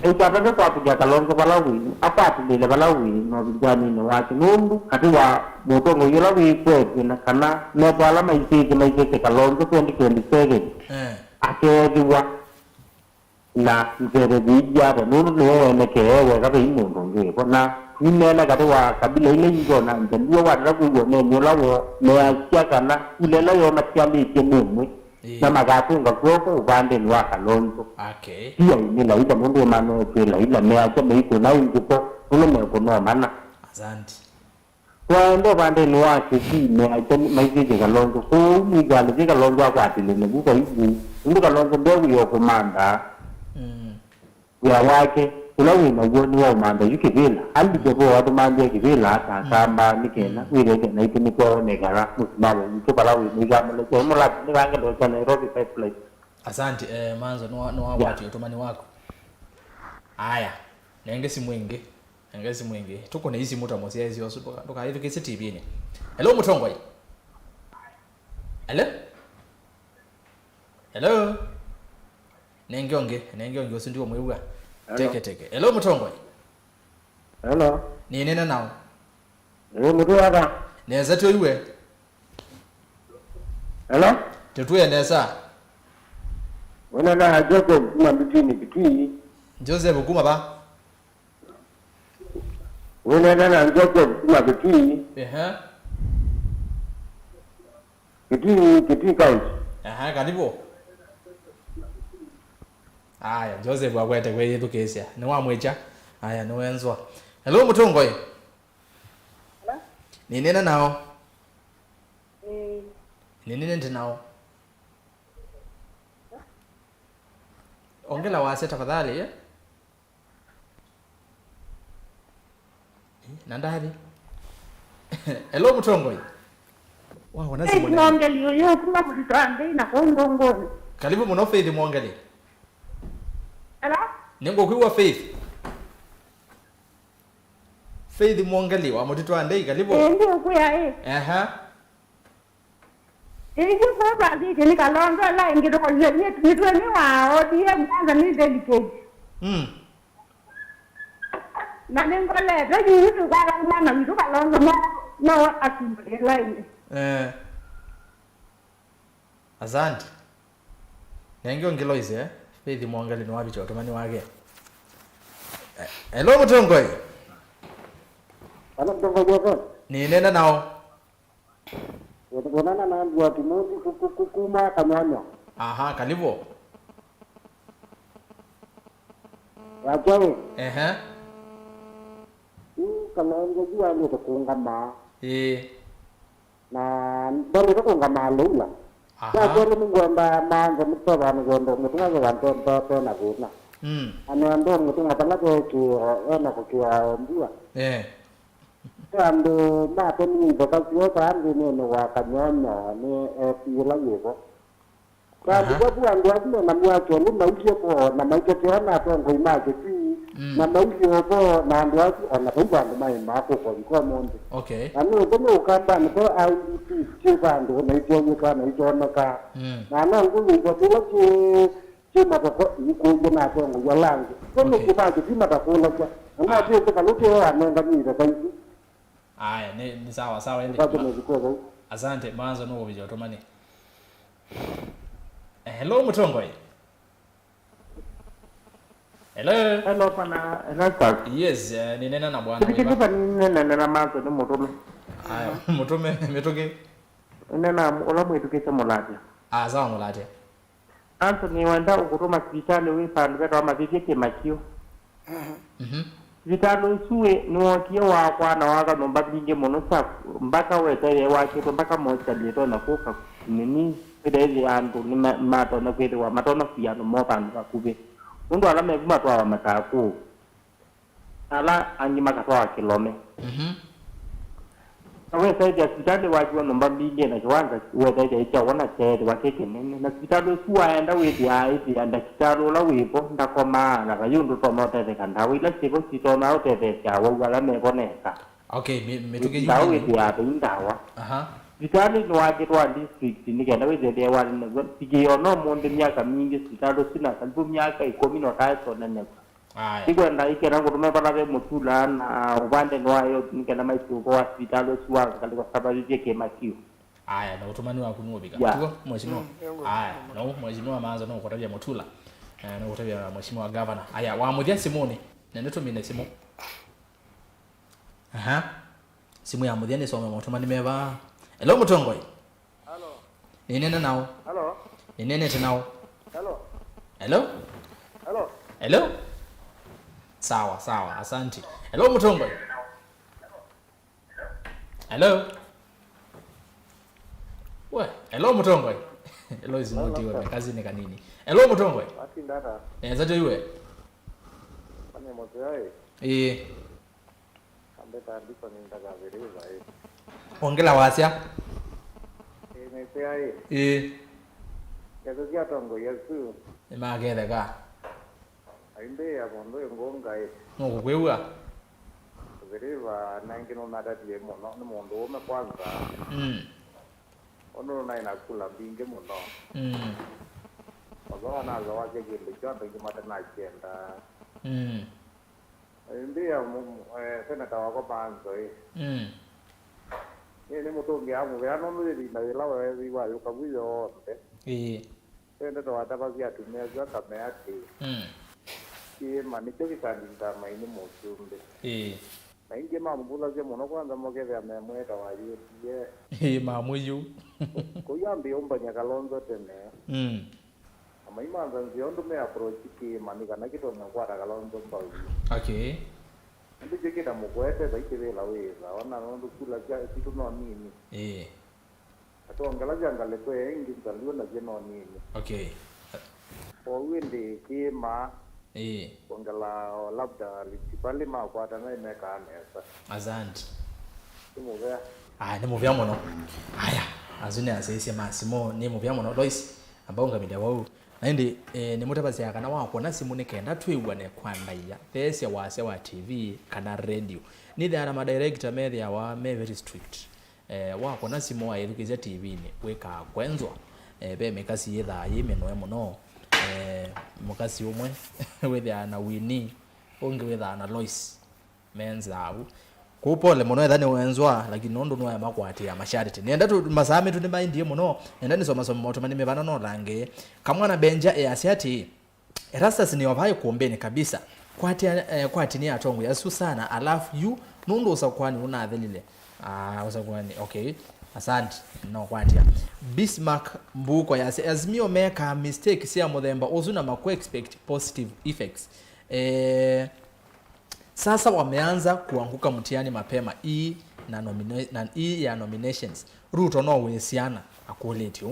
Ikatake kwa kuja Kalonzo palawi. Apa atulile palawi no bijani ni waki nundu. Kati wa Mutongo yula wikwe na kana nepala maisiki Kalonzo 2027. Akewa na mzere bijara nundu niwewe nekewe kape imundu ngewe na nimena katoa kabila ile hiyo na ndio watu wengi nyola meacha kana ile leo matiambi kimumwe na magatunga kwoko upande ni wa Kalonzo okay hiyo ni la ida mundu mano kwela ila meacha meiko na unguko ulo mekono mana asante kwa ndo pande ni wa kiki meacha maisiki Kalonzo ko ni gale Kalonzo akwatile ne buko hivi ndio Kalonzo ndio yo komanda ya wake ulawi na goni wa manda yukivila andi jebo watu manda kivila kamba nikena wile na ikini kwa negara musibabu mtu palawi nigamle kwa mula nigange ndo kwa Nairobi pipeline. Asante Manzo no watu utumani wako. Aya nengesi mwingi tuko na hizi moto mosi hizi wasu toka hivi kesi TV ni. Hello Mutongoi. Hello Nengionge usindiwo mwiwa. Teke. Hello Mutongoi. Hello. Ni nena nao. Mutuwa. Neza to iwe. Hello. Tetuye neza. Wana na Jacob kuma bitini bitui. Joseph kuma ba. Wana na Jacob kuma bitui. Kitui count. Karibu. Aya, Joseph wakwete kwe yetu kesia. Ni wa mwecha. Aya, ni wenzwa. Hello Mutongoi. Hello. Ni nena nao. Ni nene nao. Ongela wase tafadhali Nandari. Hello Mutongoi. Wow, wanasi mwana. Mwongeli yoyo kuma kutitande na kondongoni. Karibu muno Faith mwongeli. Hello? Ningo kuwa Faith. Faith mwongeli wa mutitande karibu. Ndio kuya Ndio kwa baadhi ni kalonzo la ingido kwa yetu ni wa odie mwanza ni delicate. Na ningole ndio yitu kwa mwana mtu kalonzo no asimbe line. Asante. Nengio ngiloize Faith mwongeli ni wapi chotomani wake. Hello Mutongoi. Hello Mutongoi. Ni nenda nao. Watakonana na ndugu Timothy kukuma kamanya. Karibu. Wajawe. kalongo jua ni to kungama na bali to kungama lula ya kweli mngomba manzo mtoba ngondo mutunga za ntonto na kuna ana ndo mutunga tanga ki ona ko kia mbua ando ma to ni to ka sio pa ande ne wa kanyonya ni pila yego kwa sababu ando na mwa to ni mauje ko na maike tena to ngo imaje ti na mauje ko na ando ona ko ndo mai ma ko monde okay ano to no kamba ni ko ai ti ando na ito ni ka na ito na ka na na ngu ko to ki mata ko ko na to ngo yalangi ko no ki ba ki mata ko la kwa na ti to ka lo ke ana ngani da kai aya ni sawa ende asante manzo no bijo to mani hello Mutongoi hello pana ERASTUS yes ni nena na bwana Wiva kitu ni nena manzo ni mutume aya mutume metoke nena ola mwetu kisa mulati sawa mulati Anthony wanda ukutuma kitale we pandu kwa mabiki ke makio vitalo suwe nuotie wakwa na waka nomba binge monosa mpaka wetere wake mpaka moja dito na kuka nini pedezi andu ni mato na kwete wa mato na fiano mopandu kakube mundu ala mevuma twa wa mataku ala anyima katwa kilome awe saidi ya sitade wajua nomba binge na kiwanza wetere icha wana chede wakeke nene na sitado suwa enda weti haiti anda kitalo la wipo ndakoma na kayundu tomote kanda wila siko sitona otete chawa wala meboneka okay metoke yuni weti ya indawa vitali ni wajirwa district ni kenda wete wali na tigiyo no monde miaka mingi sitado sina kalbu miaka 15 na nyaka iko nda ikera kutume pala be mutula na ubande nwayo nikenda MAITU kwa hospitalo suwa kaliko sababu yake makio aya na utumani wa kunubika tuko mheshimiwa aya no mheshimiwa manzo no kutabia mutula na kutabia mheshimiwa governor aya waamudia simoni na ndio mimi simu simu ya mudia ni soma mutumani meva hello Mutongoi hello ni nene nao hello ni nene tenao hello hello hello hello sawa asante hello Mutongoi hello hello Mutongoi hello izimotiwe kazi ni kanini hello Mutongoi ati ndata zato iwe ni mzee. Ambe taarifa ni ndagavereza Ongela wasya. Ni sai. Kazi ya tongo Yesu. Imagethe ka. Aimbe ya bondo ngonga Ngo kwewa. Vereva nangino nadadie muno ni mundu ume kwanza. Ono na inakula binge muno. Bago anaza wake gile chondo kimata na chenda. Ndia seneta wako MAANZO ni mutungi amu ya no ndi na ila wewe wa yukabuyo onde seneta wataba ya tumia za kameati manicho kitandinda maini musumbe na inge mamubula ze muno kwanza mogeve amemweka wayo mamuyu kuyambi ombanya Kalonzo tene amaimanza nziondo me approach ki manika na kitona kwa Kalonzo mbawi ndi jekita mukwete baitevela weza wana ndo kula cha kitu no nini atongala jangale ko engi ndaliwa na jeno nini wende kima ongala labda litipali makwata na imeka anesa asante movea ni movea mono haya azune asese masimo ni movea mono Lois ambao ngamida wao naindi ni mutabazi yakana wako na simu nikenda twiwa ne kwandaiya pese wase wa TV kana radio ni the ama director media wa me very strict wako na simu wa edukiza TV ni weka kwenzwa be mekasi yetha yimeno muno mukasi umwe wetha na wini onge wetha na Lois menzabu kupole muno ethani wenzwa lakini nondo no ya makwati ya mashariti nenda tu masame tu ndimba ndiye muno nenda nisoma soma moto mani mebana no range kamwana benja asiati Erastus ni wabaye kuombeni kabisa kwati ni atongo yasu sana alafu you nondo usakwani unathelile usakwani okay asante no kwati Bismarck mbuko ya Azimio meka mistake sia muthemba uzuna makwe expect positive effects sasa wameanza kuanguka mtihani mapema ya nominations Ruto no wesiana akoleti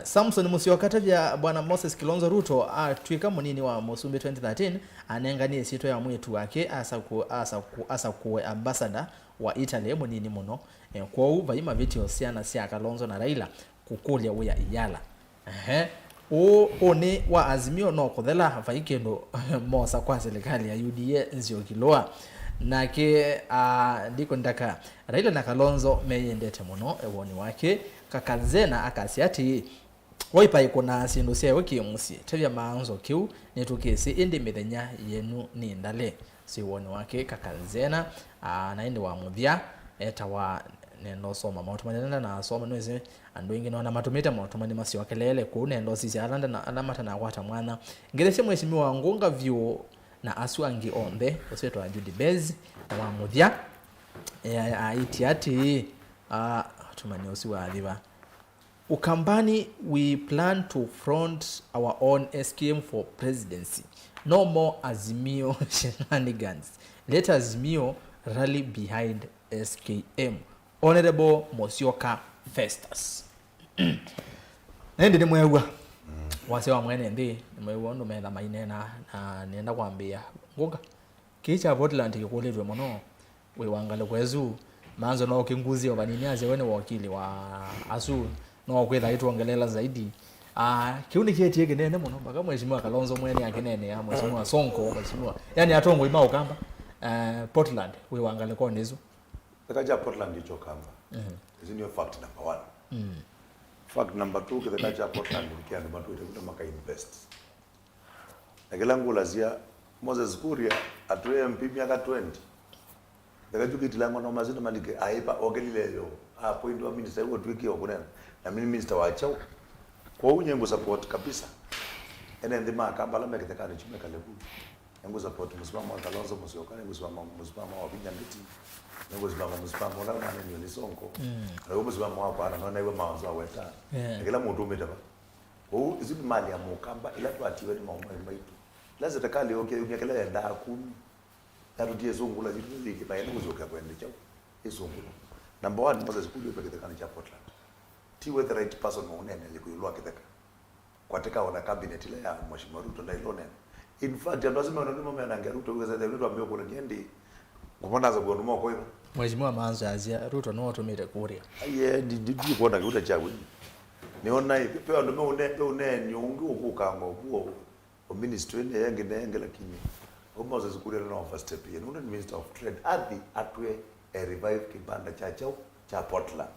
Samson Musyoka vya bwana Moses Kilonzo Ruto atwika munini wa Musumbi 2013 anenganie sito ya mwetu wake asa kuwe ambassador wa Italy munini muno kwa uva video siana sia Kalonzo na Raila kukulia uya iyala one wa Azimio no kuthela vaikendo mosa kwa serikali ya UDA nzio kiloa nake ndiko ndaka Raila na Kalonzo meyendete muno ewoni wake kakanzena akasiati oipa ikona sindu sewe kimusi tebya MAANZO kiu netukesi indi mithenya yenu ni ndale siwoni wake kakanzena naindi wa muthia etawa nendo soma mautumanena na soma nweze andu ingi no na matumita mautumani masio kelele ku nendo sisi alanda na alamata na kwata mwana ngelese mweshimiwa ngunga view na aswangi onde osetwa Judy Bez wa muthia itiati tumani osiwa aliva Ukambani we plan to front our own scheme for presidency no more Azimio shenanigans let Azimio rally behind SKM Honorable Musyoka Festus nende ni mwewa wase wa mwene ndi mwewa ndo metha mainena na nenda kwambia ngunga kicha Portland kikuletwe muno we wangale kwezu MAANZO no kinguzi obanini aze wene wakili wa asu no kwetha ituongelela zaidi kiuni kietie kinene muno baka mheshimiwa Kalonzo mwene akinene ya mheshimiwa Sonko mheshimiwa yani atongo ima ukamba Portland we wangale kwa nizo Kaja Portland icho kamba. Hizi ndio fact number 1. Fact number 2 kaja Portland ikia ndio watu itakuta maka invest. Nakela ngulazia Moses Kuria atwe MP miaka 20. Dakajukitila ngono mazina malike aipa ogelileyo. Point wa minister huo twiki okunena. Na mimi minister wa chao. Kwa unyengo support kabisa. Ene ndima kamba la meketekana chimeka lebu. Yangu support msimamo wa Kalonzo Musyoka, msimamo wa Binyamiti. Ngo zibama msimamo la mwana ni Sonko. Na ubo zibama wa bana naona iwe MAANZO aweta. Ngela muntu umeta ba. Izibi mali ya mukamba ila twatiwe ni MAITU. Laza takali okay unyekela ya nda kumi. Tarutie zungula zitu ziki ba yangu zoka kwende chao. Izungula. Number 1 Moses Kuria pekete kana cha Portland. Tiwe the right person unene likuyulwa kitaka. katika wana cabinet ile ya Mheshimiwa Ruto na Ilone. In fact lazima unaduma mwana Ruto kwa sababu Ruto ambaye kuna ngendi kumona za kuondoa kwa hivyo. Mheshimiwa Maanzo azia Ruto no tumire kuria. Aye ndi kuona kuta chawe. Niona hivi pe ndo une nyungu ukukanga uko o ministry ne yange lakini omoza zikuria na first step yenu ni Minister of Trade atwe revive kibanda cha Portland.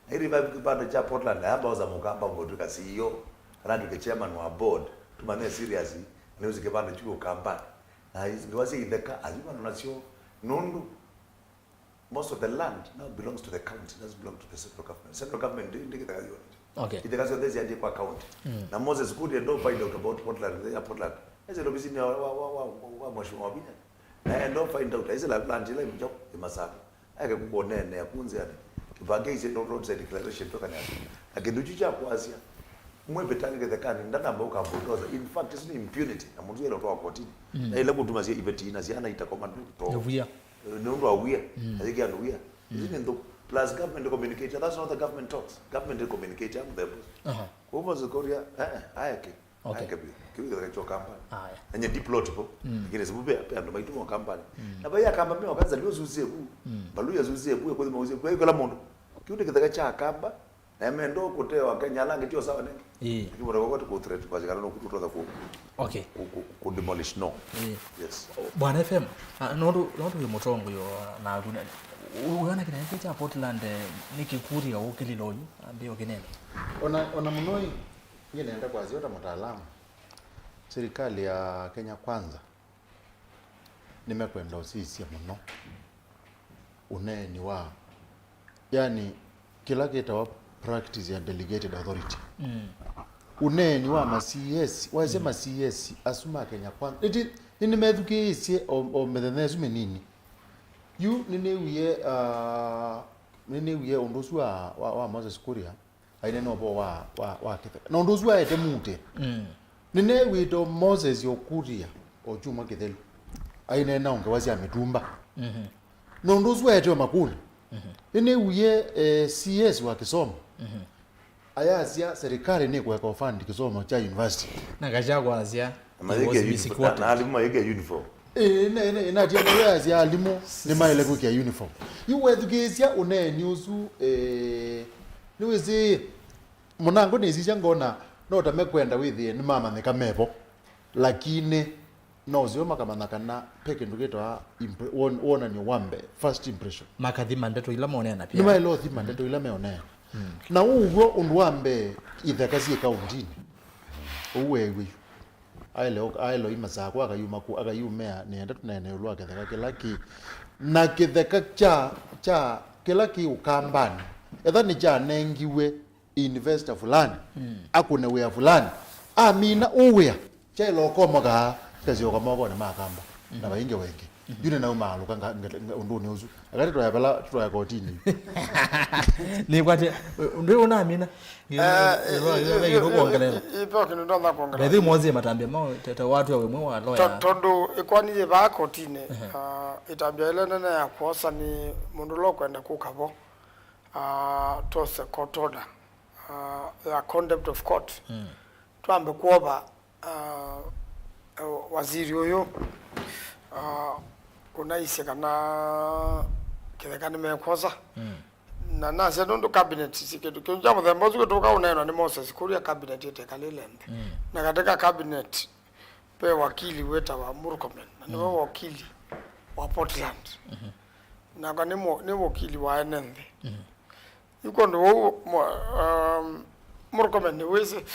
Revive kibanda cha Portland hapa za mukamba ngotuka CEO radu ke chairman wa board tumane seriously ne uzikibanda chuo kamba na ngwasi ideka azima nonasio nundu. Most of the land now belongs to the county, doesn't belong to the central government. Central government didn't get the okay. It does this idea kwa county. Now Moses good and don't find out about Portland, Portland. As a lobby wa Mheshimiwa Binya. Na don't find out. As a land ile mjo imasaka. Ake kubone ne yakunze yani. Kibange ise no roadside declaration toka na. Akenduchicha kwasia. Mwe betange the kan ndana mboka bulldozer. In fact it's impunity. Na mtu ile toka kotini. Na ile mtu mazi ibeti ina ziana itakomando to. No aware. I think you are aware. Isn't the plus government communicator? That's not the government talks. Government communicator with them. Who was the Korea? Okay. Kiwi kwa kampani. Anye deplotable. Ingine sababu pia ndo MAITU wa kampani. Na baya kamba mimi wakaanza leo zuzie ku. Baluya zuzie ku kwa mauzie kwa hiyo mondo. Kiwi kitaka cha kamba na mendo kutewa Kenya langi tio sawa nenge. Kiwi ndo kwa ku threat kwa jikana kutoka ku. Okay. Ku demolish no. Yes. Bwana FM. Nondo yomotongo yo na guna. Uwana kinaje cha Portland nikikuria ukililoyu ambio kinene. Ona munoi ngine enda kwa ziota mtaalamu. Serikali ya Kenya Kwanza nimekwenda ofisi ya mno. Uneni wa yani kila kita practice ya delegated authority. Uneni wa ma CS wasema CS asuma Kenya Kwanza. Nini medukisi o medenezu menini. You nini ondosu wa Moses Kuria aine no bo wa kete. Na ondosu wa ete mute. Nini wito Moses Yokuria o Juma Kithelu. Aine na onge wazi ametumba. Na ondosu wa ete wa makuli. Nini CS wa Kisomo. Ayazia serikali ni kuweka fund Kisomo cha university. Na gajagwa azia. Na alimu yake uniform. Na tia yazi alimu ni maile kukia uniform. You education une nyusu niwezi munango nezija ngona no tamekwenda withi ni mama nekamevo lakini no zio makamana kana peke ndugitwa wona ni wambe first impression makathima ndeto ila monena pia ni maile thima ndeto ila meonena na uwo undwambe ithakasie kaundini uwewe ailo imasa kwa akayumea nienda tunene ulwa ketheka kilaki na kitheka cha kilaki ukambani ethani cha nengiwe investor fulani akune wea fulani amina uwea cha ilokomoga kazi okomoga na makamba na bainge wenge yune na umalu kanga unduni uzu akati tuyapela tuyakotini ni kwate ndio una amina ipo kinendo na kuongelea baadhi mwanzo matambia mao tata watu wa wemwe wa lawyer tondo ikwani ye ba kotine itambia ile nene ya kuosa ni mundu lo kwenda kukabo tose court order ya contempt of court tuambe kuoba waziri huyo unaise kana kithekani mekosa na nase ndo cabinet siketu kinja muthemba ucio tuka uneno ni Moses Kuria cabinet ite kalilembe na katika cabinet pe wakili weta wa Murkomen na ni wakili wa Portland na ni wakili wa NNV yuko ndo Murkomen ni wese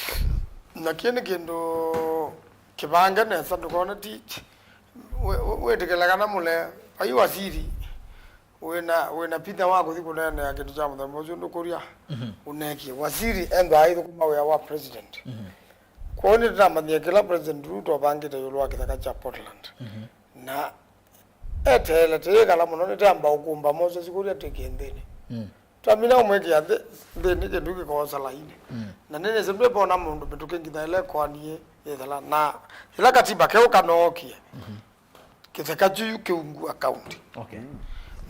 na kiene kendo kibanga na sa ndukona ti wetekela kana mule ayi waziri wena pita wako thiku nene ya kitu cha muthemba ucio ndukuria uneki waziri endo aithu kuma wa president kwoni ndamanyia kila president Ruto bangite yulwa kithaka cha Portland na etele tekala muno nitamba ukumba Moses Kuria tekendeni tamina umweki ya thini kindu gikosa laini na nene sembe bona mundu bituke ngitha ile kwanie ethala na ila katiba keo kanokie kithaka ju kiungu account okay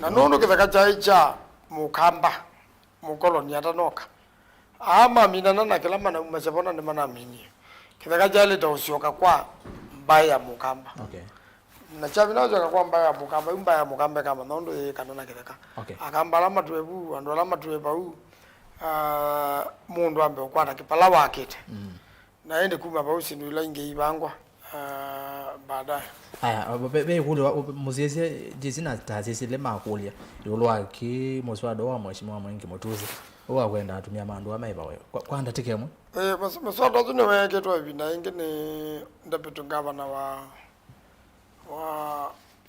na nono kithaka cha mukamba mukoloni atanoka ama mina na kila mana umesebona ni mana mini kitheka jali tausioka kwa mbaya mukamba na chavi nazo kwa mbaya mukamba kama nondo ye kanona kitheka akamba lama twebu ando lama tweba u mundu ambe ukwata kipala wakete na ende kuma bausi ndula inge ibangwa baadaye aya be kule muziezi jizina taasisi le makulia yolwa ki moswado wa mheshimiwa Mwengi Mutuzi owa kwenda atumia mandu amaiba wewe kwanda tikemo moswado zune weke to bina inge ni deputy governor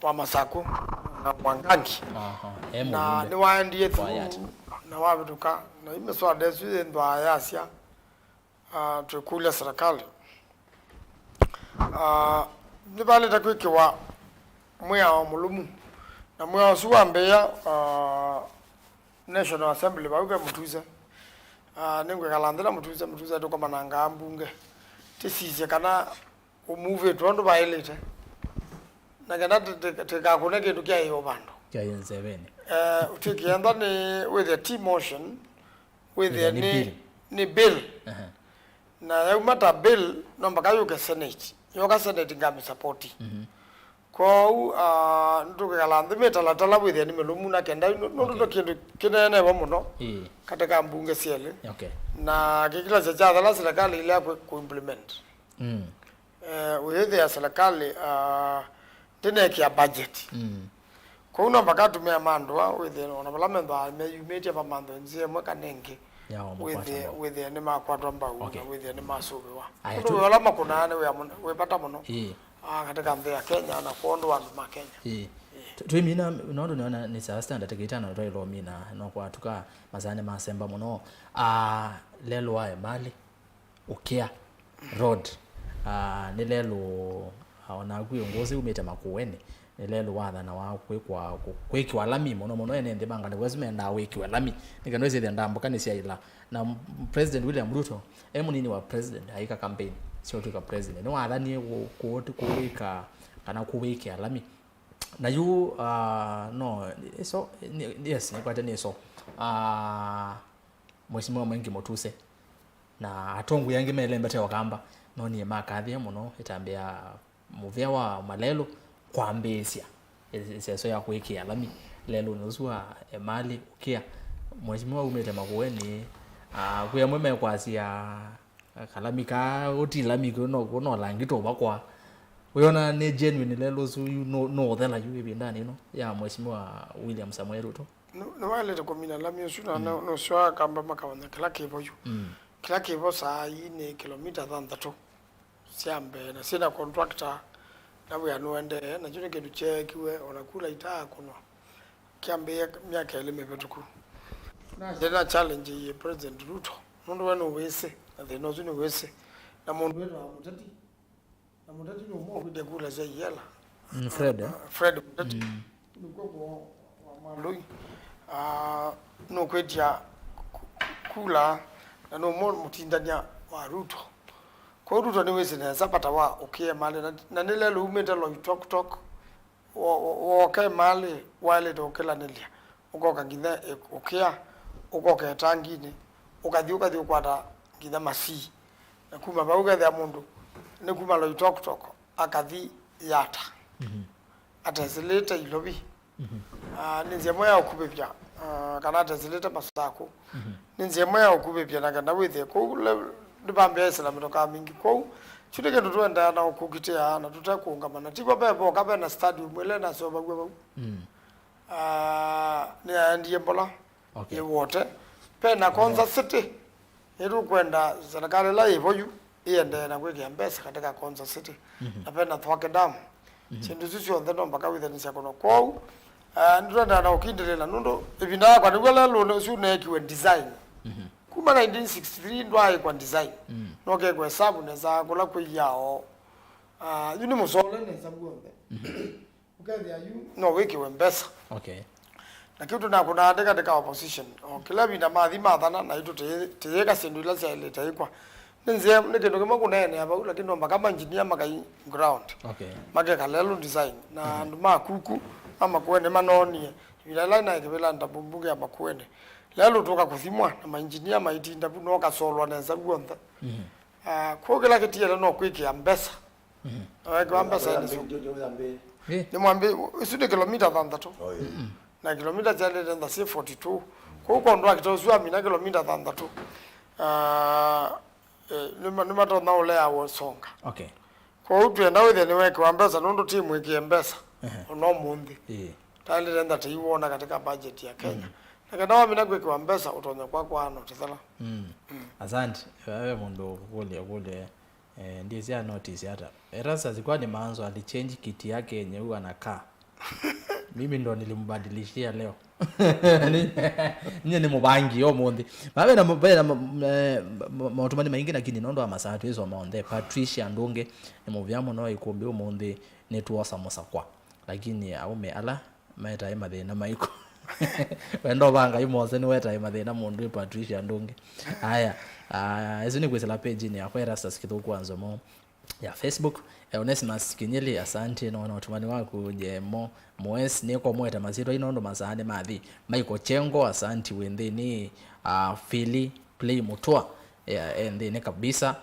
wa Masako na Wangangi na ni waendie tu na wabiduka na imeswado yesu ndo ayasia tukule serikali nibali takwikiwa mwya wa mulumu na mwya wa suwa mbeya National Assembly bauke Mutuze ningwe kalandira Mutuze tuko mananga mbunge tisije kana umuve tondo bailete na kana tekakune kintu kya hiyo bando kya yenzebeni utikienda ni with a T motion with a ni bill na yumata bill nomba kayuke Senate yoka Senate ngami support kwa nduke kalande metala tala bwithe ni melumu na kenda ndo kindu kinene ba muno katika mbunge siele na kikila cha la serikali ile ku implement ya serikali tena ya budget kwa una bakatu me amandwa withe ona parliament me yumete pa mando nzie mwaka nenge with the nema kwatwa mbau with the nema sobewa ndo wala makunane we pata muno katika mbea Kenya na kuondo wa Kenya twimina nondo naona ni sa standard kitana ro ilo mina no kwatuka mazane masemba muno lelo wa mali ukia road ni lelo ona kuyongozi umeta makueni lelo wadha na wakwe kwa kweki walami muno ene banga ne wezimenda weki walami nikanoze ndambo kanisia ila na President William Ruto nini wa president haika campaign sio tu ka president no alani kuweka kana kuweka alami na you no so yes ni kwata ni so mheshimiwa Mwengi Mutuzi na atongu yange melemba te wakamba no ni makathi muno itambia muvya wa malelo kwambesia so ya kuweka alami lelo nozua mali ukia mheshimiwa umete makueni kuya mweme kwasia kalamika otilamiko no langito bakwa uyona ne genuine lelo so you know thela you ibindani no ya mheshimiwa William Samuel Ruto no wale to komina lamio suna no swa kamba makawanya kila kibo saa ni kilomita 3 siambe na sina contractor na we anuende na june kedu chekiwe onakula itaa kuno kiambe miaka ile mepetuku na jena challenge ye President Ruto mundu wanu wese na the nozuni wese na mundu wetu wa Muteti na Muteti no mo kude kula za yela Fred Muteti nuko wa mandoi no kwetia kula na no mo mutindanya wa Ruto kwa Ruto ni wese na zapata wa okay mali na nile lumeta lo talk okay mali wale to kila nilia uko kangine okay uko ketangine ukadhi kwata ngitha masi na kuma bauga ya mundu ne kuma lo talk akadhi yata atazeleta ilobi ninze moya okubepya kana atazeleta masako ninze moya okubepya na kana withe ko ndibambe islam toka mingi ko chiteke tutwenda na okukitea na tutakuungamana tipo bebo kabe na stadium ele na so bagwe ni ndiye mbola ye wote pena Konza City yetu kwenda serikali la hivyo iende na kweke mbesa katika Konza City na pena Thwake Dam chindu sisi ondeno mpaka within sekono kwao ndiro na ukindelela nundo ibinda kwa nigwela lo sune kiwe design kuma 1963 ndwaye kwa design noke kwa hesabu neza kula kwa yao yuni musole neza bwombe ukadhi ayu no wiki wembesa na kitu na kuna katika opposition kila bina madhima dhana na itu teyeka sendula za ile taikwa nze ndio kama kuna ene hapa lakini ndo kama engineer makai ground make kalelo design na nduma kuku ama kuene manoni bila line ikibela ndabumbuge ya makuene lelo toka kuthimwa na engineer maiti ndabu no kasolwa na za guonda Ko kila kitu no kwikia mbesa. Kwa mbesa ni mwambe isude kilomita 3 na kilomita chale nda si 42 ko ndo akitozwa mina kilomita 3 nima to na ole awo songa. Okay. Ko utwenda withe ni weke wa mbesa ndo timu ikie mbesa no mundi tale nda tiwona katika budget ya Kenya. Nakadawa mina kwa mbesa utonya kwa ano tithala. Asante wewe mundu kule ndizi ya notice hata Erastus zilikuwa ni maanzo alichange kiti yake yenye huwa anakaa. Mimi ndo nilimbadilishia leo. Nye ni mubangi yo mundi. Mabe na mautumani maingi lakini nondo amasatu hizo maonde Patricia Ndunge ni muvyamo no Ikumbi umundi netuosa musakwa. Lakini aume ala maeta emathina maiko. Wendo banga imose ni weta emathina mundu Patricia Ndunge. Haya hizo ni kwesela page ni ya Erastus kithuku NZOMO ya Facebook. Onesimus Kinyeli asante na utumani wako jemo mwes niko mweta mazito inondo masane mathi Michael Chengo asante wendeni Philly play mutua ende ne kabisa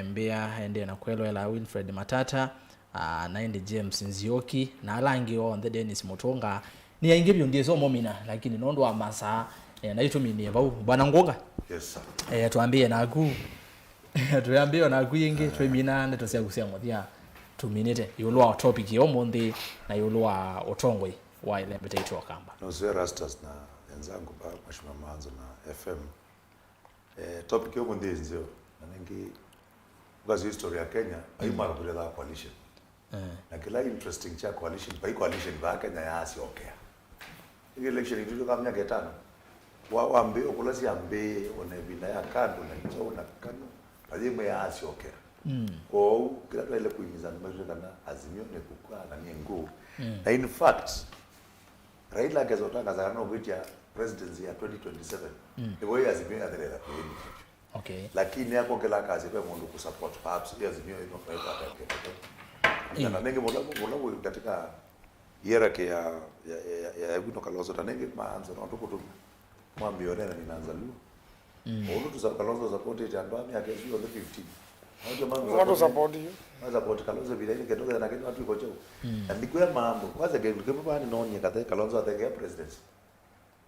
mbia ende na kwelo ela Wilfred Matata na ende James Nzioki na alangi on the Dennis Mutonga ni yaingi byondie zo momina lakini nondo wa masa na itumini bwana Ngonga. Yes sir. Tuambie na aku tuambie na aku yingi twemina netosia kusia mothia 2 minute yulwa topic yo mundi na yulwa otongwe wa ile mbetito wakamba no so ERASTUS na wenzangu ba mashuma maanzo na FM topic yo mundi nzio na nengi bazi history ya Kenya aimara kule da coalition na kila interesting cha coalition by coalition ba Kenya ya asi okay ile election ndio kama miaka 5 waambe okulasi ambe one bila ya kando na ncho na kano azimwe ya asi okay kwa kila ile kuingiza mbele kana Azimio ni kukua na NGU na in fact Raila akazotaka za no kutia presidency ya 2027 ndio Azimio ya dereva okay lakini yako kila kazi kwa mundu kusupport perhaps Azimio ino kwa hiyo na nenge mola katika hierarchy ya Wino Kalonzo tanenge maanzo na tuko tu mwambione na ninaanza lu tu Kalonzo support ya ndani yake hiyo 15 watu support hiyo support Kalonzo bila ile kidogo na kitu watu iko chao na ndikuwa mambo kwanza kwa ni noni kata Kalonzo atakaye president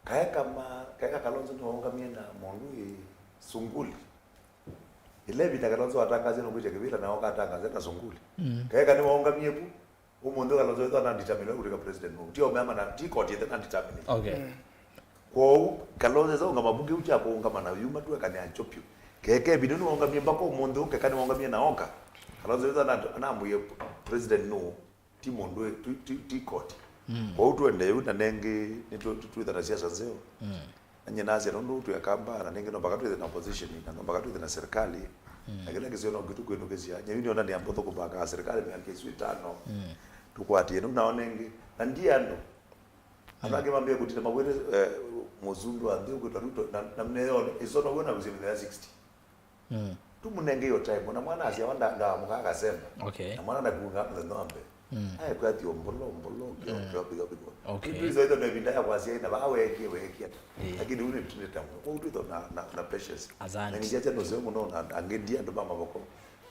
kaya Kalonzo ni waungamie na mundu Sunguli ile vita Kalonzo atangaze no kuja kibila na wakatangaza na Sunguli kaya ni waungamie pu umundu Kalonzo ito na determine kutika president mu tio mama na tiko tete na determine okay kwa Kalonzo zo ngamabuge ucha ko ngama na yuma tu akaniachopyo keke bidunu waungamie bako umundu kekani waungamie na oka Kalonzo ito na ambuye president no timondo tiko kwa utu ende yuta nengi nitu ta siasa nzeo anye nazi ndo tu yakamba na nengi no bakatu na opposition na bakatu na serikali na kila kizi no kitu kwenu kezi ya nyo ndo ndi amboto kubaka serikali miaka 5 tukwatie no naonenge na ndiando anage mambia kuti mabwere muzundu andio kuti ruto na mneyo isono wona kuzimira 60 tumunenge yo time na mwana asia wanda nga mukaka sema okay na mwana nagunga mzombe ai kwa dio mbolo biga okay kitu hizo ndio vinda kwa asia na baweke lakini ule tuneta kwa utu na patience na ngiacha ndo zemo no na angedia ndo mama bako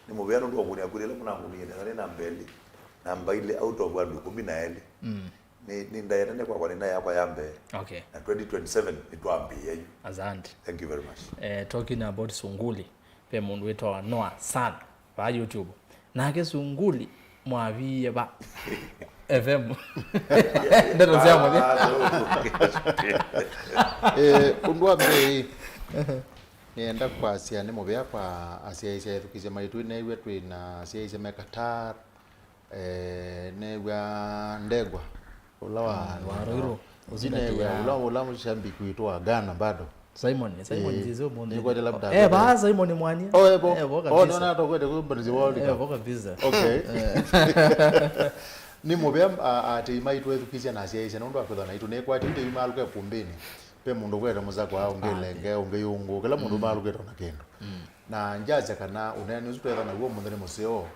ni mubyano ndo obuni akurele kuna nguni na mbele namba ile out of 12 ni ndaenda kwa nina yako yambe okay na 2027 nitwambie asante thank you very much talking about Sunguli pe mundu wetu wa Noah San pa YouTube na ke Sunguli mwaviye ba FM ndio zamo undwa mbe nienda kwa sia ni mubya kwa asia ise tukize MAITU na iwe twi na asia ise mekatar ne wa ndegwa ulawa wariro uzina ula mshambiki uitwa Ghana bado Simon zizo mundi ni kwa labda ba Simon mwani no na to kwete ku Brazil world cup voka visa okay ni mubya ati MAITU tukizia na asia ise ndo akwenda na itu ne kwa tinde imalu kwa pumbeni pe mundu kwera muzako au ngelenge ungeyungu kila mundu malu kwera na kendo na njaza kana unene uzitwera na uwo mundu ne museo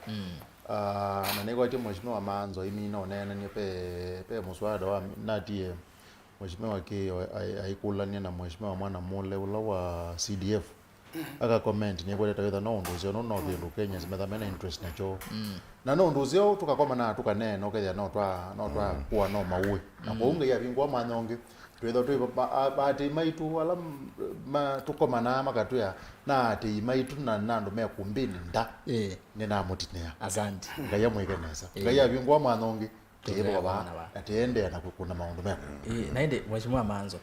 na nego ati mheshimiwa Manzo imina onene ni pe muswada wa natie mheshimiwa ke aikulania na mheshimiwa mwana mole ula wa CDF aka comment ni kweta wetha no nduze no no bindu Kenya zimetha mena interest na cho na no nduze tukakoma na tukane no kethia no twa kuwa no mawe na kwa unge ya bingwa manyonge twetha twi ati maitu ala tukoma na makatu ya na ati maitu na nando me kumbini nda ni na mutinea asante ngaya mwegeneza ngaya bingwa manyonge tebo baba atiende na kuna maundu meko naende mheshimiwa Manzo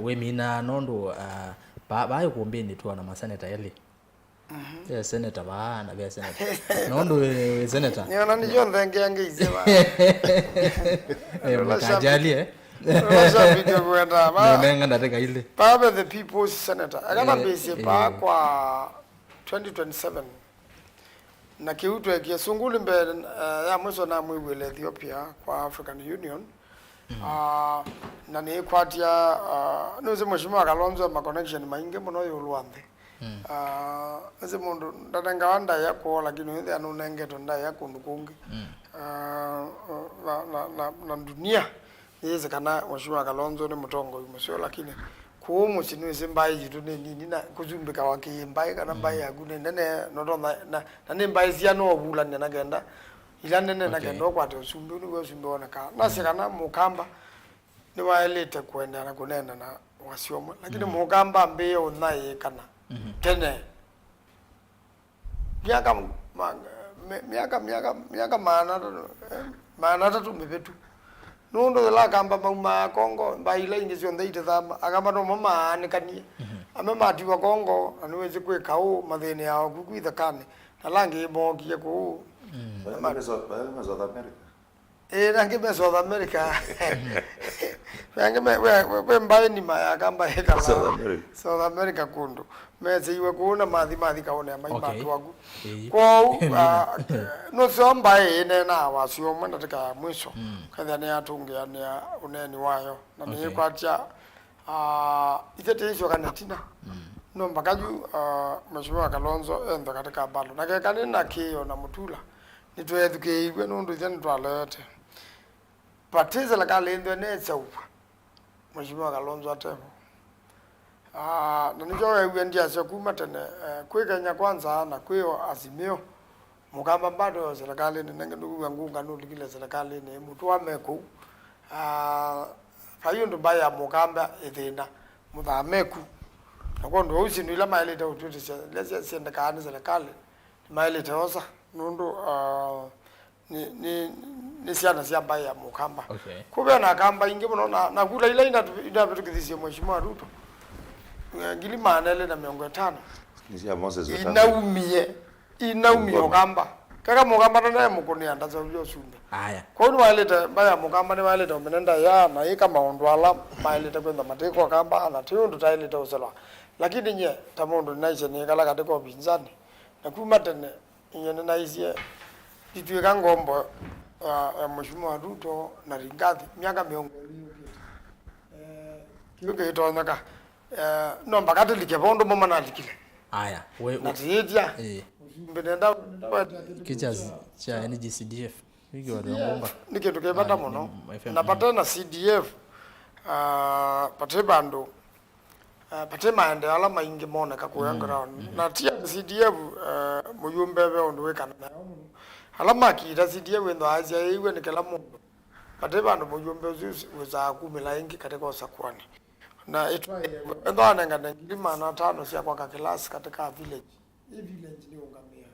we mina nondo ba kumbini tu na maseneta yale senator bana be senator nondo senator niona ni jonde nge izeba mtajali Mashabiki kwenda ba nenga ndateka ile Baba the people's senator akana base pa kwa 2027 na kiutwe kiasunguli mbele ya mwisho na mwiwele Ethiopia kwa African Union na ni kwatia nuze mheshimiwa Kalonzo ma connection mainge muno yulwambe ese mundu ndatenga wanda yako lakini wende anunenge tonda yako ndukungi na dunia yeze kana mheshimiwa Kalonzo ni mutongo yumusio lakini kuumu sinu simbai jitu ni na kuzumbika wake mbai kana mbai agune nene nodona na ne mbai sia no obula nena genda ila nene na genda kwate usumbi ni go sumbi ona ka na sikana mukamba ni waelete kwenda na kunena na wasiomo lakini mukamba mbe onaye kana tene miaka maana tatu mebetu nundo la kamba mama Kongo mbaila ingizio ndaite thama agamba no mama anikanie amema atiwa Kongo aniweze kweka u mathene yao kukwitha kane na langi bongie ku South America rangi South America rangi we mbaye ni maya kamba heka South America kundu meze iwe kuona mathi kaone maima twagu kwa no sombaye ene na wasio mwenda tika mwisho kadha ne atungia ne uneni wayo na ni kwatia itete hizo kana tina no mbakaju mheshimiwa Kalonzo endo katika balo na kekane na kiyo na mutula nitwethuke iwe nundu thani twalete patiza la kalendo ne tsaupa mheshimiwa Kalonzo atemo na nijoe uendia sio kuma tena kwe Kenya kwanza na kwe Azimio mukamba bado serikali ni nenge ndugu ngunga no likile serikali ni mtu ameku fayo ndo baya mukamba ethina muthameku na ndo usi nila maile ta ututi lezi senda kaani serikali maile tosa nundo ni siana sia baya mukamba kube na kamba inge muno na kula ila ina vitu kithisi mheshimiwa Ruto ngili manele na 500 nisia Moses inaumie kamba kaka mukamba na mukonia ndaza byo sumbe aya kwa ni waleta baya mukamba ni waleta umenenda ya na ika maondo ala maileta kwenda mateko kamba na tiundu taileta usala lakini nye tamondo naise ni kala kateko binzani na kuma tene nyene naise ditweka ngombo mheshimiwa Ruto na Rigathi miaka 200 kiuke itonaka no mbakati likepondo mama nalikile aya we natija mbenda kijazi cha NGCDF hiki watu ngomba nikitu bata muno napata na CDF pate bando pate maende ala maingi mona kakuya ground na tia CDF muyumbe be ondwekana na alama kiita CDF wendo azia iwe nikela mundu pate bando muyumbe uza kumila ingi katika osakwani na itwa ndo ananga ngilima na 5 sia kwa class katika village hii village ni ungamia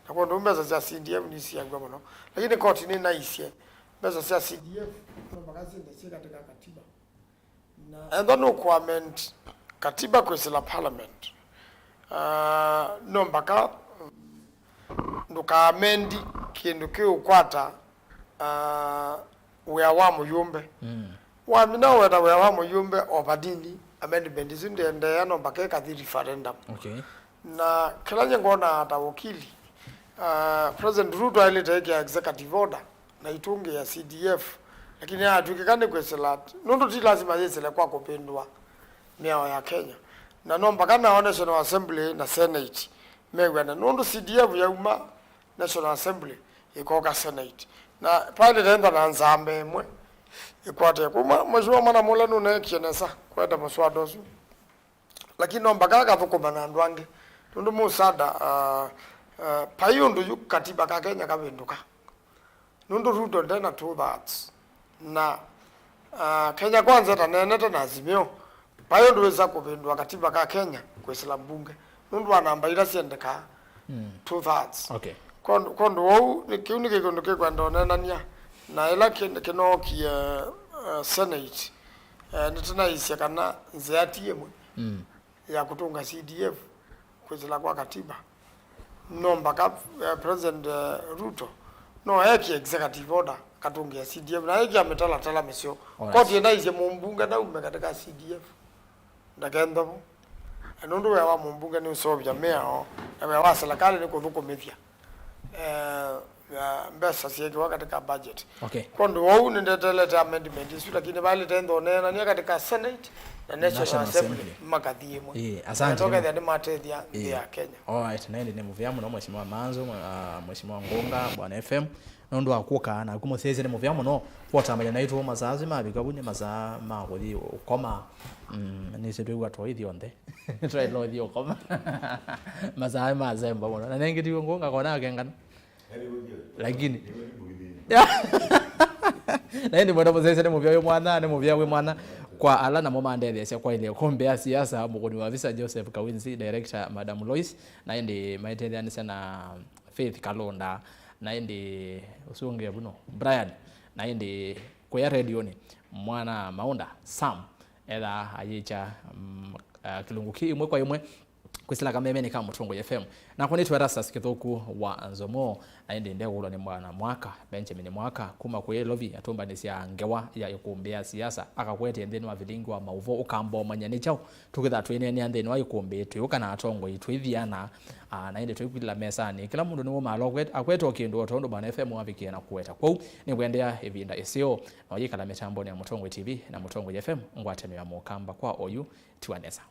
na kwa ndo mbeza za CDF ni sia ngwa mno lakini court ni naisie mbeza za CDF ndo magazi ndio katika katiba na ndo no comment katiba kwa sila parliament no mbaka ndo ka amendi kindu kiukwata wa muyumbe wa mina weta wa muyumbe obadini amendment zinde yano mbaka ka referendum na kila ngona ata wakili President Ruto alileta executive order na itunge ya CDF lakini hatukikane kwesela nondo ti lazima yesele kwa kupendwa miao ya Kenya na nomba kana National Assembly na Senate mewe na nondo CDF ya uma National Assembly ikoka Senate na pale tenda na nzambe mwe ikwate kuma mheshimiwa mwana mola nune kienesa kwenda mswado lakini nomba kaka thukuma na ndwange nundu musada payundu yu katiba ka Kenya kavinduka nundu Ruto ndena 2/3 na Kenya kwanza tanenete na Azimio payundu weza kuvindua katiba ka Kenya kwesila mbunge nundu anamba ila siendeka 2/3 okay kondo wau ni kiunike kondo kwa ndonenania na ila kinoki Senate nituna isya kana nzeatie mwe ya kutunga CDF kwezila kwa katiba nomba ka President Ruto no eki executive order katungia CDF na eki ametala misio koti enda isye mumbunga na ume katika CDF ndakendo anundu wa mumbunga ni usobya meo na wa serikali ni kuthukumithia mbesa siyekiwa katika budget okay kondo wau nindeteleta amendment isu lakini bali tendo nena ni katika Senate na National Assembly makathie mwe asante toka the materia ya Kenya. Alright, naende ni muvyamu no mheshimiwa Manzo mheshimiwa Ngunga bwana FM nondo akuka na kumoseze ni muvyamu no kwata manya naitwo mazazi mabikabunye maza magothi ukoma ni sebegwa toithi onde try no thi ukoma maza mazemba bono na nengi tiwo Ngunga kona kengana lakini naende mwana mozeze ni muvyamu mwana ni muvyamu mwana kwa ala na mama ndethesya kwa ile kombe siasa mugoni wa visa Joseph Kawinzi director Madam Lois na indi maitethania na Faith Kalonda na indi usunge buno Brian na indi kwa radio ni mwana Maunda Sam ela ayicha kilunguki imwe kwa imwe kwisila kameme ni kama Mutongo FM na kwa nitu ERASTUS kithoku wa NZOMO na indi ndego ni mwana mwaka Benjamin mwaka kuma kwa lovi atomba ni sia ngewa ya Ikumbi siasa akakwete ndeni wa vilingi wa mauvo ukambo manyani chao tukitha twene ni ndeni wa Ikumbi tuyuka na atongo itwithiana na indi tukwila mesani kila mundu ni wo malogwet akweto kindu otondo bana FM wabikie na kuweta kwau ni kwendea evinda isio na yikala mitambo ni ya Mutongo TV na Mutongo FM ngwatene ya mukamba kwa oyu tuanesa